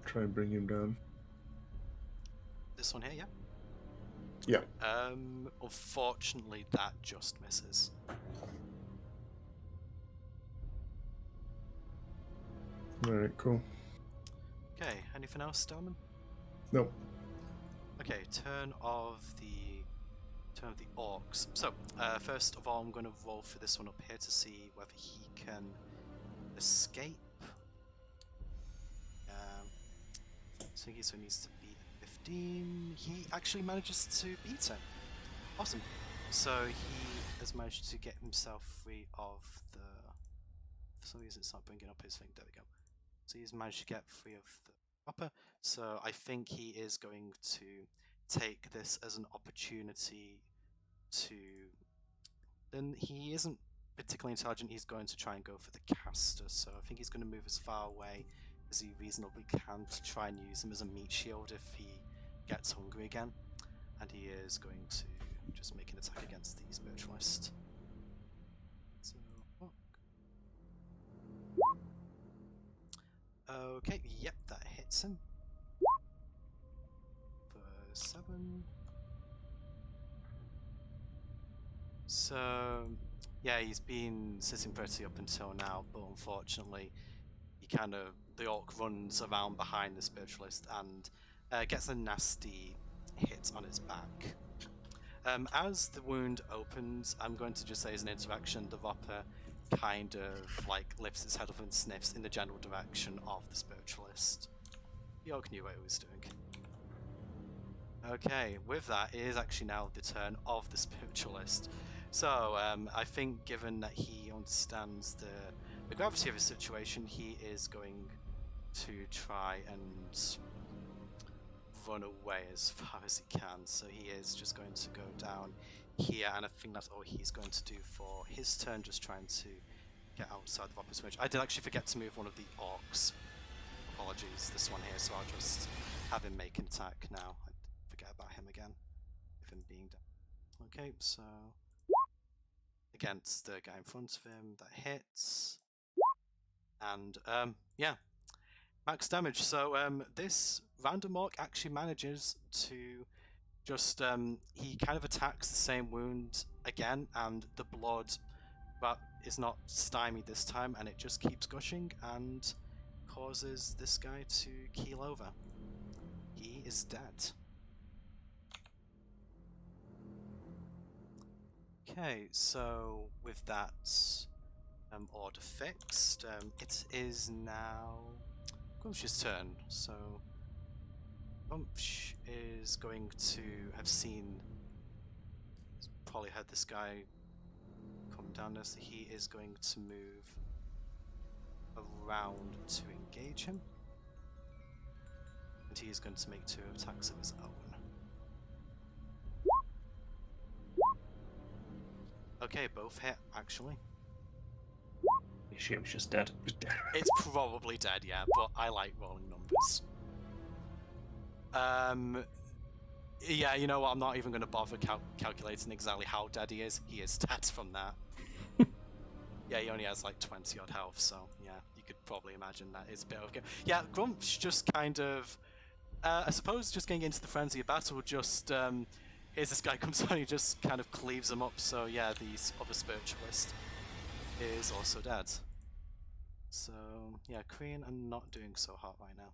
Try and bring him down. This one here, yeah. Yeah. Unfortunately, that just misses. Alright, cool. Okay, anything else, Delman? Nope. Okay, turn of the orcs. So, first of all, I'm going to roll for this one up here to see whether he can escape. So he needs to beat 15. He actually manages to beat it. Awesome. So he has managed to get himself free of the. For some reason, it's not bringing up his thing. There we go. So he's managed to get free of the upper. So I think he is going to take this as an opportunity to. Then he isn't particularly intelligent. He's going to try and go for the caster. So I think he's going to move as far away as he reasonably can to try and use him as a meat shield if he gets hungry again. And he is going to just make an attack against the spiritualist. So, okay, yep, that hits him. For 7. So, yeah, he's been sitting pretty up until now, but unfortunately, the orc runs around behind the spiritualist and gets a nasty hit on its back. As the wound opens, I'm going to just say as an interaction, the Vopper kind of like lifts its head up and sniffs in the general direction of the spiritualist. The orc knew what it was doing. Okay, with that, it is actually now the turn of the spiritualist. So, I think given that he understands the gravity of his situation, he is going to try and run away as far as he can. So he is just going to go down here, and I think that's all he's going to do for his turn, just trying to get outside the opposite range. I did actually forget to move one of the orcs. Apologies, this one here, so I'll just have him make an attack now. I forget about him again, with him being down. Okay, so against the guy in front of him, that hits. And yeah, max damage. So this random orc actually manages to just he kind of attacks the same wound again, and the blood but is not stymied this time, and it just keeps gushing and causes this guy to keel over. He is dead. Okay, so with that order fixed, it is now Grumsh's turn. So Grumsh is going to have seen probably heard this guy come down there, so he is going to move around to engage him. And he is going to make 2 attacks of his own. Okay, both hit, actually. She was just dead. It's probably dead, yeah, but I like rolling numbers. Yeah, you know what, I'm not even going to bother calculating exactly how dead he is. He is dead from that. Yeah, he only has like 20 odd health, so yeah, you could probably imagine that is a bit okay. Yeah, Grump's just kind of, I suppose just getting into the frenzy of battle, just, here's this guy comes on, he just kind of cleaves him up, so yeah, the other spiritualist is also dead. So, yeah, Korean are not doing so hot right now.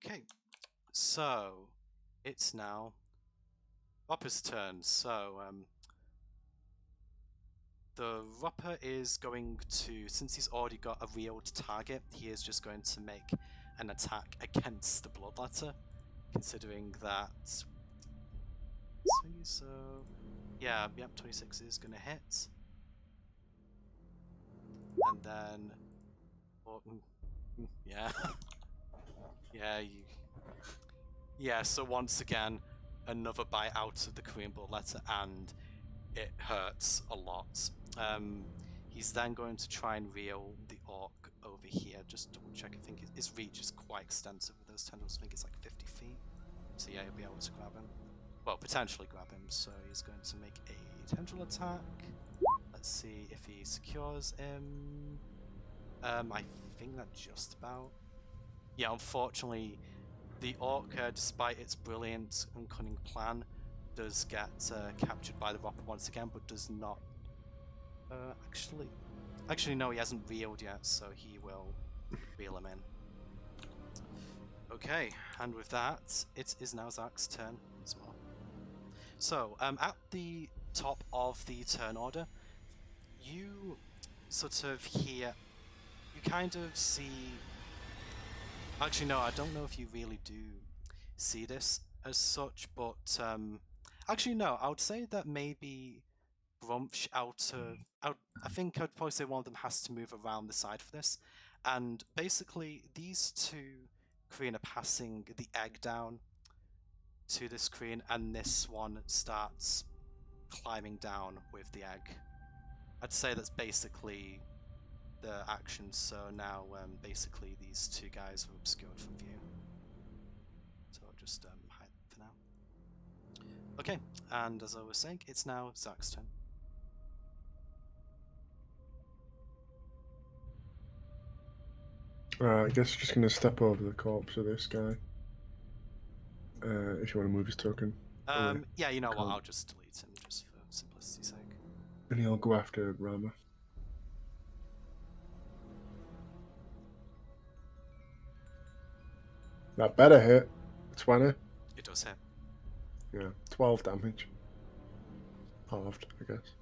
Okay, so it's now Ropper's turn. So, the Ropper is going to, since he's already got a reeled target, he is just going to make an attack against the Bloodletter, considering that. So, yeah, yep, 26 is going to hit. And then, yeah, yeah. So once again, another bite out of the Korean Bloodletter, and it hurts a lot. He's then going to try and reel the orc over here. Just double check. I think his reach is quite extensive with those tendrils. I think it's like 50 feet. So yeah, he'll be able to grab him. Well, potentially grab him. So he's going to make a tendril attack. Let's see if he secures him. I think that just about. Yeah, unfortunately, the orc, despite its brilliant and cunning plan, does get captured by the Ropper once again, but does not. Actually, no, he hasn't reeled yet, so he will reel him in. Okay, and with that, it is now Zach's turn as well. So, at the top of the turn order, you sort of hear, you kind of see. Actually, no, I don't know if you really do see this as such, but actually, no, I would say that maybe Grumsh I think I'd probably say one of them has to move around the side for this, and basically these two Korean are passing the egg down to this Korean, and this one starts climbing down with the egg. I'd say that's basically the action, so now basically these two guys are obscured from view. So I'll just hide them for now. Okay, and as I was saying, it's now Zach's turn. I guess just gonna step over the corpse of this guy. If you want to move his token. Yeah, you know what, Cool. I'll just delete him just for simplicity's sake. And he'll go after Rama. That better hit. 20. It does hit. Yeah, 12 damage. Halved, I guess.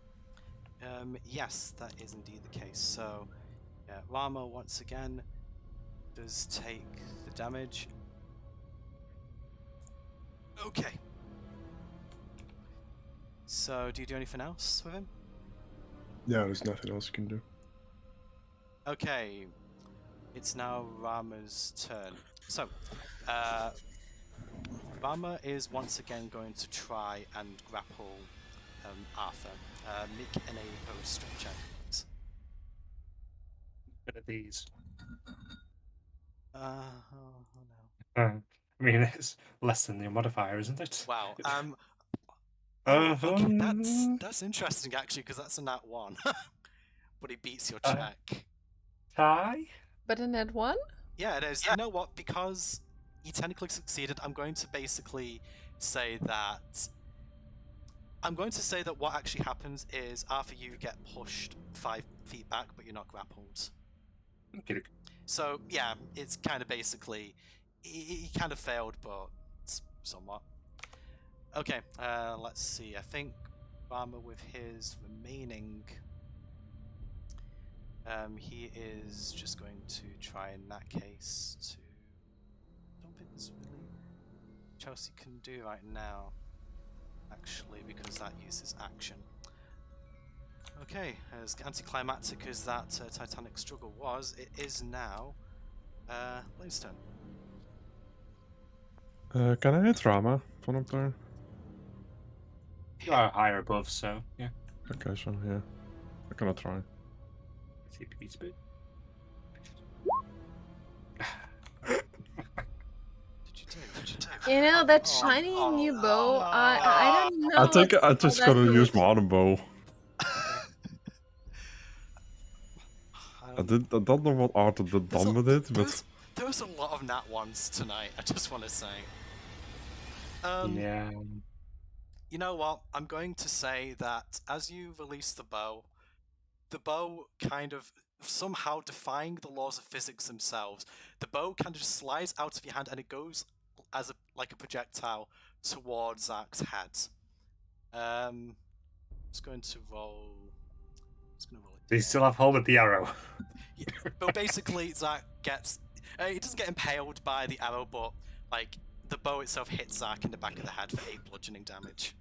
Yes, that is indeed the case. So, yeah, Rama once again does take the damage. Okay. So, do you do anything else with him? Yeah, there's nothing else you can do. Okay. It's now Rama's turn. So, Rama is once again going to try and grapple Arthur. Make an opposed strength check, please. Bit of these. Oh no. I mean, it's less than the modifier, isn't it? Wow. Uh-huh. Okay, that's interesting actually, because that's a nat 1. But he beats your check. Tie? But in that one? Yeah, it is. You know what? Because he technically succeeded, I'm going to basically say that. I'm going to say that what actually happens is after you get pushed 5 feet back, but you're not grappled. Okay. So yeah, it's kind of basically he kind of failed, but somewhat. Okay, let's see. I think Rama with his remaining, he is just going to try in that case to. I don't think there's really much else you can do right now, actually, because that uses action. Okay, as anticlimactic as that Titanic struggle was, it is now Blaine's turn. Can I hit Rama from up there? You are higher above, so yeah. Okay, so yeah. I'm gonna try. See if he's bit. You know that Oh, shiny oh, new oh, bow. no. I don't know. I think I just that gotta use is. my other bow. I don't know what Arthur did done with it, but There was a lot of nat ones tonight, I just want to say. Yeah. You know what? I'm going to say that as you release the bow kind of somehow defying the laws of physics themselves, the bow kind of just slides out of your hand and it goes as like a projectile towards Zach's head. Just going to roll. Just going to roll it. Do you still have hold of the arrow? Yeah, but basically, Zach gets. He doesn't get impaled by the arrow, but like the bow itself hits Zach in the back of the head for 8 bludgeoning damage.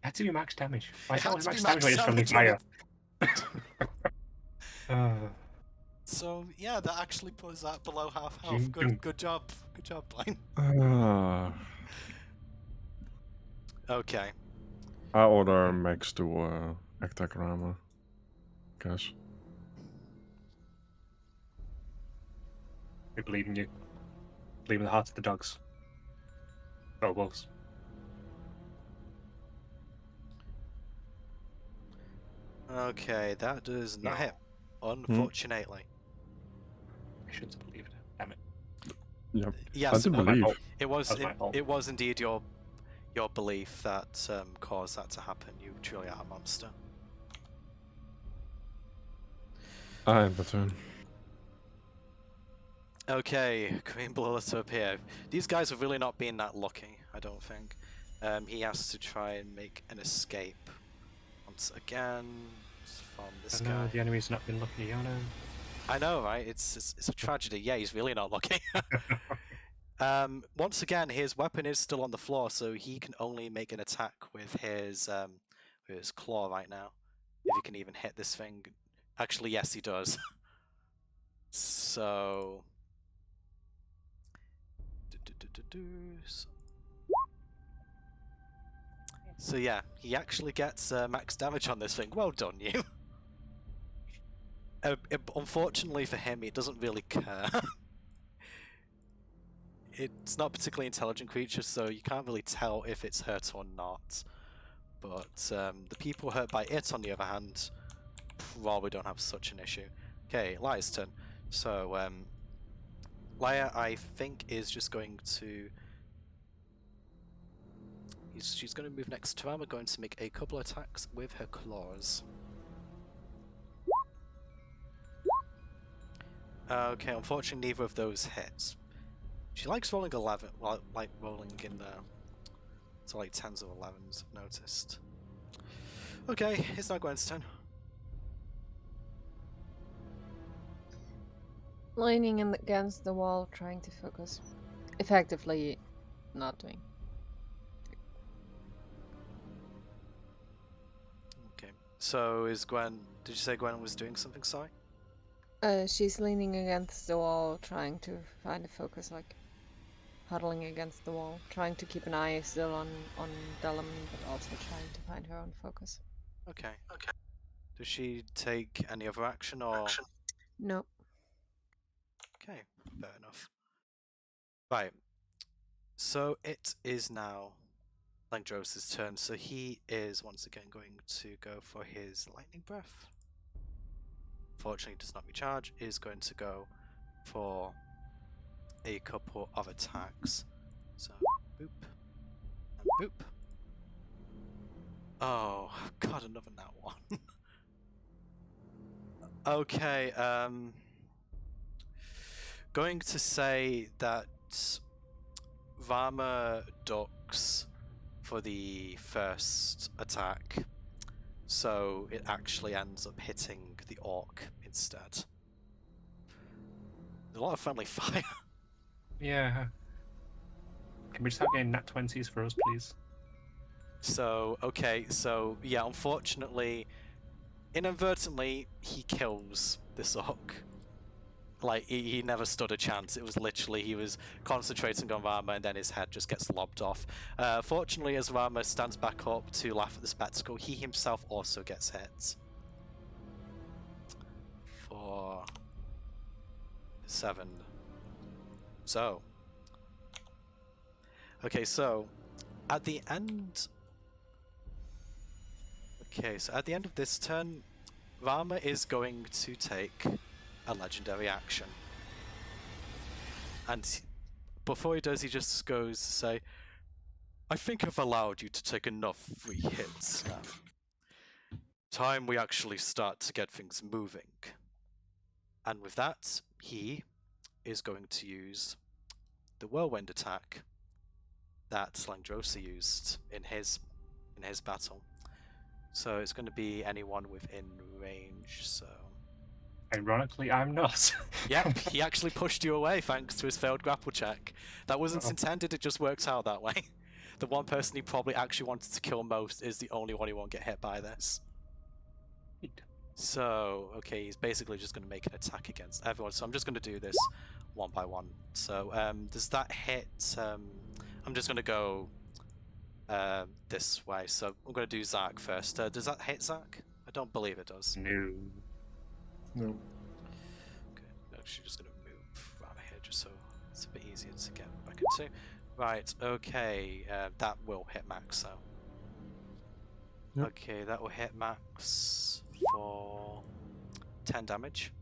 It had to be max damage. Why It can't had we to max be damage max when it's from the damage fire? So yeah, that actually puts that below half health. Jing, jing. Good job, Blaine. Okay. I order Max to attack Rama. Guess. We believe in you. Believe in the hearts of the dogs. Oh, wolves. Okay, that does not No. hit. Unfortunately. I shouldn't have believed it. Damn it. Yep. Yes, I do my believe. fault. it was. That was my fault. It was indeed your belief that caused that to happen. You truly are a monster. I am the turn. Okay, Queen Blower to appear. These guys have really not been that lucky, I don't think. He has to try and make an escape once again from this I know guy. the enemy's not been lucky, I know. I know, right? It's a tragedy. Yeah, he's really not lucky. Once again, his weapon is still on the floor, so he can only make an attack with his claw right now. If he can even hit this thing. Actually, yes, he does. So... So yeah, he actually gets max damage on this thing. Well done, you. Unfortunately for him, it doesn't really care. It's not a particularly intelligent creature, so you can't really tell if it's hurt or not. But the people hurt by it, on the other hand, probably don't have such an issue. Okay, Lia's turn. So, Lia, I think, is just going to... She's going to move next to Rama, going to make a couple attacks with her claws. Okay, unfortunately neither of those hits. She likes rolling 11, well, like rolling in the... So like 10s or 11s, I've noticed. Okay, it's now Gwen's turn. Leaning against the wall, trying to focus. Effectively not doing. Okay, so is Gwen... Did you say Gwen was doing something, sorry? She's leaning against the wall, trying to find a focus, like huddling against the wall, trying to keep an eye still on Delum, but also trying to find her own focus. Okay. Does she take any other action or... No. Okay, fair enough. Right. So it is now Langdros' turn, so he is once again going to go for his lightning breath. Fortunately does not recharge, is going to go for a couple of attacks. So boop and boop. Oh god, another nat one. Okay, going to say that Rama ducks for the first attack, so it actually ends up hitting the orc instead. There's a lot of friendly fire. Yeah. Can we just have getting nat 20s for us, please? So, okay, so, yeah, unfortunately, inadvertently, he kills this orc. Like, he never stood a chance. It was literally, he was concentrating on Rama, and then his head just gets lobbed off. Fortunately, as Rama stands back up to laugh at the spectacle, he himself also gets hit. For 7. So. Okay, so, at the end... Okay, so at the end of this turn, Rama is going to take a legendary action. And before he does, he just goes to say, I think I've allowed you to take enough free hits now. Time we actually start to get things moving. And with that, he is going to use the whirlwind attack that Slangdrosa used in his battle. So it's going to be anyone within range, so... Ironically, I'm not. Yep, he actually pushed you away thanks to his failed grapple check. That wasn't intended, it just works out that way. The one person he probably actually wanted to kill most is the only one who won't get hit by this. So, okay, he's basically just going to make an attack against everyone. So I'm just going to do this one by one. So, does that hit... I'm just going to go this way. So I'm going to do Zach first. Does that hit Zach? I don't believe it does. No. No. Okay, I'm actually just going to move around here just so it's a bit easier to get back into. Right, okay, that will hit Max, so. Yep. Okay, that will hit Max for 10 damage.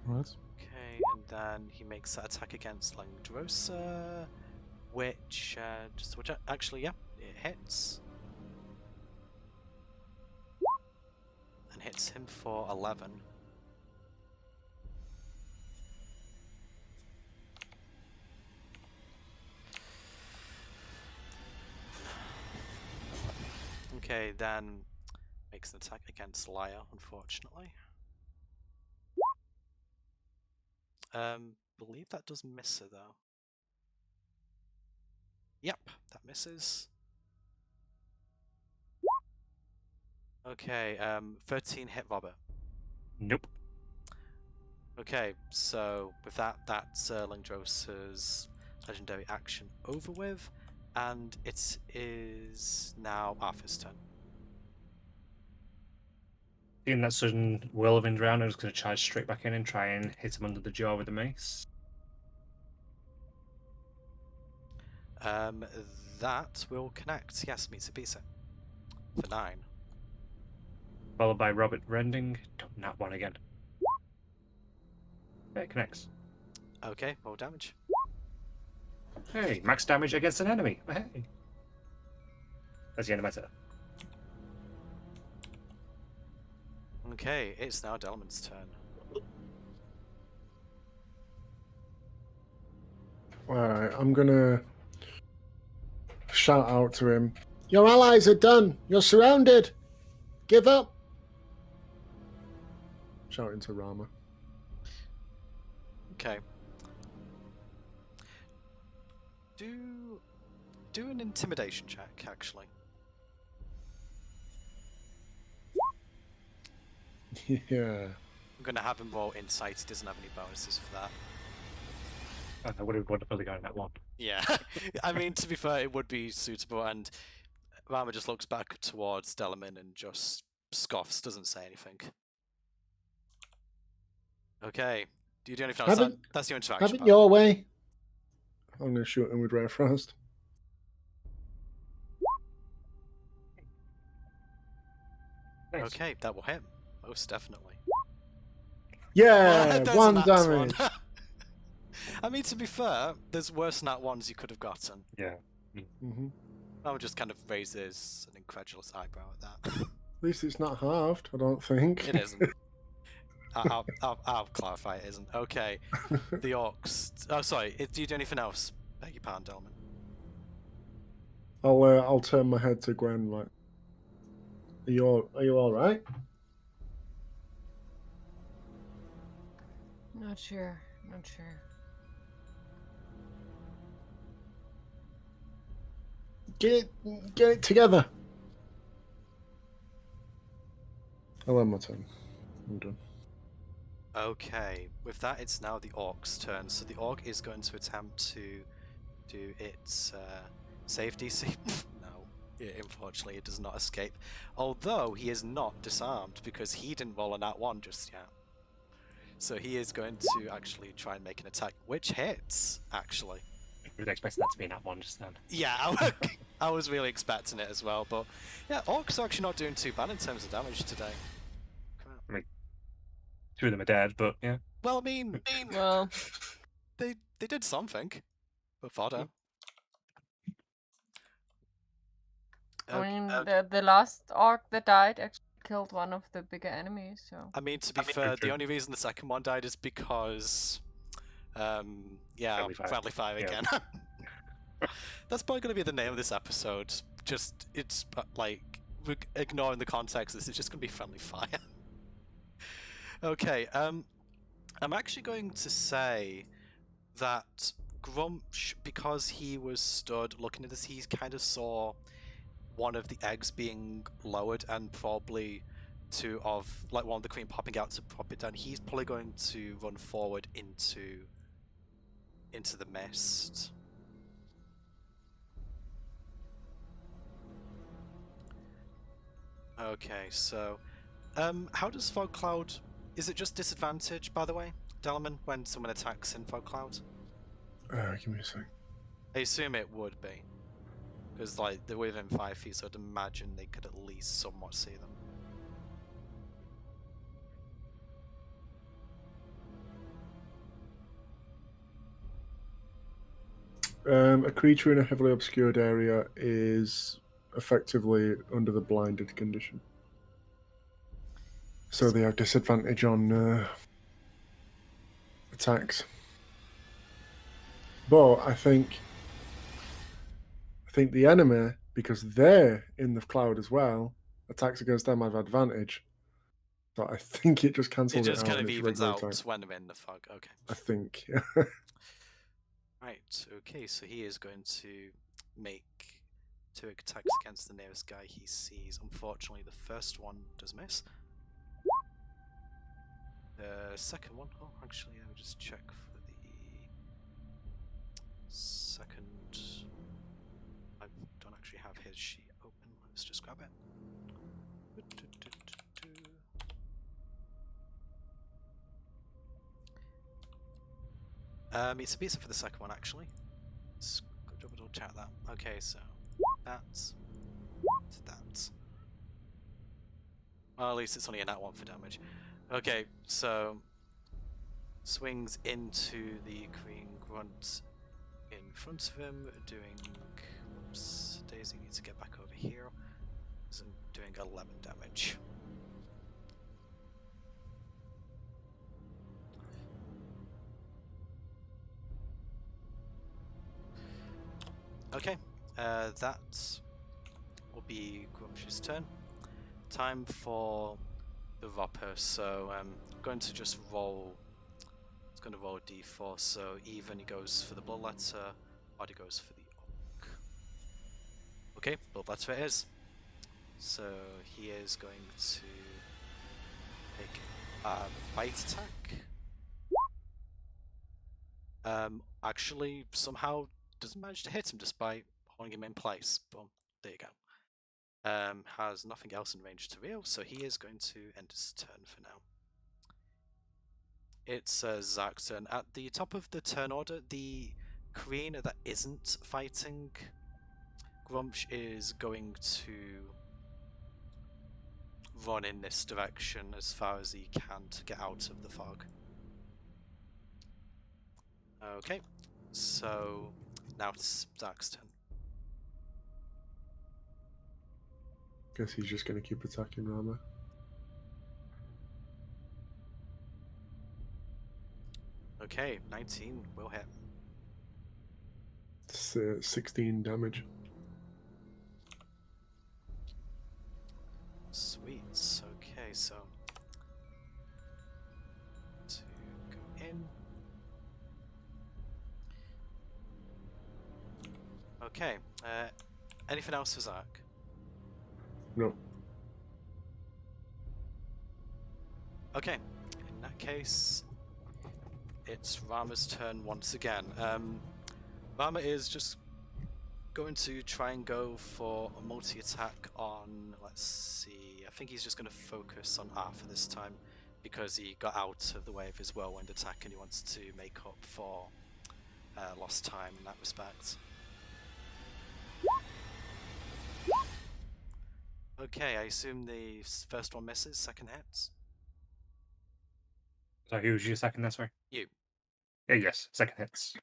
Right. Okay, and then he makes that attack against Langdrosa, which actually, yeah, it hits. And hits him for 11. Okay, then makes an attack against Lyre, unfortunately. Believe that does miss her though. Yep, that misses. Okay, 13 hit Robert. Nope. Okay, so with that, that's Langdrosa's legendary action over with, and it is now Arthur's turn. Seeing that sudden whirlwind round, I'm just going to charge straight back in and try and hit him under the jaw with the mace. That will connect. Yes, meets a pizza. For 9. Followed by Robert Rending. Don't nat 1 again. Okay, it connects. Okay, roll damage. Hey, max damage against an enemy. Hey. That's the end of my turn. Okay, it's now Delman's turn. Alright, I'm gonna shout out to him. Your allies are done! You're surrounded! Give up! Shouting to Rama. Okay. Do an intimidation check, actually. Yeah. I'm gonna have him roll insight. He doesn't have any bonuses for that. I would have wonderfully gotten that one. Yeah, I mean, to be fair, it would be suitable, and Rama just looks back towards Delman and just scoffs, doesn't say anything. Okay, do you do anything else? That's your interaction. Have it part. your way. I'm going to shoot him with Rare Frost. Nice. Okay, that will hit, most definitely. Yeah, There's one an axe damage. I mean, to be fair, there's worse than that ones you could have gotten. Yeah. Mm-hmm. I would just kind of raises an incredulous eyebrow at that. At least it's not halved, I don't think. It isn't. I'll clarify it isn't. Okay, the orcs. Oh, sorry. Do you do anything else? Beg your pardon, Delman. I'll turn my head to Gwen. Like, are you all right? Not sure. Not sure. Get it together. I'll end my turn. I'm done. Okay, with that, it's now the Orc's turn. So the Orc is going to attempt to do its save DC. No, unfortunately, it does not escape. Although he is not disarmed because he didn't roll a nat 1 just yet. So he is going to actually try and make an attack, which hits, actually. I was expecting that to be in that one just then. Yeah, I was really expecting it as well. But yeah, Orcs are actually not doing too bad in terms of damage today. Two of them are dead, but yeah. Well, I mean, Well, they did something. But fodder. I mean, the last orc that died actually killed one of the bigger enemies, so... I mean, to be fair, the only reason the second one died is because, yeah, Friendly Fire again. That's probably going to be the name of this episode. Just, it's like, ignoring the context, this is just going to be Friendly Fire. Okay, I'm actually going to say that Grumsh, because he was stood looking at this, he kind of saw one of the eggs being lowered and probably one of the queen popping out to pop it down. He's probably going to run forward into the mist. Okay, so how does Fog Cloud? Is it just disadvantage, by the way, Delman, when someone attacks in Fog Cloud? Give me a sec. I assume it would be. Because, like, they're within 5 feet, so I'd imagine they could at least somewhat see them. A creature in a heavily obscured area is effectively under the blinded condition. So they have disadvantage on attacks. But I think the enemy, because they're in the cloud as well, attacks against them have advantage. So I think it just cancels it just out. kind of and it's evens regular out attack. when they're in the fog. Okay. I think. Right, okay, so he is going to make 2 attacks against the nearest guy he sees. Unfortunately, the first one does miss. The second one, oh, actually, I will just check for the second. I don't actually have his sheet open. Let's just grab it. It's a pizza for the second one, actually. Let's double check that. Okay, so that's that. Well, at least it's only a nat 1 for damage. Okay, so swings into the Queen Grunt in front of him, doing. Oops, Daisy needs to get back over here. So doing 11 damage. Okay, that will be Grumsh's turn. Time for the Ropper, so I'm going to just roll. It's going to roll a d4, so even he goes for the Bloodletter, or he goes for the Orc. Okay, Bloodletter it is. So he is going to make a bite attack. Actually, somehow doesn't manage to hit him despite holding him in place. Boom, there you go. Has nothing else in range to real, so he is going to end his turn for now. It's Zach's turn. At the top of the turn order, the Queen that isn't fighting Grumsh is going to run in this direction as far as he can to get out of the fog. Okay, so now it's Zach's turn. Guess he's just going to keep attacking Rama. Okay, 19 will hit. It's 16 damage. Sweet. Okay, so to go in. Okay. Anything else for Zach? No. Okay, in that case, it's Rama's turn once again. Rama is just going to try and go for a multi-attack on, let's see, I think he's just going to focus on Arthur this time because he got out of the way of his whirlwind attack and he wants to make up for lost time in that respect. Okay, I assume the first one misses, second hits. So who was your second there, sorry? You. Yeah, yes, second hits.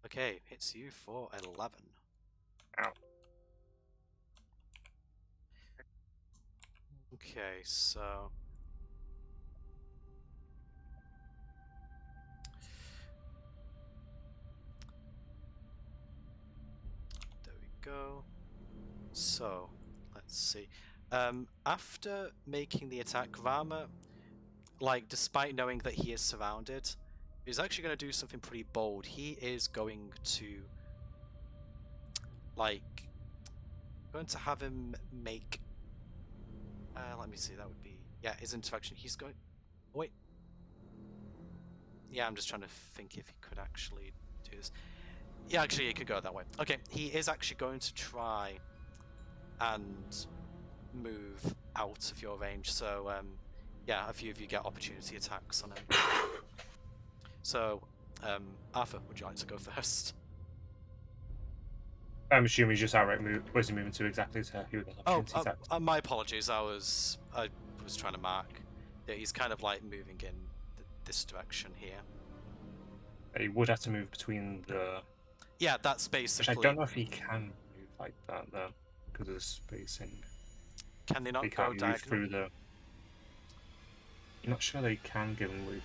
Okay, hits you for 11. Ow. Okay, so... There we go. So, let's see. After making the attack, Rama, like, despite knowing that he is surrounded, is actually going to do something pretty bold. He is going to, like, going to have him make... let me see, that would be... Yeah, his interaction. He's going... Wait. Yeah, I'm just trying to think if he could actually do this. Yeah, actually, he could go that way. Okay, he is actually going to try and move out of your range. So, yeah, a few of you get opportunity attacks on him. So, Arthur, would you like to go first? I'm assuming he's just outright move. Where's he moving to exactly? So he would have opportunity attack. My apologies. I was trying to mark that he's kind of like moving in this direction here. He would have to move between the. Yeah, that's Which basically. I don't know if he can move like that though, because of the spacing. Can they not He go can't move through diagonal? I'm not sure they can, given we've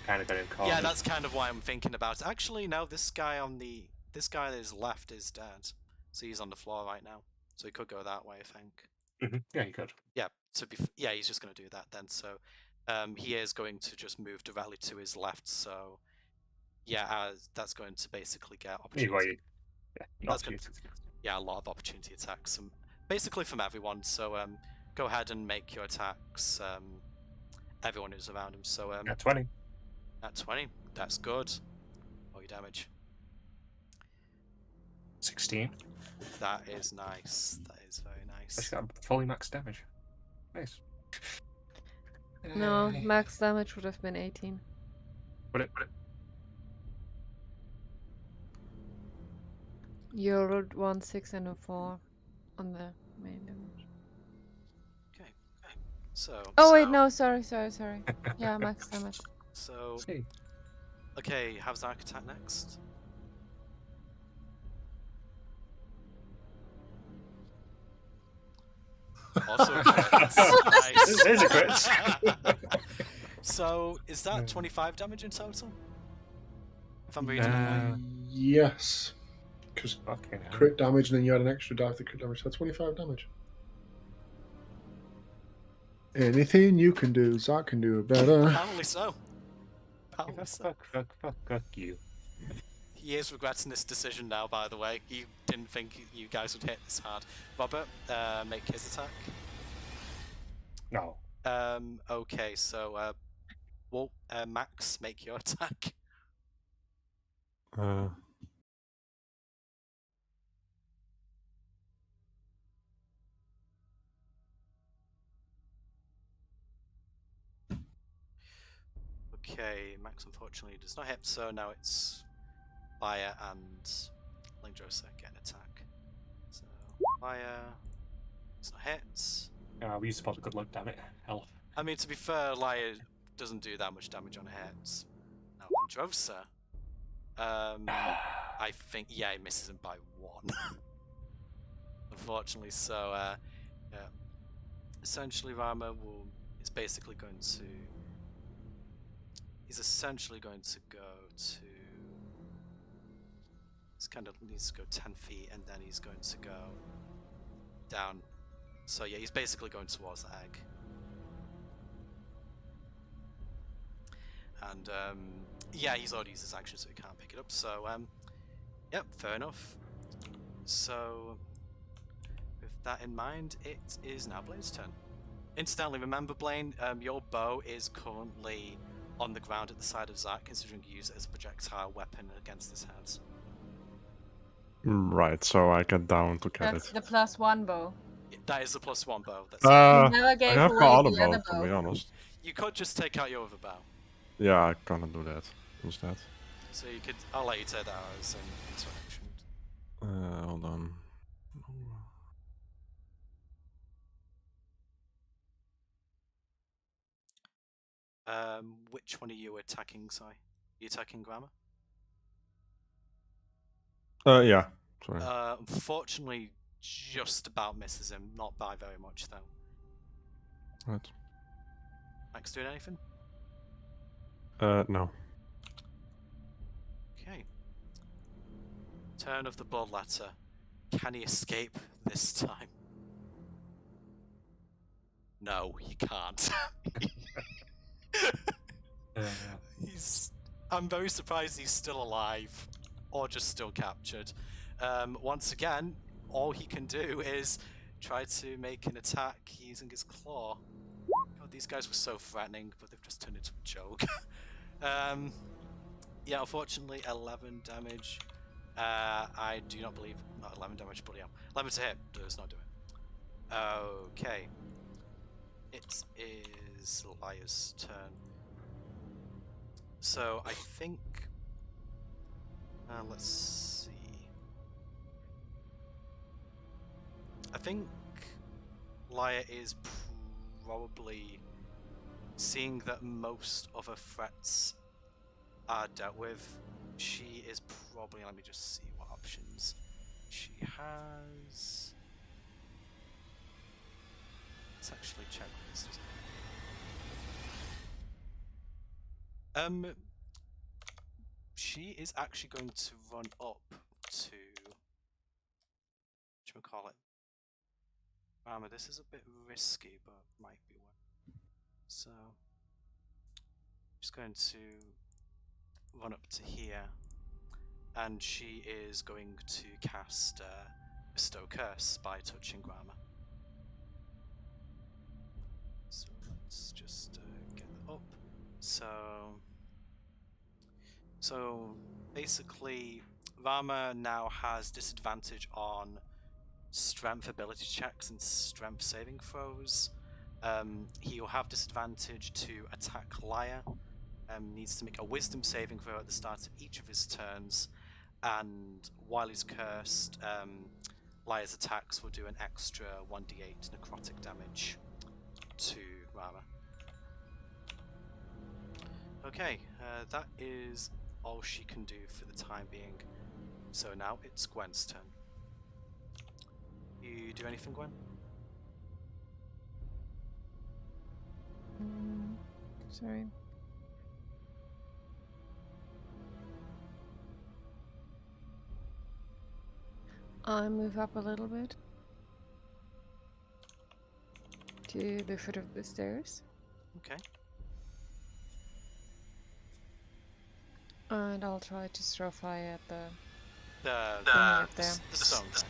kind of got him caught. Yeah, that's kind of why I'm thinking about it. Actually, no. This guy that is left is dead, so he's on the floor right now. So he could go that way, I think. Yeah, he could. Yeah. Yeah, he's just going to do that then. So, he is going to just move directly to his left. So, yeah, that's going to basically get opportunity. Anyway, yeah, That's good. opportunity. Yeah, a lot of opportunity attacks, basically from everyone. So, go ahead and make your attacks. Everyone who's around him. So, At 20. at 20, that's good. Roll your damage. 16. That is nice. That is very nice. Actually, got fully max damage. Nice. No, max damage would have been 18. Would it? You rolled 1, 6, and a 4 on the main damage. Okay. So. Oh wait, no, sorry. Yeah, max damage. So. See. Okay, how's Arc attack next? Also a crit. Nice. There's a crit. So, is that 25 damage in total? If I'm reading it right. Yes. Because Okay. crit damage and then you had an extra die for crit damage. That's 25 damage. Anything you can do, Zach can do it better. Apparently so. Apparently so. Fuck you. He is regretting this decision now, by the way. He didn't think you guys would hit this hard. Robert, make his attack. No. Okay, so, Max, make your attack. Okay, Max unfortunately does not hit, so now it's Fire and Lingdrosa get an attack. So, Fire, it's not hits. We used to put the good luck, damn it. Health. I mean, to be fair, Lyre doesn't do that much damage on hits. Now, Lingdrosa, I think, yeah, he misses him by 1. Unfortunately, so, yeah. Essentially, Rama is basically going to... He's essentially going to go to... He's kind of needs to go 10 feet, and then he's going to go down. So yeah, he's basically going towards the egg. And yeah, he's already used his action, so he can't pick it up. So yep, fair enough. So that in mind, it is now Blaine's turn. Incidentally, remember, Blaine, your bow is currently on the ground at the side of Zach, considering you use it as a projectile weapon against his head. Right, so I get down to get That's it. the +1 bow. That is the +1 bow. That's You never I gave have away got other the other bow, to bow. be honest. You could just take out your other bow. Yeah, I gonna do that instead. So you could. I'll let you take that out as an interaction. Hold on. Which one are you attacking, Si? Are you attacking Grammar? Yeah. Sorry. Unfortunately, just about misses him. Not by very much, though. Right. Max doing anything? No. Okay. Turn of the bloodletter. Can he escape this time? No, he can't. I'm very surprised he's still alive, or just still captured. Once again, all he can do is try to make an attack using his claw. God, these guys were so threatening, but they've just turned into a joke. Yeah, unfortunately, 11 damage. I do not believe, not 11 damage, but yeah, 11 to hit does not do it. Okay. It is Liar's turn. So I think, let's see. I think Liar is probably seeing that most other threats are dealt with. She is probably, let me just see what options she has. Let's actually check what this does. She is actually going to run up to, whatchamacallit, Armor. This is a bit risky, but might be one. So, she's going to run up to here, and she is going to cast Bestow Curse by touching Grammar. So let's just get that up. So basically, Rama now has disadvantage on strength ability checks and strength saving throws. He'll have disadvantage to attack Liar. Needs to make a wisdom saving throw at the start of each of his turns, and while he's cursed, Liar's attacks will do an extra 1d8 necrotic damage to Rama. Okay, that is all she can do for the time being. So now it's Gwen's turn. You do anything, Gwen? Sorry. I move up a little bit to the foot of the stairs. Okay. And I'll try to throw fire at the The stone guy.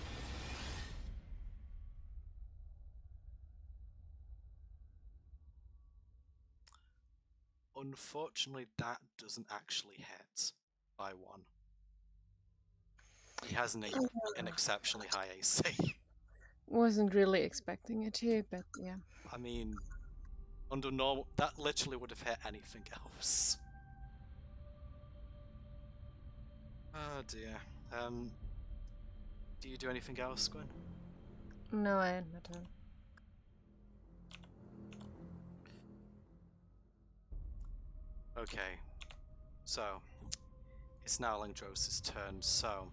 Unfortunately, that doesn't actually hit by 1. He has an exceptionally high AC. Wasn't really expecting it to, but yeah. I mean, under normal, that literally would have hit anything else. Oh dear. Do you do anything else, Gwen? No, I end my turn. Okay. So, it's now Langdrosa's turn. So,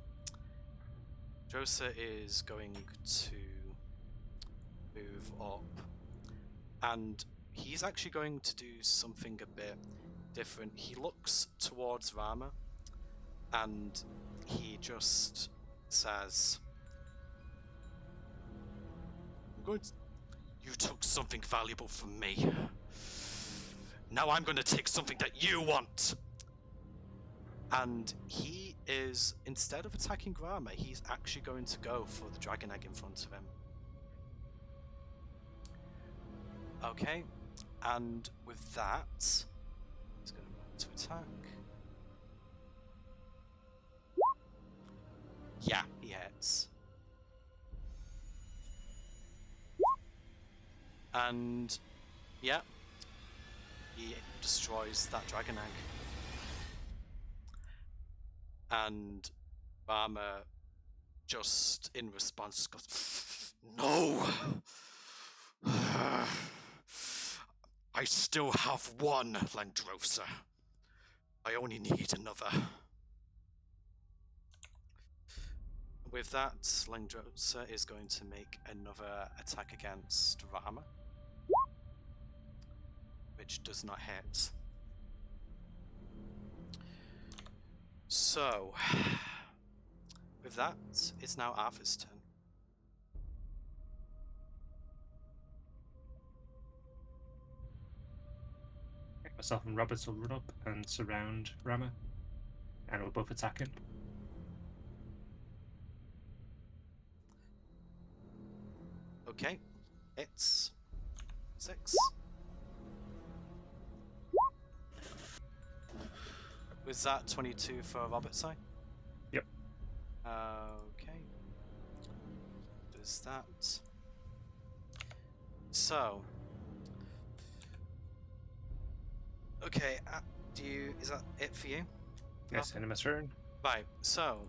Drosa is going to move up, and he's actually going to do something a bit different. He looks towards Rama, and he just says, "Good, you took something valuable from me. Now I'm going to take something that you want." And he is, instead of attacking Grama, he's actually going to go for the dragon egg in front of him. Okay, and with that, he's going to move to attack. Yeah, he hits. And yeah, he destroys that dragon egg. And Rama, just in response, goes, "No! I still have one, Langdrosa. I only need another." With that, Langdrosa is going to make another attack against Rama, which does not hit. So, with that, it's now Arthur's turn. Myself and Robert will run up and surround Rama, and we'll both attack him. Okay, it's 6. Was that 22 for Robert's side? Yep. Okay. Does that. So. Okay, is that it for you? Yes, end of my turn. Right, so,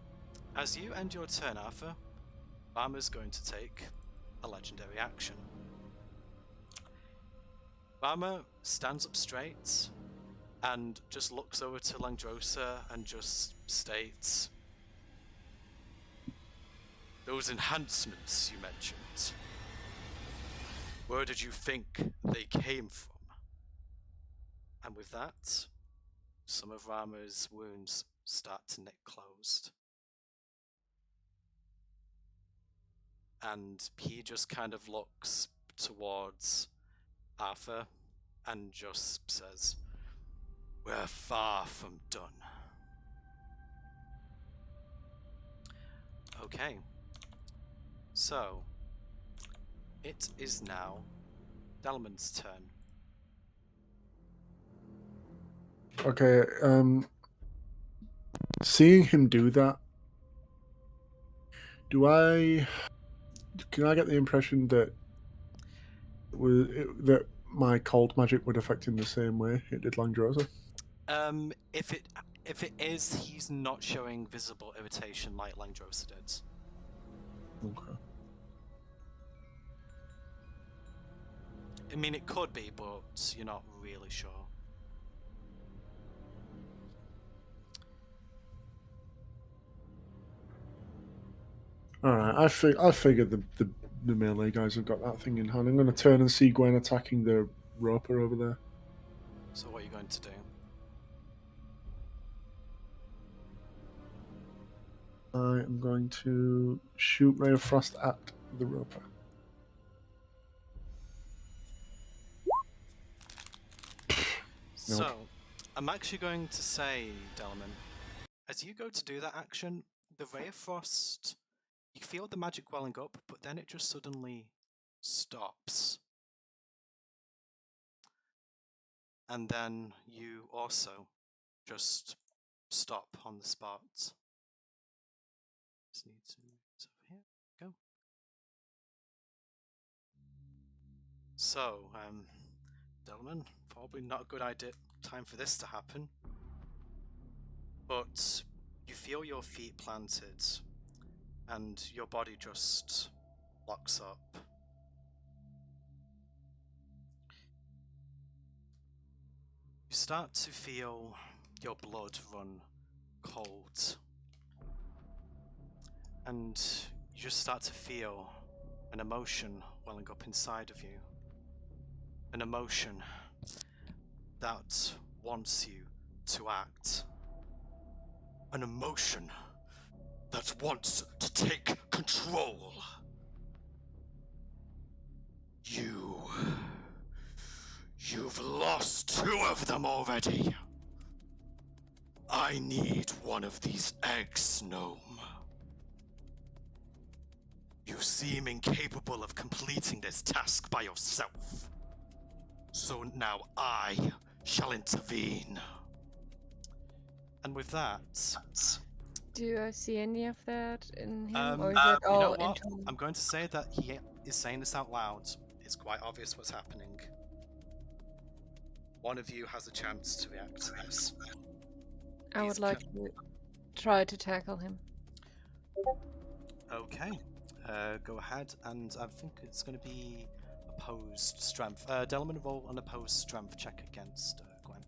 as you end your turn, Arthur, Rama's going to take a legendary action. Rama stands up straight and just looks over to Langdrosa and just states, "Those enhancements you mentioned, where did you think they came from?" And with that, some of Rama's wounds start to nick closed. And he just kind of looks towards Arthur and just says, "We're far from done." Okay. So, it is now Delman's turn. Okay, seeing him do that, can I get the impression that that my cold magic would affect him the same way it did Langdrosa? If it is, he's not showing visible irritation like Langdrosa did. Okay. I mean, it could be, but you're not really sure. Alright, I figured the melee guys have got that thing in hand. I'm going to turn and see Gwen attacking the roper over there. So what are you going to do? I am going to shoot Ray of Frost at the roper. So, I'm actually going to say, Delman, as you go to do that action, the Ray of Frost, you feel the magic welling up, but then it just suddenly stops. And then you also just stop on the spot. Just need to move it over here. Go. So, Delman, probably not a good time for this to happen. But you feel your feet planted, and your body just locks up. You start to feel your blood run cold. And you just start to feel an emotion welling up inside of you. An emotion that wants you to act. An emotion that wants to take control. You've lost 2 of them already. I need one of these eggs, Gnome. You seem incapable of completing this task by yourself. So now I shall intervene. And with that, Do I see any of that in him, or is you it know all what? internal? I'm going to say that he is saying this out loud. It's quite obvious what's happening. One of you has a chance to react to this. I would like to try to tackle him. Okay. Go ahead, and I think it's going to be opposed strength. Delman, roll an opposed strength check against Gwen.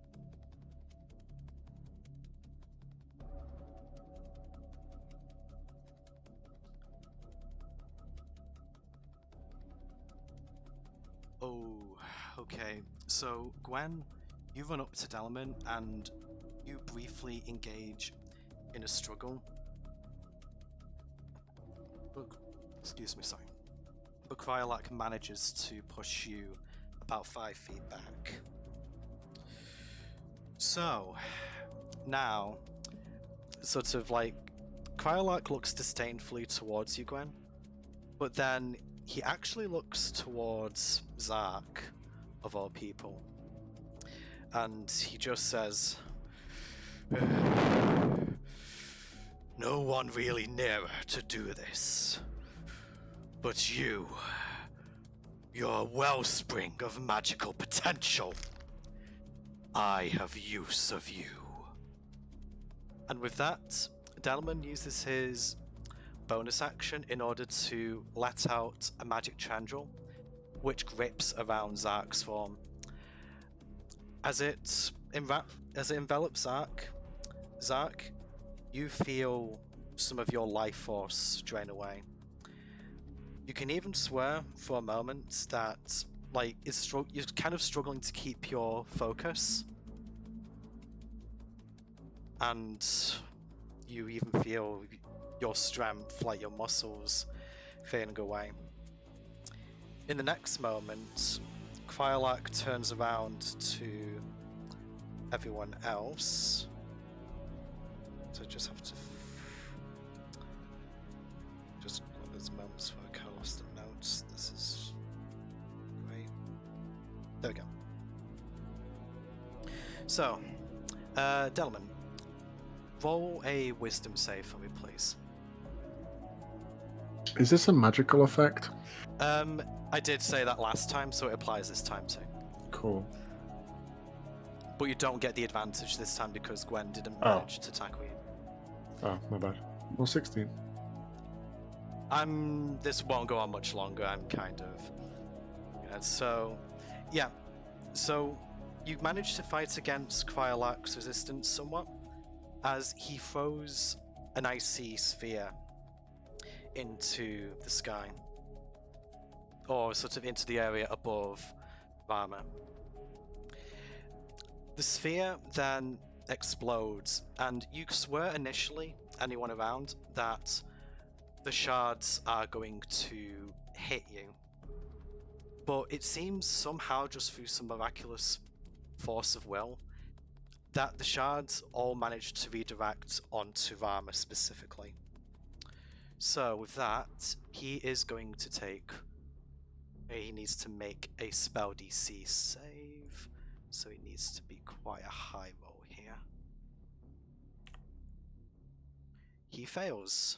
Oh, okay. So, Gwen, you run up to Delman and you briefly engage in a struggle. Excuse me, sorry. But Kryolak manages to push you about 5 feet back. So, now, sort of like, Kryolak looks disdainfully towards you, Gwen, but then he actually looks towards Zark, of all people, and he just says, "No one really nearer to do this. But you, you're a wellspring of magical potential. I have use of you." And with that, Delman uses his bonus action in order to let out a magic tendril, which grips around Zark's form. As it envelops Zark, you feel some of your life force drain away. You can even swear for a moment that, like, you're kind of struggling to keep your focus, and you even feel your strength, like your muscles, fading away. In the next moment, Kryolak turns around to everyone else. So I just have to just got those moments where I kind of lost the notes. This is great. There we go. So, Delman, roll a wisdom save for me, please. Is this a magical effect? I did say that last time, so it applies this time too. Cool. But you don't get the advantage this time because Gwen didn't manage to tackle you. Oh, my bad. Well, 16. This won't go on much longer. I'm kind of. So you manage to fight against Kryolak's resistance somewhat, as he throws an icy sphere into the sky, or sort of into the area above Varma. The sphere then explodes, and you swear initially, anyone around, that the shards are going to hit you. But it seems somehow, just through some miraculous force of will, that the shards all managed to redirect onto Varma specifically. So with that, he is going to take... He needs to make a spell DC save, so it needs to be quite a high roll here. He fails.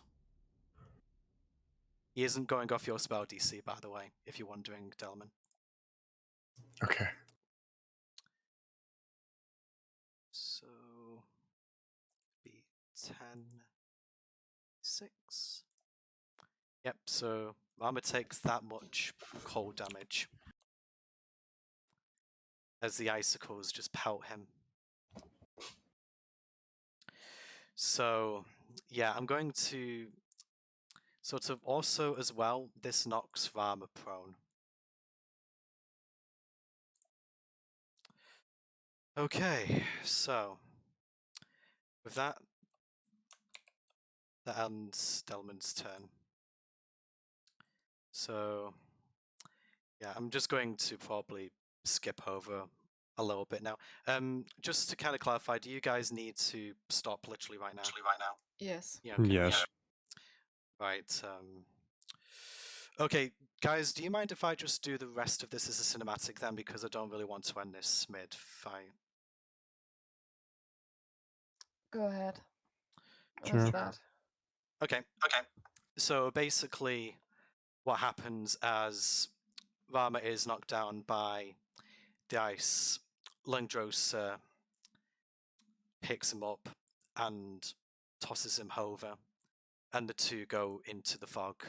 He isn't going off your spell DC, by the way, if you're wondering, Delman. Okay. So, be 10, 6. Yep, so Rama takes that much cold damage as the icicles just pelt him. So, yeah, I'm going to sort of also as well, this knocks Rama prone. Okay, so with that ends Delman's turn. So, yeah, I'm just going to probably skip over a little bit now. Just to kind of clarify, do you guys need to stop literally right now? Yes. Yeah. Okay. Yes. Right. Okay, Guys, do you mind if I just do the rest of this as a cinematic then? Because I don't really want to end this mid-fight. Go ahead. Sure. What's that? Okay. So basically, what happens as Rama is knocked down by the ice, Lungdrosa picks him up and tosses him over, and the two go into the fog.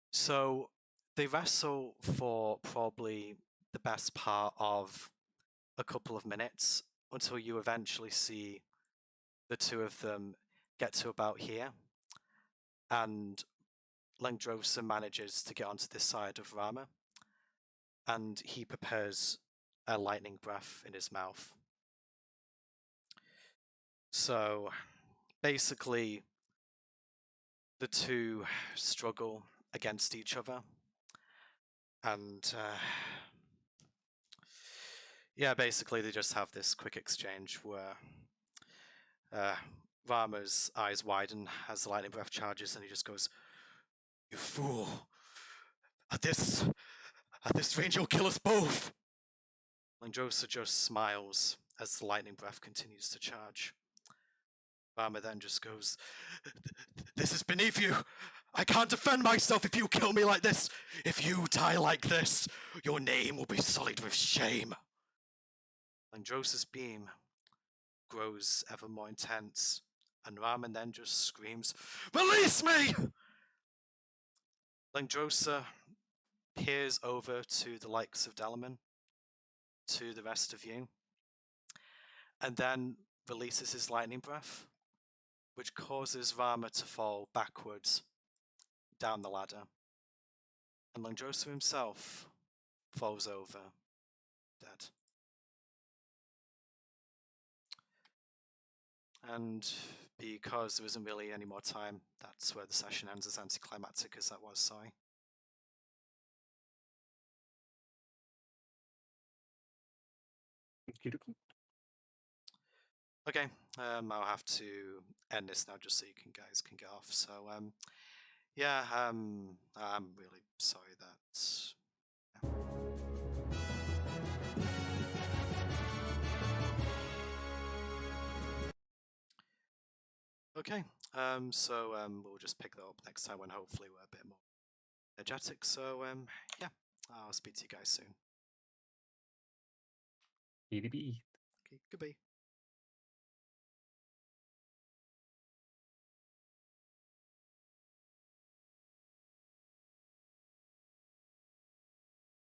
So they wrestle for probably the best part of a couple of minutes until you eventually see the two of them get to about here, and Lungdrosa manages to get onto this side of Rama, and he prepares a lightning breath in his mouth. So basically, the two struggle against each other, and yeah, basically they just have this quick exchange where Rama's eyes widen as the lightning breath charges, and he just goes, "You fool! At this range, you'll kill us both!" Lungdrosa just smiles as the lightning breath continues to charge. Rama then just goes, "This is beneath you! I can't defend myself if you kill me like this! If you die like this, your name will be sullied with shame!" Lungdrosa's beam grows ever more intense, and Raman then just screams, "Release me!" Lungdrosa peers over to the likes of Delaman, to the rest of you, and then releases his lightning breath, which causes Rama to fall backwards down the ladder, and Lungdrosa himself falls over, dead. And because there isn't really any more time, that's where the session ends, as anticlimactic as that was, sorry. Okay, I'll have to end this now just so you guys can get off. So, yeah, I'm really sorry that. Okay, so we'll just pick that up next time when hopefully we're a bit more energetic. So, yeah, I'll speak to you guys soon. EDB. Okay, goodbye.